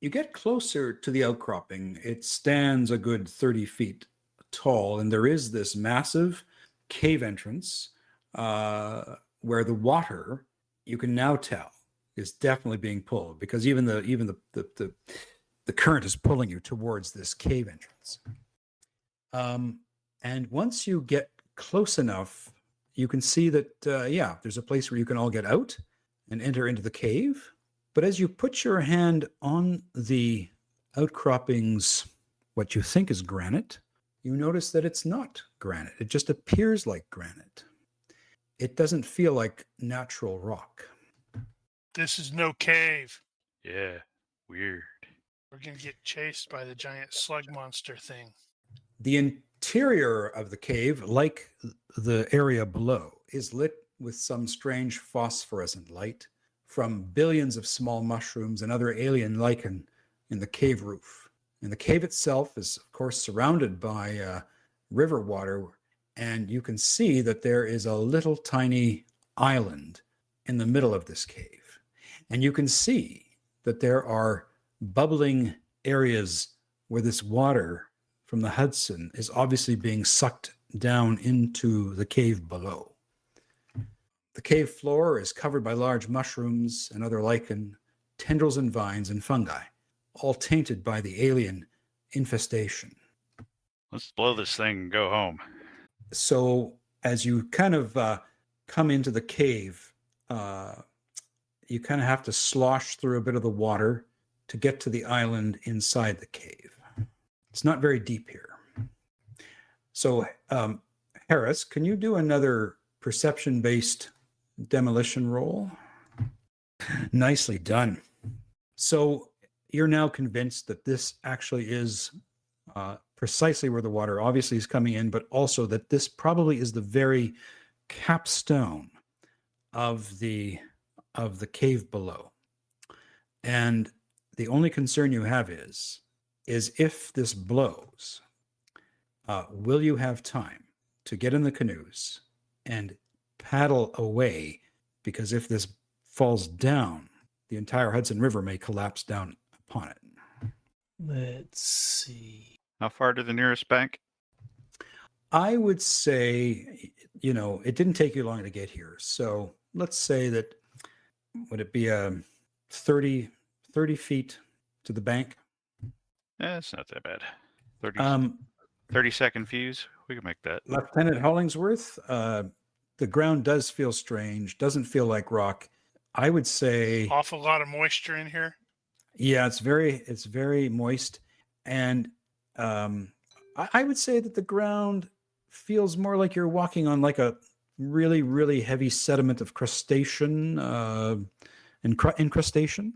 you get closer to the outcropping. It stands a good 30 feet tall, and there is this massive cave entrance where the water, you can now tell, is definitely being pulled, because even the current is pulling you towards this cave entrance. And once you get close enough, you can see that, there's a place where you can all get out and enter into the cave. But as you put your hand on the outcroppings, what you think is granite, you notice that it's not granite. It just appears like granite. It doesn't feel like natural rock. This is no cave. Yeah. Weird. We're going to get chased by the giant slug monster thing. The interior of the cave, like the area below, is lit with some strange phosphorescent light from billions of small mushrooms and other alien lichen in the cave roof. And the cave itself is, of course, surrounded by river water, and you can see that there is a little tiny island in the middle of this cave. And you can see that there are bubbling areas where this water from the Hudson is obviously being sucked down into the cave below. The cave floor is covered by large mushrooms and other lichen, tendrils and vines and fungi, all tainted by the alien infestation. Let's blow this thing and go home. So as you kind of come into the cave, you kind of have to slosh through a bit of the water to get to the island inside the cave. It's not very deep here. So Harris, can you do another perception-based demolition roll? Nicely done. So you're now convinced that this actually is precisely where the water obviously is coming in, but also that this probably is the very capstone of the cave below. And the only concern you have is if this blows, will you have time to get in the canoes and paddle away? Because if this falls down, the entire Hudson River may collapse down upon it. Let's see. How far to the nearest bank? I would say, it didn't take you long to get here. So let's say that, would it be 30 feet to the bank? It's not that bad. 30-second fuse. We can make that. Lieutenant Hollingsworth, the ground does feel strange, doesn't feel like rock. I would say, Awful lot of moisture in here. yeah, it's very moist. And I would say that the ground feels more like you're walking on like a really, really heavy sediment of crustacean, incrustation.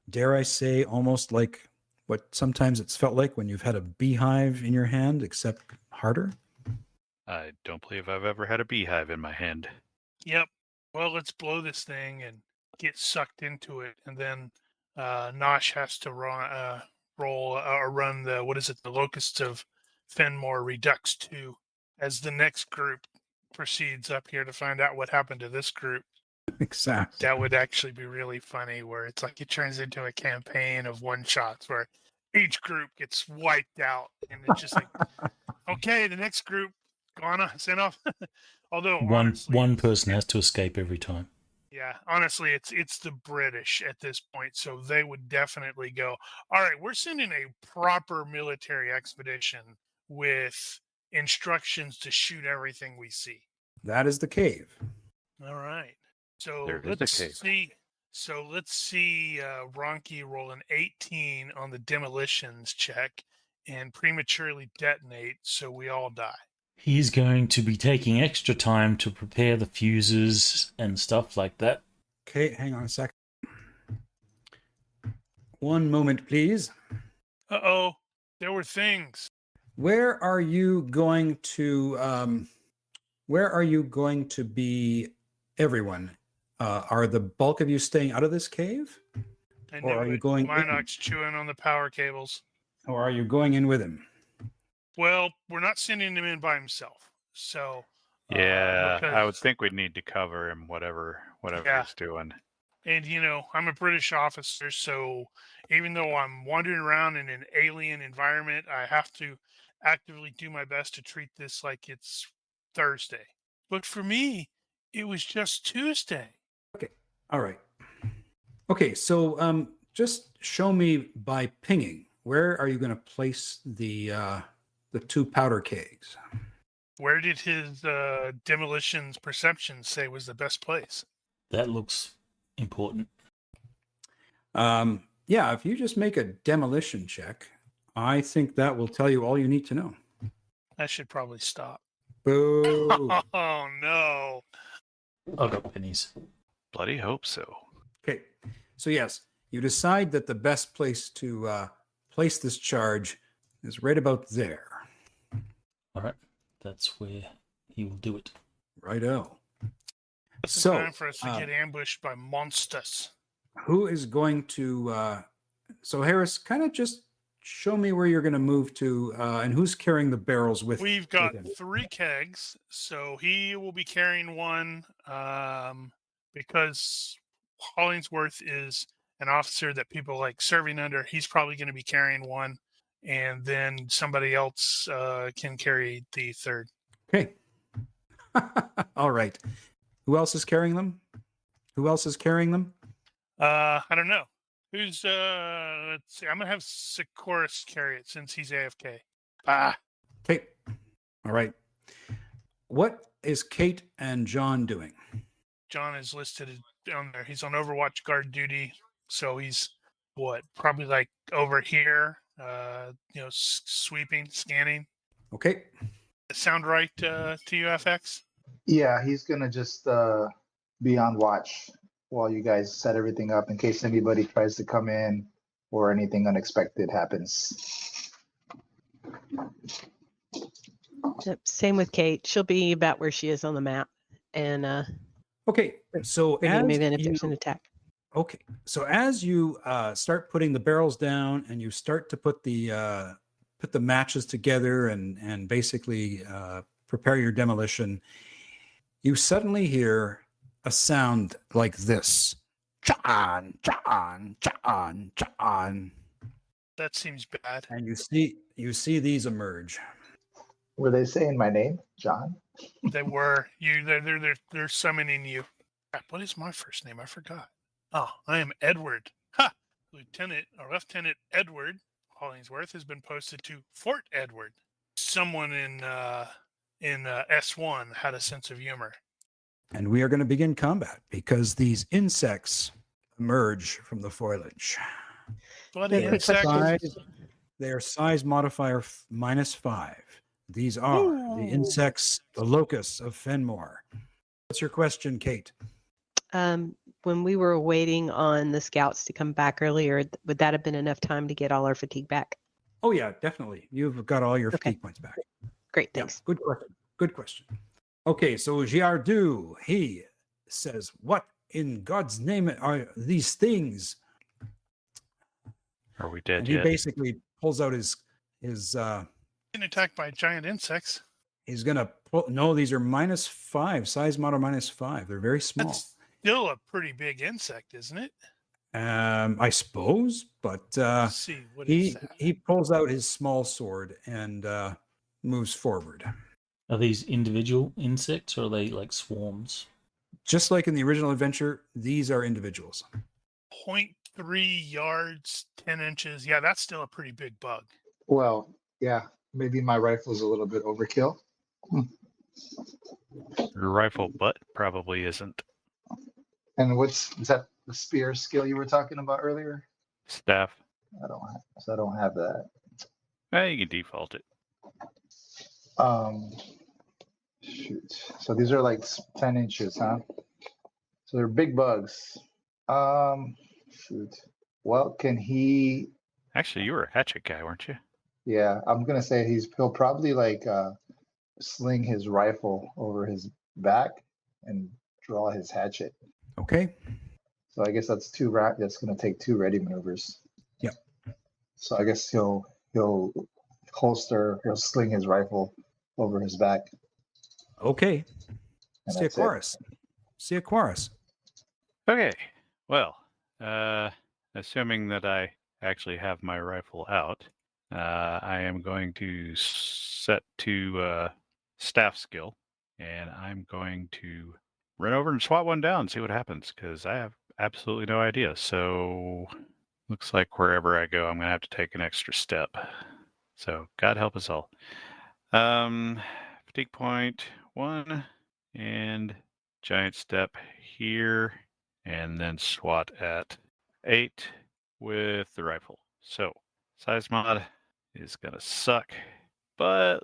Dare I say, almost like what sometimes it's felt like when you've had a beehive in your hand, except harder. I don't believe I've ever had a beehive in my hand. Yep. Well, let's blow this thing and get sucked into it, and then Nosh has to run, run the the Locusts of Fenmore Redux 2 as the next group proceeds up here to find out what happened to this group. Exactly. That would actually be really funny, where it's like it turns into a campaign of one shots where each group gets wiped out, and it's just like, okay, the next group gone sent off. Although honestly, One person has to escape every time. yeah, honestly, it's the British at this point, so they would definitely go, all right, we're sending a proper military expedition with instructions to shoot everything we see. That is the cave. All right. So There is a let's cave. see. So let's see Ronki roll an 18 on the demolitions check and prematurely detonate, so we all die. He's going to be taking extra time to prepare the fuses and stuff like that. Okay, hang on a second. One moment, please. Uh-oh, there were things. Where are you going to? Where are you going to be? Everyone, are the bulk of you staying out of this cave, I or knew are you it. going in? Minox chewing on the power cables. Or are you going in with him? Well, we're not sending him in by himself. So Yeah, I would because- think we'd need to cover him, whatever Yeah. he's doing. And I'm a British officer, so even though I'm wandering around in an alien environment, I have to actively do my best to treat this like it's Thursday. But for me, it was just Tuesday. Okay. All right. Okay. So, just show me by pinging. Where are you going to place the 2 powder kegs? Where did his demolitions perception say was the best place? That looks important. Yeah. If you just make a demolition check, I think that will tell you all you need to know. I should probably stop. Boo. Oh no. I got pennies. Bloody hope so. Okay. So yes, you decide that the best place to place this charge is right about there. All right, that's where he will do it. Righto. It's So, time for us to get ambushed by monsters. Who is going to? So Harris, kind of just show me where you're going to move to, and who's carrying the barrels with. We've got with him. 3 kegs, so he will be carrying one because Hollingsworth is an officer that people like serving under. He's probably going to be carrying one, and then somebody else can carry the third. Okay. All right. Who else is carrying them? I don't know. Who's let's see. I'm gonna have Sikoris carry it since he's AFK. Okay. All right. What is Kate and John doing? John is listed down there. He's on Overwatch guard duty, so he's probably like over here, sweeping, scanning. Okay. Sound right to you, FX? Yeah, he's gonna just be on watch while you guys set everything up in case anybody tries to come in or anything unexpected happens. Yep, same with Kate. She'll be about where she is on the map, and Okay. So ready to as move in if you, there's an attack. okay. So as you start putting the barrels down and you start to put the matches together and basically prepare your demolition, you suddenly hear a sound like this. Cha-on, cha-on, cha-on, cha-on. That seems bad. And you see these emerge. Were they saying my name, John? They were they're summoning you. Crap, what is my first name? I forgot. Oh, I am Edward. Ha! Lieutenant Edward Hollingsworth has been posted to Fort Edward. Someone in S1 had a sense of humor. And we are going to begin combat because these insects emerge from the foliage. Bloody They're insects. Their size modifier -5. These are the Ooh. insects, the locusts of Fenmore. What's your question, Kate? When we were waiting on the scouts to come back earlier, would that have been enough time to get all our fatigue back? Oh, yeah, definitely. You've got all your Okay. fatigue points back. Great, Yeah, thanks. good question. Good question. Okay, so Giardu, he says, what in God's name are these things? Are we dead And he yet? basically pulls out his Getting attacked by giant insects. he's gonna pull, no, these are -5, size model -5. They're very small. That's still a pretty big insect, isn't it? I suppose, but Let's see, what is that? he pulls out his small sword and moves forward. Are these individual insects or are they like swarms? Just like in the original adventure, these are individuals. 0.3 yards, 10 inches. Yeah, that's still a pretty big bug. Well, yeah, maybe my rifle's a little bit overkill. Your rifle butt probably isn't. And is that the spear skill you were talking about earlier? Staff. I don't have that. You can default it. Shoot. So these are like 10 inches, huh? So they're big bugs. Shoot. Well, can he? Actually, you were a hatchet guy, weren't you? Yeah, I'm gonna say he'll probably like sling his rifle over his back and draw his hatchet. Okay. So I guess that's that's gonna take 2 ready maneuvers. Yep. So I guess he'll sling his rifle over his back. Okay. And See that's it. Aquarius. See Aquarius. Okay. Well, assuming that I actually have my rifle out, I am going to set to staff skill, and I'm going to run over and swat one down, see what happens, because I have absolutely no idea. So looks like wherever I go, I'm going to have to take an extra step. So God help us all. Fatigue point 1 and giant step here, and then SWAT at 8 with the rifle. So size mod is gonna suck, but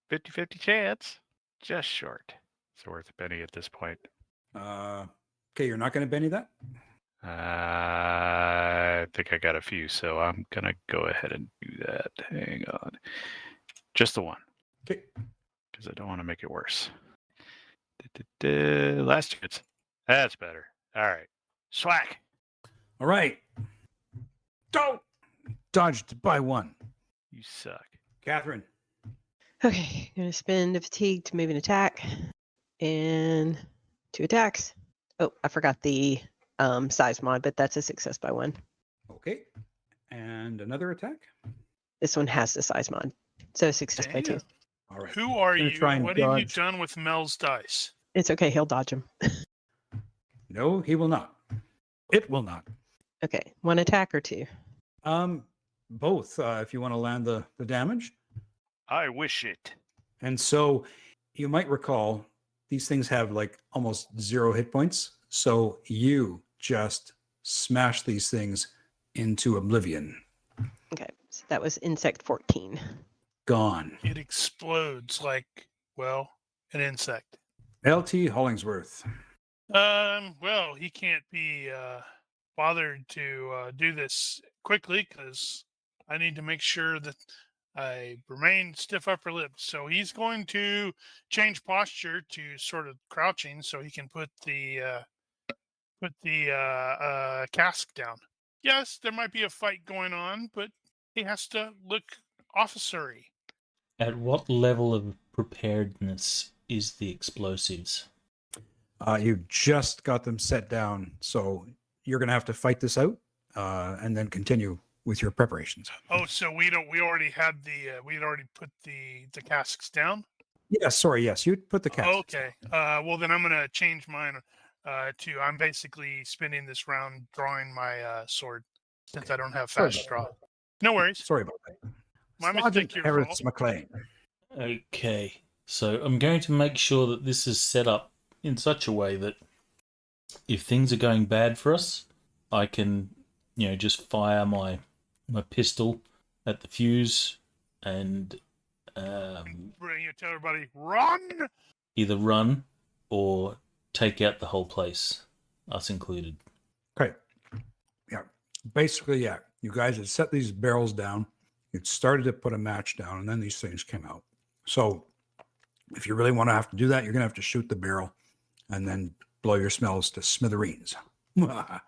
50-50 chance, just short. It's worth a penny at this point. Okay, you're not going to Benny that? I think I got a few, so I'm gonna go ahead and do that. Hang on, just the one. Okay. Because I don't want to make it worse. Last chance. That's better. All right. Swack. All right. Go. Dodged by 1. You suck. Okay, Catherine. I'm gonna spend a fatigue to move an attack, and 2 attacks. Oh, I forgot the size mod, but that's a success by 1. Okay. And another attack. This one has the size mod, so success by 2. Damn. All right. Who are Gonna you? try and What have you dodge. done with Mel's dice? It's okay, he'll dodge him. No, he will not. It will not. Okay, 1 attack or 2. Both, if you want to land the damage. I wish it. And so you might recall these things have like almost 0 hit points. So you just smash these things into oblivion. Okay, so that was insect 14. Gone. It explodes like, well, an insect. LT Hollingsworth. Well, he can't be bothered to do this quickly because I need to make sure that I remain stiff upper lip. So he's going to change posture to sort of crouching so he can put the cask down. Yes, there might be a fight going on, but he has to look officery. At what level of preparedness is the explosives? You just got them set down. So you're going to have to fight this out and then continue with your preparations. Oh, so we'd already had we'd already put the casks down. Yes, sorry. Yes, you put the cast. Okay. Well, then I'm gonna change mine to I'm basically spending this round drawing my sword since I don't have Sorry fast about draw. that. No worries. Sorry about that. My Sergeant mistake, your Harris fault. McLean. Okay, so I'm going to make sure that this is set up in such a way that if things are going bad for us, I can, just fire my pistol at the fuse and you tell everybody, run! Either run or take out the whole place, us included. Okay. Yeah. Basically, yeah. You guys had set these barrels down. You'd started to put a match down, and then these things came out. So if you really want to have to do that, you're going to have to shoot the barrel and then blow your smells to smithereens. I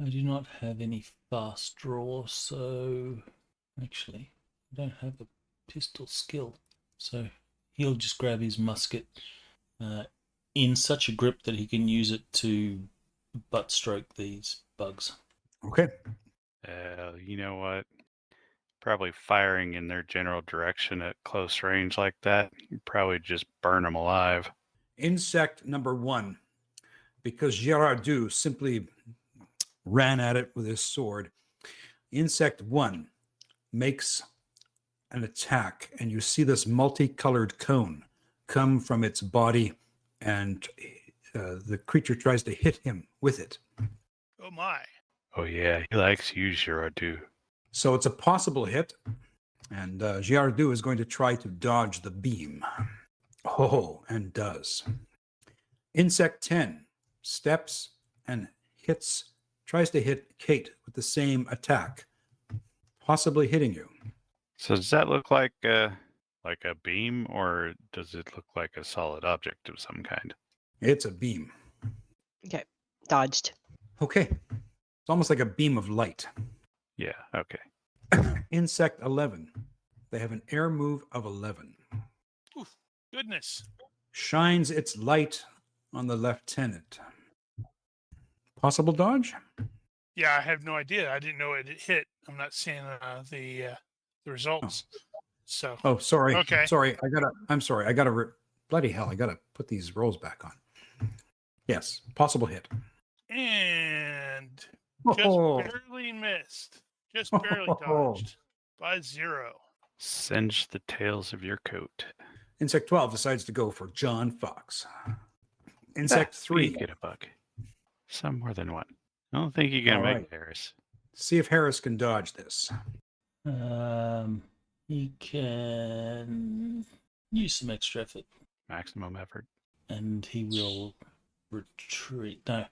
do not have any fast draw, so actually, I don't have a pistol skill. So he'll just grab his musket in such a grip that he can use it to butt stroke these bugs. Okay. You know what? Probably firing in their general direction at close range like that, you probably just burn them alive. Insect number 1, because Girardeau simply ran at it with his sword. Insect 1 makes an attack, and you see this multicolored cone come from its body, and the creature tries to hit him with it. Oh my. Oh yeah, he likes you, Girardeau. So it's a possible hit, and Girardeau is going to try to dodge the beam. Oh, and does. Insect 10 steps and tries to hit Kate with the same attack, possibly hitting you. So does that look like a beam, or does it look like a solid object of some kind? It's a beam. Okay, dodged. Okay. It's almost like a beam of light. Yeah, okay. Insect 11. They have an air move of 11. Oof, goodness. Shines its light on the lieutenant. Possible dodge? Yeah, I have no idea. I didn't know it hit. I'm not seeing the results. So. Oh, sorry. Okay. Sorry. Bloody hell. I gotta put these rolls back on. Yes. Possible hit. And just Oh. barely missed. Just barely dodged by 0. Singe the tails of your coat. Insect 12 decides to go for John Fox. Insect 3. You get a bug. Some more than one. I don't think you can All make right. it, Harris. See if Harris can dodge this. He can use some extra effort, Maximum effort. and he will retreat. No,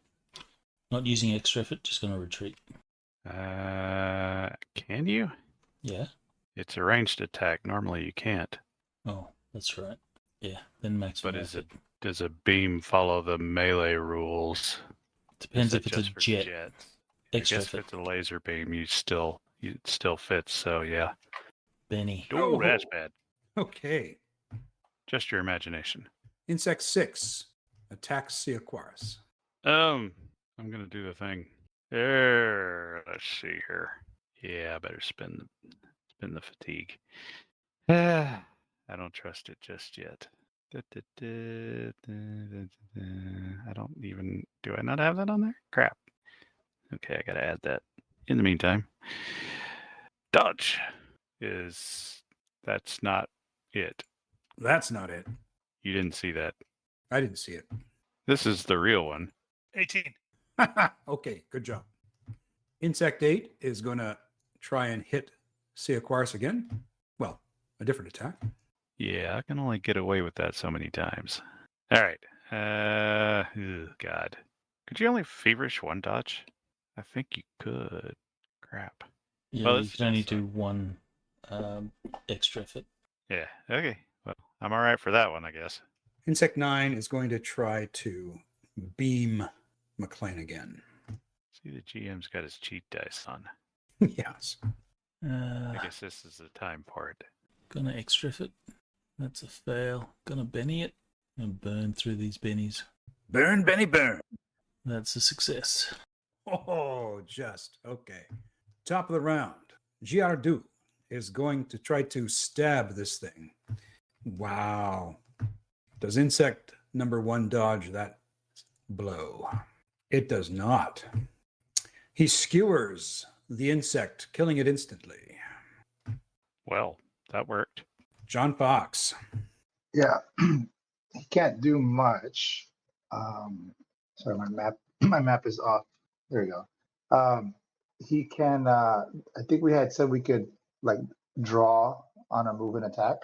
not using extra effort, just going to retreat. Can you? Yeah. It's a ranged attack. Normally you can't. Oh, that's right. Yeah, then maximum But is effort. Does a beam follow the melee rules? Depends Is if it it's a just for jet. jets? Extra I guess if effort. it's a laser beam, it still fits. So yeah. Benny. Oh, that's bad. Okay. Just your imagination. Insect 6 attacks Seaquaris. I'm gonna do the thing. There. Let's see here. Yeah, I better spin the fatigue. I don't trust it just yet. I don't even. Do I not have that on there? Crap. Okay, I gotta add that. In the meantime, dodge that's not it. That's not it. You didn't see that. I didn't see it. This is the real one. 18. Okay, good job. Insect 8 is going to try and hit Seaquaris again. Well, a different attack. Yeah, I can only get away with that so many times. All right. God. Could you only feverish one dodge? I think you could. Crap. Yeah, Well, you this can only is, do one extra effort. Yeah. Okay. Well, I'm all right for that one, I guess. Insect 9 is going to try to beam McLean again. See, the GM's got his cheat dice on. Yes. I guess this is the time part. Gonna extra effort. That's a fail. Gonna Benny it. And burn through these bennies. Burn, Benny, burn. That's a success. Oh, just. Okay. Top of the round. Girardeau is going to try to stab this thing. Wow. Does insect number 1 dodge that blow? It does not. He skewers the insect, killing it instantly. Well, that worked. John Fox. Yeah, he can't do much. Sorry, my map is off. There we go. He can. I think we had said we could like draw on a move and attack.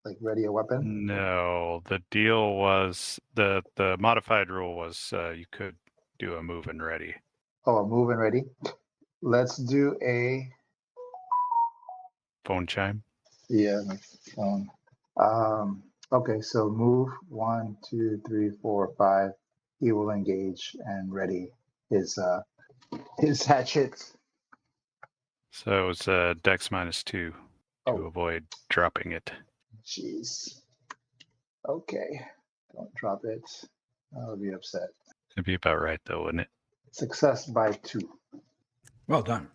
like ready a weapon? No, the deal was the modified rule was you could do a move and ready. Oh, move and ready. Let's do a Phone chime. yeah. My phone. Okay, so move 1, 2, 3, 4, 5. He will engage and ready his hatchet. So it's Dex -2 to Oh. avoid dropping it. Jeez. Okay. Don't drop it. I'll be upset. It'd be about right though, wouldn't it? Success by 2. Well done.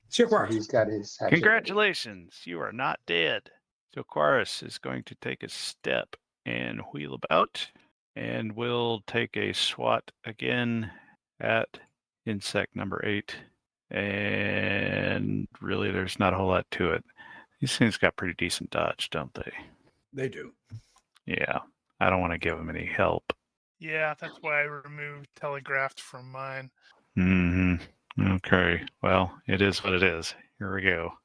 Sir So Quaritch. he's got his hatchet ready. Congratulations, you are not dead. So Quaris is going to take a step and wheel about, and will take a swat again at insect number 8. And really, there's not a whole lot to it. These things got pretty decent dodge, don't they? They do. Yeah, I don't want to give them any help. Yeah, that's why I removed telegraphed from mine. Okay, well, it is what it is. Here we go.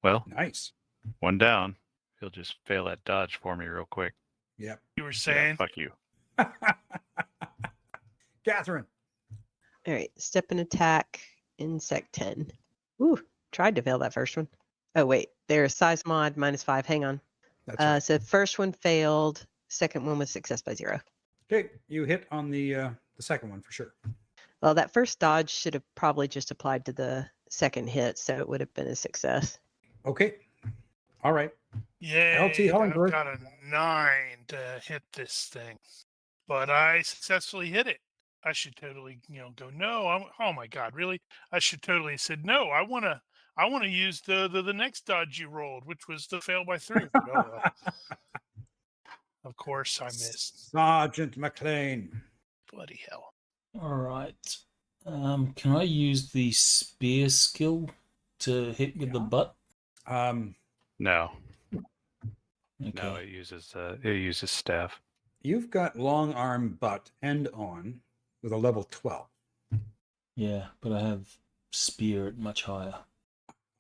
Well, Nice. one down. He'll just fail that dodge for me real quick. Yep. You were Yeah, saying? fuck you. Catherine. All right, step and attack, insect 10. Ooh, tried to fail that first one. Oh wait, there's size mod -5. Hang on. That's right. So first one failed. Second one was success by 0. Okay, you hit on the second one for sure. Well, that first dodge should have probably just applied to the second hit, so it would have been a success. Okay. All right. Yay, LT I've Hollenberg. got a 9 to hit this thing. But I successfully hit it. I should totally, go, no, oh my God, really? I should totally have said, no, I want to use the next dodge you rolled, which was the fail by 3. But, oh, well. Of course I missed. Sergeant McLean. Bloody hell. All right. Can I use the spear skill to hit with the butt? No, Okay. no, it uses staff. You've got long arm butt end on with a level 12. Yeah, but I have spear at much higher.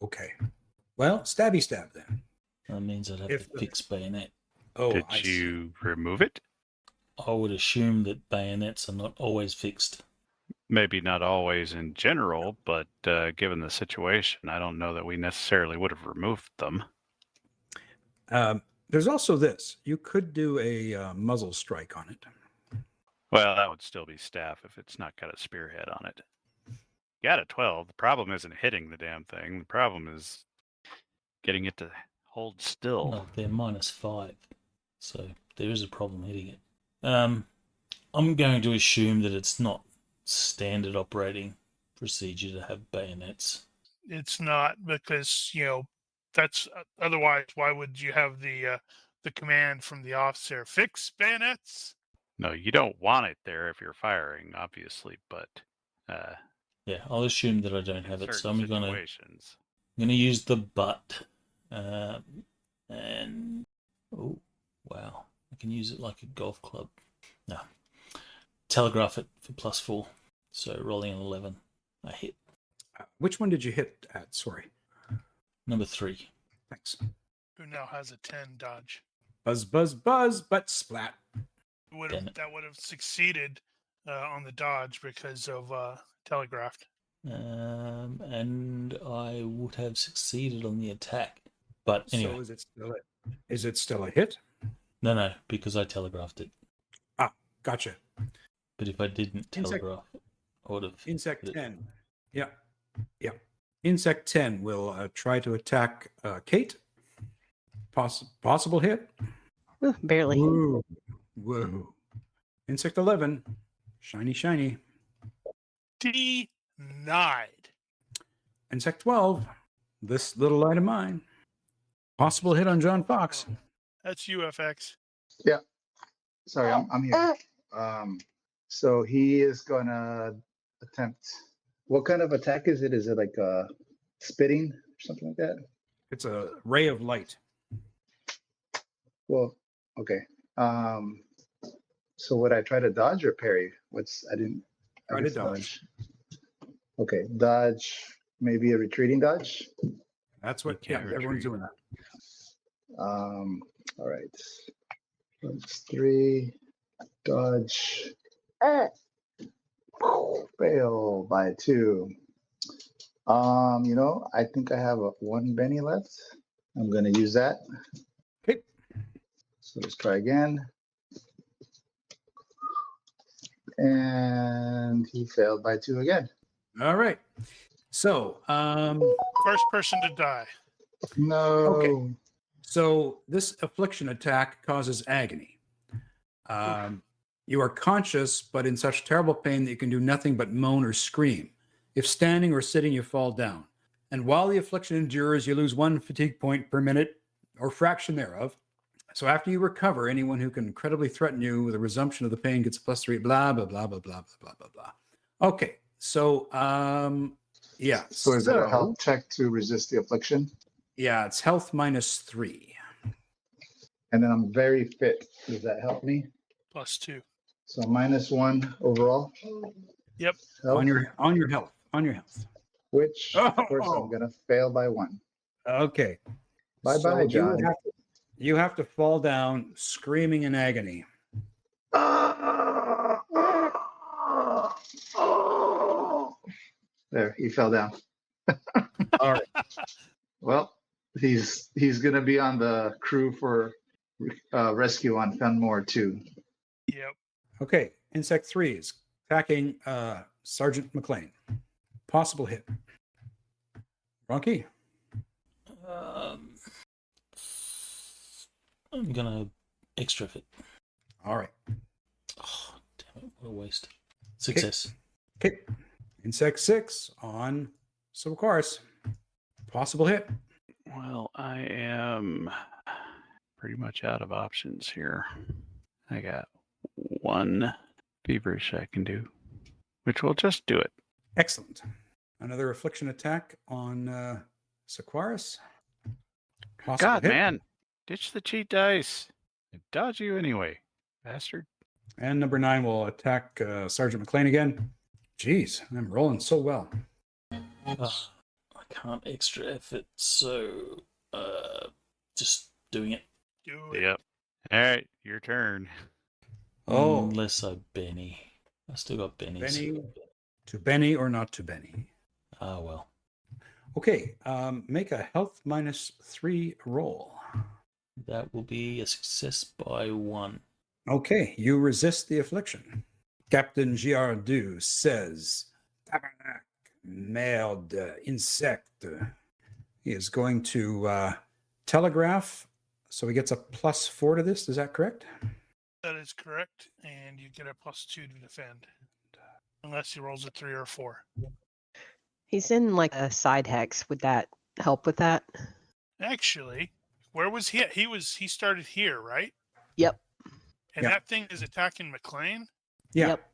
Okay. Well, stabby stab then. That means I'd have If to the- fix bayonet. Oh, Did I see. you remove it? I would assume that bayonets are not always fixed. Maybe not always in general, but given the situation, I don't know that we necessarily would have removed them. There's also this. You could do a muzzle strike on it. Well, that would still be staff if it's not got a spearhead on it. You got a 12. The problem isn't hitting the damn thing. The problem is getting it to hold still. No, they're -5, so there is a problem hitting it. I'm going to assume that it's not standard operating procedure to have bayonets. It's not because, that's otherwise, why would you have the command from the officer, fix bayonets? No, you don't want it there if you're firing, obviously, but Yeah, I'll assume that I don't in have it, so certain I'm going to situations. use the butt. And oh wow, I can use it like a golf club. No, telegraph it for +4. So rolling an 11, I hit. Which one did you hit at? Sorry. Number 3. Thanks. Who now has a 10 dodge? Buzz, buzz, buzz, but splat. Damn it. That would have succeeded on the dodge because of telegraphed. And I would have succeeded on the attack. But anyway, So is it still a hit? no, because I telegraphed it. Gotcha. But if I didn't telegraph it, I would have Insect hit it. 10. Yeah. Insect 10 will try to attack Kate. Possible hit? Ooh, barely. Whoa. Insect 11. Shiny. Denied. Insect 12. This little light of mine. Possible hit on John Fox. That's UFX. Sorry, I'm here. So he is gonna attempt. What kind of attack is it? Is it like a spitting or something like that? It's a ray of light. Well, okay. So would I try to dodge or parry? Try to dodge. Okay, dodge. Maybe a retreating dodge. That's what. You can't everyone's retreat. doing that. All right. That's 3. Dodge. Fail by 2. I think I have 1 Benny left. I'm gonna use that. Okay. So let's try again. And he failed by 2 again. All right. So, First person to die. No. Okay. So this affliction attack causes agony. You are conscious, but in such terrible pain that you can do nothing but moan or scream. If standing or sitting, you fall down. And while the affliction endures, you lose 1 fatigue point per minute or fraction thereof. So after you recover, anyone who can credibly threaten you with a resumption of the pain gets a +3, blah, blah, blah, blah, blah, blah, blah, blah. Okay. So, yeah. So is it a health check to resist the affliction? Yeah, it's health -3. And then I'm very fit. Does that help me? +2. So -1 overall. Yep. Health, On your health. which of course I'm gonna fail by 1. Okay. Bye bye, John. You have to fall down screaming in agony. There, he fell down. All right. Well, he's gonna be on the crew for rescue on Fenmore too. Yep. Okay. Insect 3 is attacking Sergeant McLean. Possible hit. Ronky? I'm gonna extra fit. All right. Oh, damn it! What a waste. Success. Okay. Insect 6 on Sylvaquaris. Possible hit. Well, I am pretty much out of options here. I got 1 feverish I can do, which will just do it. Excellent. Another affliction attack on Sequaris. God, man. Ditch the cheat dice. It dodge you anyway, bastard. And number 9 will attack Sergeant McLean again. Jeez, I'm rolling so well. I can't extra effort, so just doing it. Do it. Yep. All right, your turn. Oh. Unless I Benny. I still got Benny. Benny. To Benny or not to Benny? Ah, well. Okay, make a health -3 roll. That will be a success by 1. Okay, you resist the affliction. Captain Girardeau says, Tabarnak, merde, insect. He is going to telegraph, so he gets a +4 to this. Is that correct? That is correct. And you get a +2 to defend. Unless he rolls a 3 or a 4. He's in like a side hex. Would that help with that? Actually, where was he at? He started here, right? Yep. And Yep. that thing is attacking McLean. Yeah. Yep.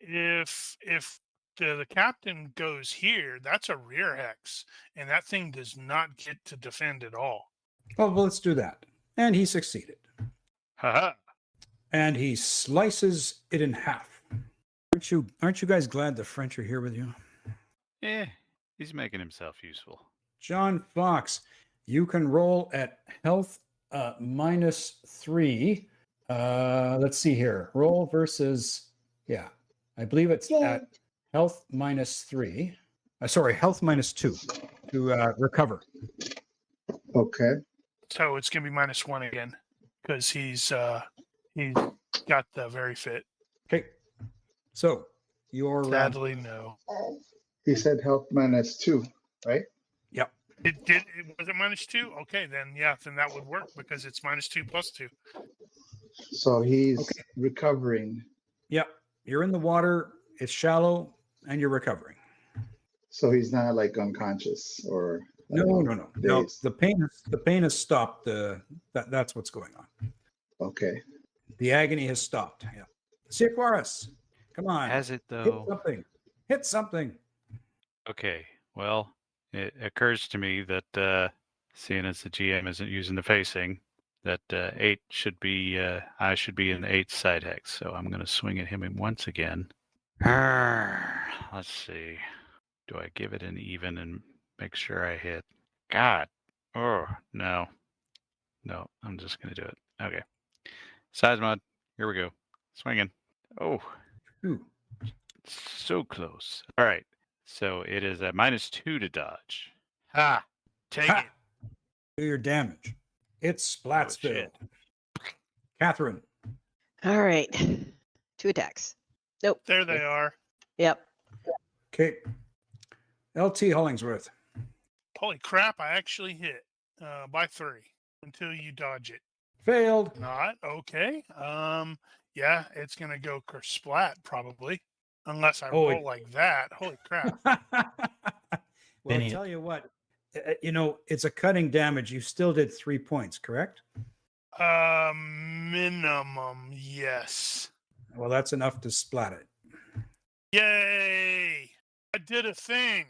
If the captain goes here, that's a rear hex, and that thing does not get to defend at all. Well, let's do that. And he succeeded. Haha. And he slices it in half. Aren't you guys glad the French are here with you? Yeah, he's making himself useful. John Fox, you can roll at health -3. Let's see here. Roll versus, yeah, I believe it's at health -3. Sorry, health -2 to recover. Okay. So it's gonna be -1 again because he's got the very fit. Okay. So your Sadly, no. He said health -2, right? Yep. Was it -2? Okay, then that would work because it's -2 +2. So he's recovering. Yep. You're in the water. It's shallow, and you're recovering. So he's not like unconscious or No. dazed. The pain has stopped. That's what's going on. Okay. The agony has stopped. Yeah. Sequaris, come on. Has it Hit though? something. Hit something. Okay. Well, it occurs to me that seeing as the GM isn't using the facing, that 8 should be I should be in the 8 side hex. So I'm going to swing at him once again. Let's see. Do I give it an even and make sure I hit? God. Oh no. No, I'm just going to do it. Okay. Size mod. Here we go. Swinging. Oh, Ooh. so close. All right. So it is a -2 to dodge. Ha! Take Ha! it. Do your damage. It's Splatsville. shit. Catherine. All right. 2 attacks. Nope. There they are. Yep. Okay. LT Hollingsworth. Holy crap! I actually hit by 3 until you dodge it. Failed. Not okay. Yeah, it's gonna go kersplat probably, unless I Oh, roll like that. Holy crap! Well, Benny. I'll tell you what. It's a cutting damage. You still did 3 points, correct? Minimum, yes. Well, that's enough to splat it. Yay! I did a thing.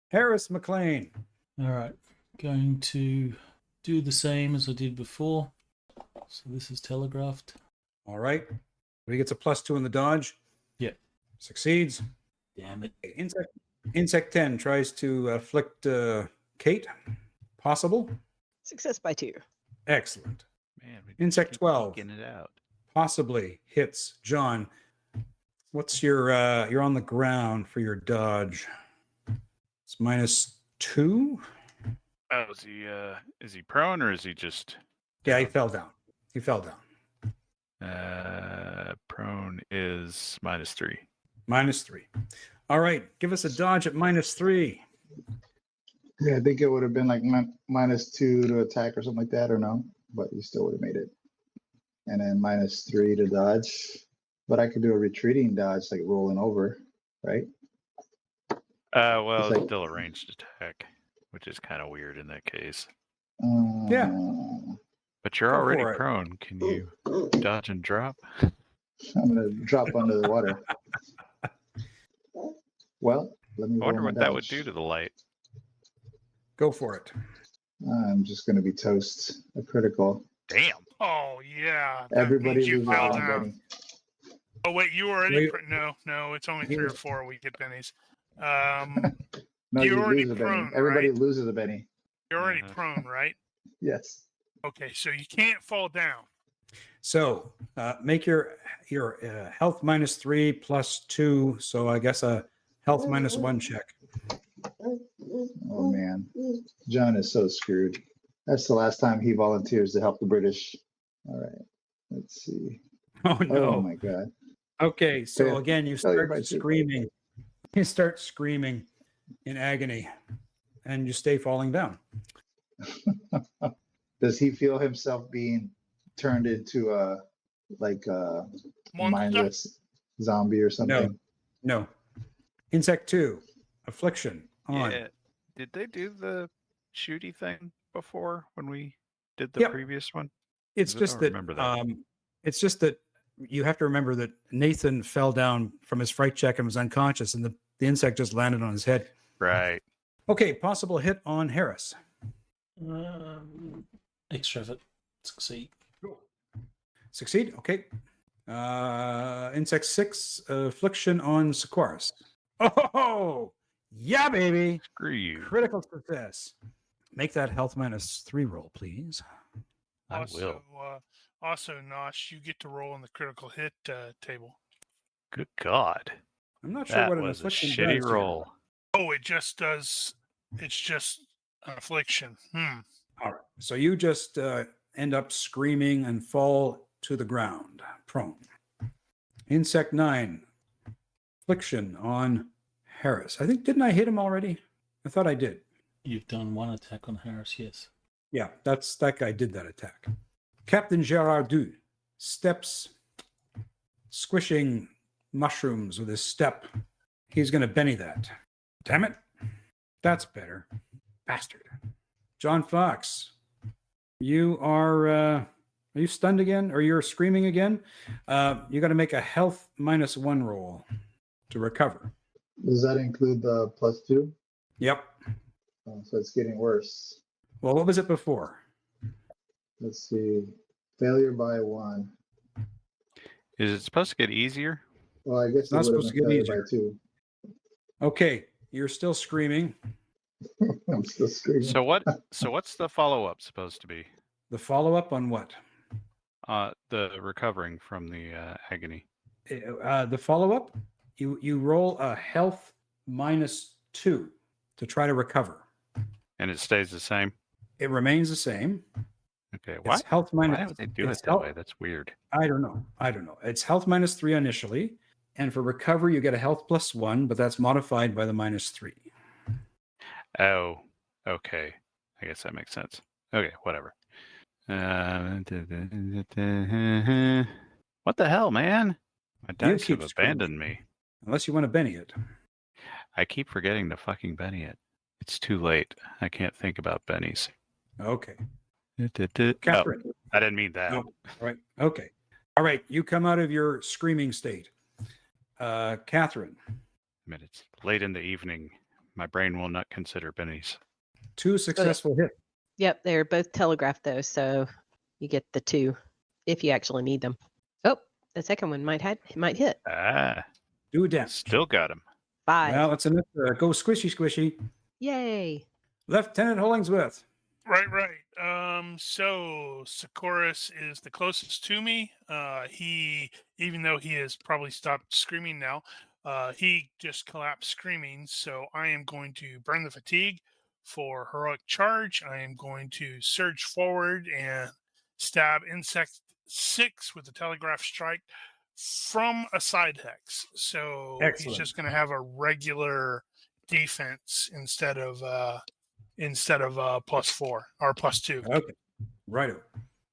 Harris McLean. All right, going to do the same as I did before. So this is telegraphed. All right. He gets a +2 in the dodge. Yep. Succeeds. Damn it. Insect 10 tries to afflict Kate. Possible. Success by 2. Excellent. Man, we Insect keep 12. eking it out. Possibly hits John. What's your you're on the ground for your dodge? It's -2. Oh, is he prone or is he just Yeah, he fell down. He fell down. prone is -3. -3. All right, give us a dodge at -3. Yeah, I think it would have been like -2 to attack or something like that, or no? But you still would have made it. And then -3 to dodge. But I could do a retreating dodge, like rolling over, right? Well, It's it's like- still a ranged attack, which is kind of weird in that case. Yeah. But you're Go already for it. prone. Can you dodge and drop? I'm gonna drop under the water. Well, let me. I wonder roll my what that would dodge. do to the light. Go for it. I'm just gonna be toast. A critical. Damn. Oh yeah. that Everybody means you loses fell one down. penny. Oh wait, you already? Wait. No. It's only He 3 or was- 4 we get pennies. No, You're you already lose a penny. prone, Everybody right? loses a penny. You're already Uh-huh. prone, right? Yes. Okay, so you can't fall down. So make your health -3 +2. So I guess a health -1 check. Oh man, John is so screwed. That's the last time he volunteers to help the British. All right, let's see. Oh no. Oh my God. Okay, so Yeah. again, you Oh, you're start right, too. screaming. You start screaming in agony, and you stay falling down. Does he feel himself being turned into a Monster. mindless zombie or something? No. Insect 2, affliction on. Yeah. Did they do the shooty thing before when we did the Yep. previous one? It's I just don't that. remember that. It's just that you have to remember that Nathan fell down from his fright check and was unconscious, and the insect just landed on his head. Right. Okay, possible hit on Harris. Extra effort. Succeed. Succeed. Okay. Insect 6, affliction on Sequoris. Oh, yeah, baby. Screw you. Critical success. Make that health -3 roll, please. I Also, will. Also, Nosh, you get to roll on the critical hit table. Good God. I'm not sure That what an was a affliction shitty does here. roll. Oh, it just does. It's just an affliction. All right. So you just end up screaming and fall to the ground, prone. Insect 9, affliction on Harris. I think, didn't I hit him already? I thought I did. You've done 1 attack on Harris, yes. Yeah, that guy did that attack. Captain Gerardu steps, squishing mushrooms with his step. He's going to Benny that. Damn it. That's better. Bastard. John Fox, you are you stunned again, or you're screaming again? You got to make a health -1 roll to recover. Does that include the +2? Yep. Oh, so it's getting worse. Well, what was it before? Let's see. Failure by 1. Is it supposed to get easier? Well, I guess It's not it would have supposed to been get failure by 2. Okay, you're still screaming. I'm still screaming. So what's the follow-up supposed to be? The follow-up on what? The recovering from the agony. The follow-up, you roll a health -2 to try to recover. And it stays the same? It remains the same. Okay. It's Why? health minus. Why would they do it's it that health- way? That's weird. I don't know. It's health -3 initially, and for recovery you get a health +1, but that's modified by the -3. Oh, okay. I guess that makes sense. Okay, whatever. What the hell, man? My You dice keep have screaming. abandoned me. Unless you want to Benny it. I keep forgetting to fucking Benny it. It's too late. I can't think about Bennies. Okay. Oh, Catherine. I didn't mean that. No. Right. Okay. All right. You come out of your screaming state. Catherine, I mean, it's late in the evening. My brain will not consider Bennies. 2 successful hits. Yep, they're both telegraphed though, so you get the 2 if you actually need them. Oh, the second one might hit. Ah, Do damage. still got him. 5. Well, that's enough. Go squishy. Yay. Lieutenant Hollingsworth. Right. So Sikoris is the closest to me. He, even though he has probably stopped screaming now, he just collapsed screaming. So I am going to burn the fatigue for heroic charge. I am going to surge forward and stab insect 6 with the telegraph strike from a side hex. So Excellent. he's just going to have a regular defense instead of +4 or +2. Okay. Righto.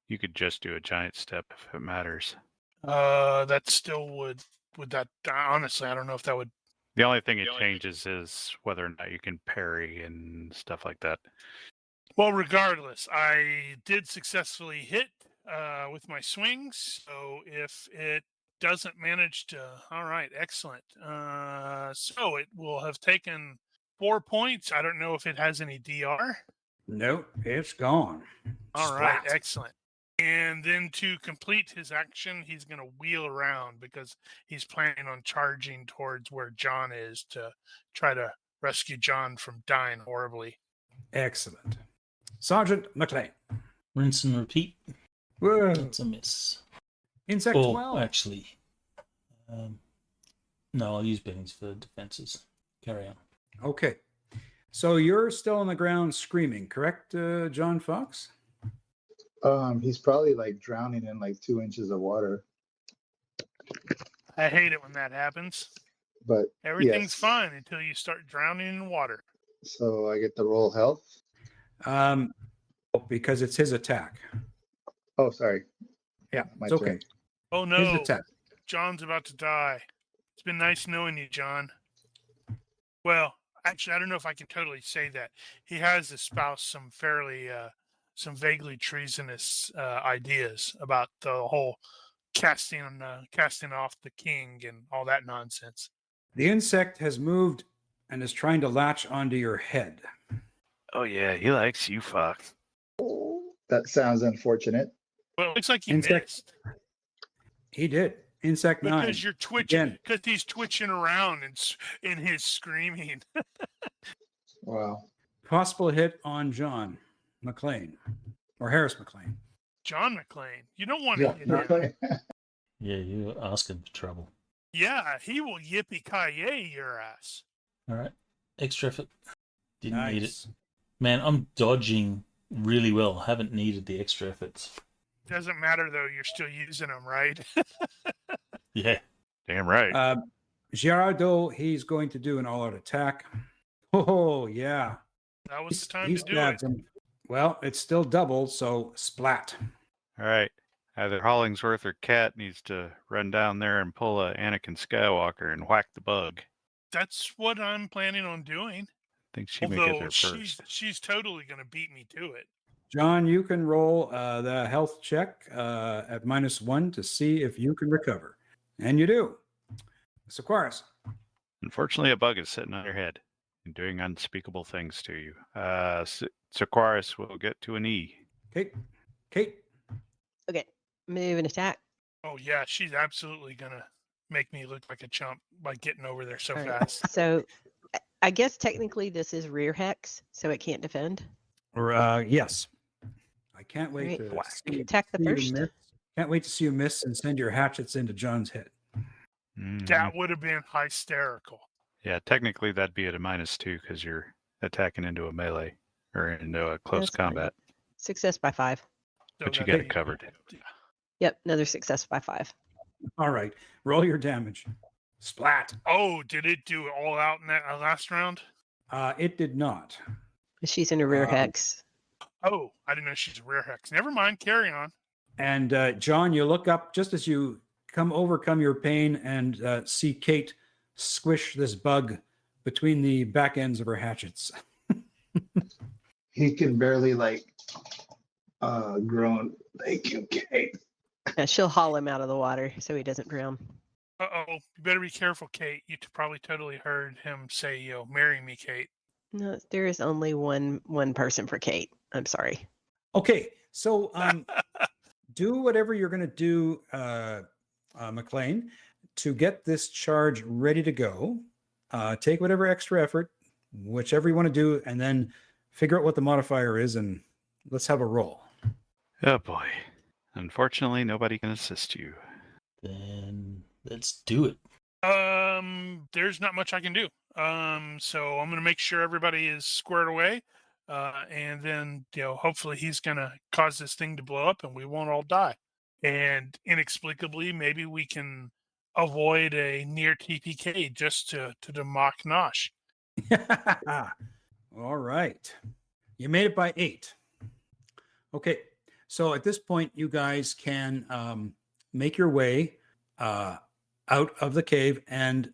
You could just do a giant step if it matters. That still would that honestly, I don't know if that would. The only thing it changes is whether or not you can parry and stuff like that. Well, regardless, I did successfully hit with my swings. So if it doesn't manage to, all right, excellent. So it will have taken 4 points. I don't know if it has any DR. Nope, it's gone. All right, Splat. excellent. And then to complete his action, he's going to wheel around because he's planning on charging towards where John is to try to rescue John from dying horribly. Excellent. Sergeant McLean. Rinse and repeat. Whoa. It's a miss. Insect Or 12. actually, no, I'll use Benny's for defenses. Carry on. Okay. So you're still on the ground screaming, correct, John Fox? He's probably like drowning in like 2 inches of water. I hate it when that happens. But Everything's yes. fine until you start drowning in water. So I get the roll health. Because it's his attack. Oh, sorry. Yeah, My it's okay. turn. Oh His no, attack. John's about to die. It's been nice knowing you, John. Well, actually, I don't know if I can totally say that. He has espoused some some vaguely treasonous ideas about the whole casting off the king and all that nonsense. The insect has moved and is trying to latch onto your head. Oh yeah, he likes you, Fox. That sounds unfortunate. Well, it looks like he Insect missed He did. Insect 9. because you're twitching. Again. Because he's twitching around and in his screaming. Wow. Possible hit on John McLean or Harris McLean. John McClane. You don't want to Yeah. hit him. Yeah, you're asking for trouble. Yeah, he will yippee-ki-yay your ass. All right. Extra effort. Didn't need it. Nice. Man, I'm dodging really well. Haven't needed the extra efforts. Doesn't matter though. You're still using them, right? Yeah. Damn right. Gerardo, he's going to do an all-out attack. Oh, yeah. That was the time He to do it. stabs him. Well, it's still double, so splat. All right. Either Hollingsworth or Cat needs to run down there and pull a Anakin Skywalker and whack the bug. That's what I'm planning on doing. I think she may get Although there first. she's totally going to beat me to it. John, you can roll the health check at -1 to see if you can recover. And you do. Sequaris. Unfortunately, a bug is sitting on your head and doing unspeakable things to you. Sequaris will get to an E. Kate. Okay. Move and attack. Oh yeah, she's absolutely going to make me look like a chump by getting over there so All right. fast. So I guess technically this is rear hex, so it can't defend. Or yes. I can't wait Right. to see, Attack the see you first. miss. Can't wait to see you miss and send your hatchets into John's head. Mhm. That would have been hysterical. Yeah, technically that'd be at a -2 because you're attacking into a melee or into a close That's fine. combat. Success by 5. So But you that'd got it be- covered. Yep, another success by 5. All right, roll your damage. Splat. Oh, did it do it all out in that last round? It did not. She's in a rear Um, hex. Oh, I didn't know she's a rear hex. Never mind. Carry on. And John, you look up just as you overcome your pain and see Kate squish this bug between the back ends of her hatchets. He can barely groan. Thank you, Kate. Yeah, she'll haul him out of the water so he doesn't drown. Uh-oh. You better be careful, Kate. You probably totally heard him say, marry me, Kate. No, there is only one person for Kate. I'm sorry. Okay, so do whatever you're going to do, McLean, to get this charge ready to go. Take whatever extra effort, whichever you want to do, and then figure out what the modifier is, and let's have a roll. Oh boy. Unfortunately, nobody can assist you. Then let's do it. There's not much I can do. So I'm gonna make sure everybody is squared away. And then, hopefully he's gonna cause this thing to blow up and we won't all die. And inexplicably, maybe we can avoid a near TPK just to mock Nosh. All right. You made it by 8. Okay. So at this point, you guys can make your way out of the cave and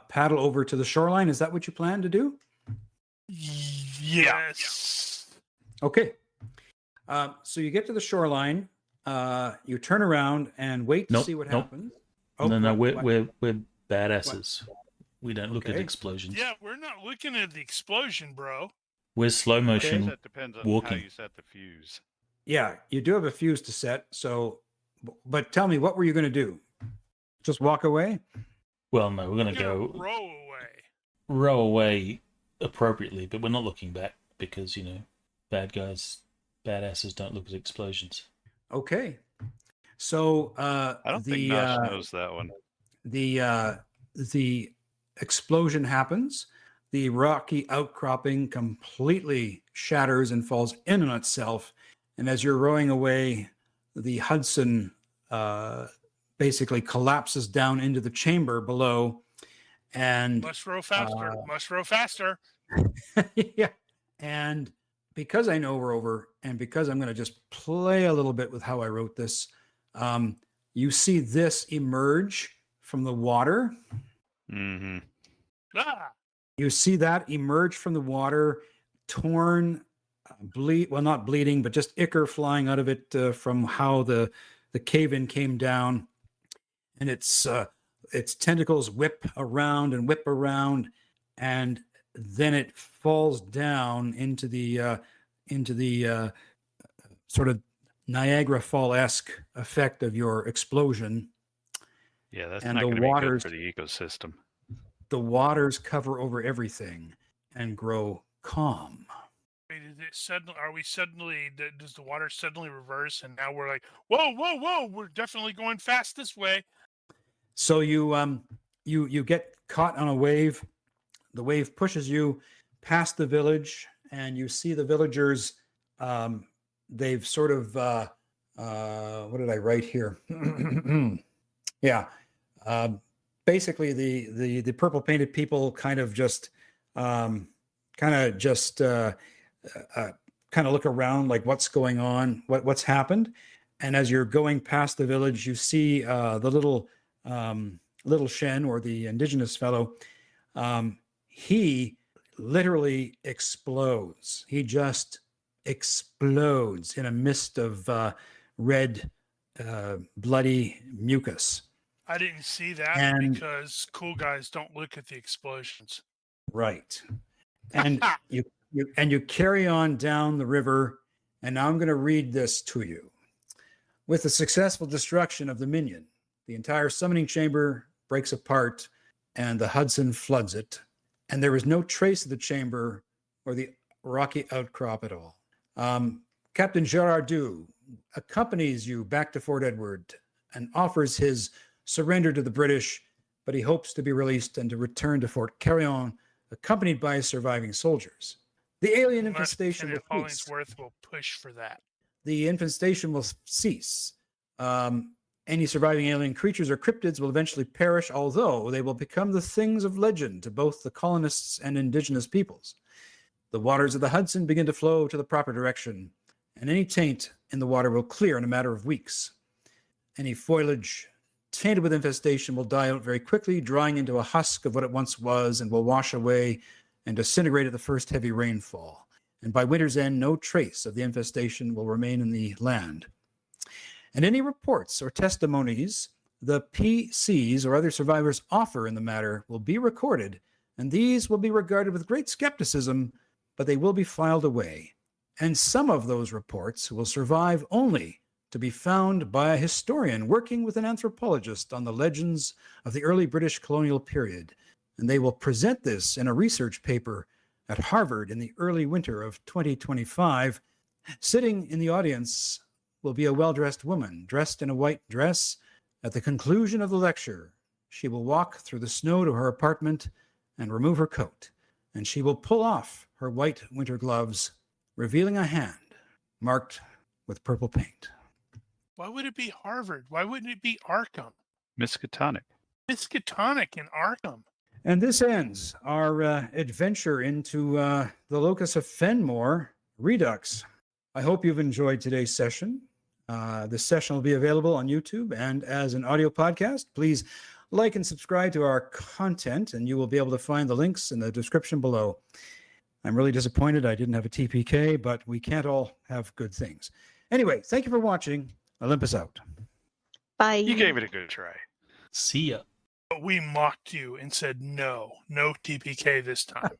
paddle over to the shoreline. Is that what you plan to do? Yes. Okay. So you get to the shoreline. You turn around and wait to Nope, see what nope. happens. No, what- we're badasses. We don't look at Okay. explosions. Yeah, we're not looking at the explosion, bro. We're slow I motion. guess that depends on how walking. you set the fuse. Yeah, you do have a fuse to set. So, but tell me, what were you going to do? Just walk away? Well, no, we're We're gonna gonna go row away. row away appropriately, but we're not looking back because badasses don't look at explosions. Okay. So I don't think Nosh knows that one. the explosion happens. The rocky outcropping completely shatters and falls in on itself. And as you're rowing away, the Hudson basically collapses down into the chamber below. And Must row faster. Must row faster. yeah. And because I know we're over, and because I'm going to just play a little bit with how I wrote this, you see this emerge from the water. Mm-hmm. Ah! You see that emerge from the water, torn, not bleeding, but just ichor flying out of it from how the cave-in came down, and its tentacles whip around, and then it falls down into the sort of Niagara Fall-esque effect of your explosion. Yeah, that's And not the going to be good waters- for the ecosystem. The waters cover over everything and grow calm. Wait, is it suddenly? Are we suddenly? Does the water suddenly reverse? And now we're like, whoa, whoa, whoa! We're definitely going fast this way. So you get caught on a wave. The wave pushes you past the village, and you see the villagers. They've sort of what did I write here? Yeah, basically the purple painted people kind of look around like what's going on, what's happened. And as you're going past the village, you see the little Shen, or the indigenous fellow. He literally explodes. He just explodes in a mist of red, bloody mucus. I didn't see that And- because cool guys don't look at the explosions. Right. And you carry on down the river. And now I'm going to read this to you. With the successful destruction of the minion, the entire summoning chamber breaks apart and the Hudson floods it. And there is no trace of the chamber or the rocky outcrop at all. Captain Girardeau accompanies you back to Fort Edward and offers his surrender to the British, but he hopes to be released and to return to Fort Carillon, accompanied by his surviving soldiers. The alien infestation will Lieutenant cease. Hollingsworth will push for that. The infestation will cease. Any surviving alien creatures or cryptids will eventually perish, although they will become the things of legend to both the colonists and indigenous peoples. The waters of the Hudson begin to flow to the proper direction, and any taint in the water will clear in a matter of weeks. Any foliage tainted with infestation will die out very quickly, drying into a husk of what it once was, and will wash away and disintegrate at the first heavy rainfall. And by winter's end, no trace of the infestation will remain in the land. And any reports or testimonies the PCs or other survivors offer in the matter will be recorded, and these will be regarded with great skepticism, but they will be filed away. And some of those reports will survive only to be found by a historian working with an anthropologist on the legends of the early British colonial period. And they will present this in a research paper at Harvard in the early winter of 2025. Sitting in the audience will be a well-dressed woman, dressed in a white dress. At the conclusion of the lecture, she will walk through the snow to her apartment and remove her coat, and she will pull off her white winter gloves, revealing a hand marked with purple paint. Why would it be Harvard? Why wouldn't it be Arkham? Miskatonic. Miskatonic in Arkham. And this ends our adventure into the Locusts of Fenmore, Redux. I hope you've enjoyed today's session. This session will be available on YouTube and as an audio podcast. Please like and subscribe to our content, and you will be able to find the links in the description below. I'm really disappointed I didn't have a TPK, but we can't all have good things. Anyway, thank you for watching. Olympus out. Bye. You gave it a good try. See ya. But we mocked you and said no TPK this time.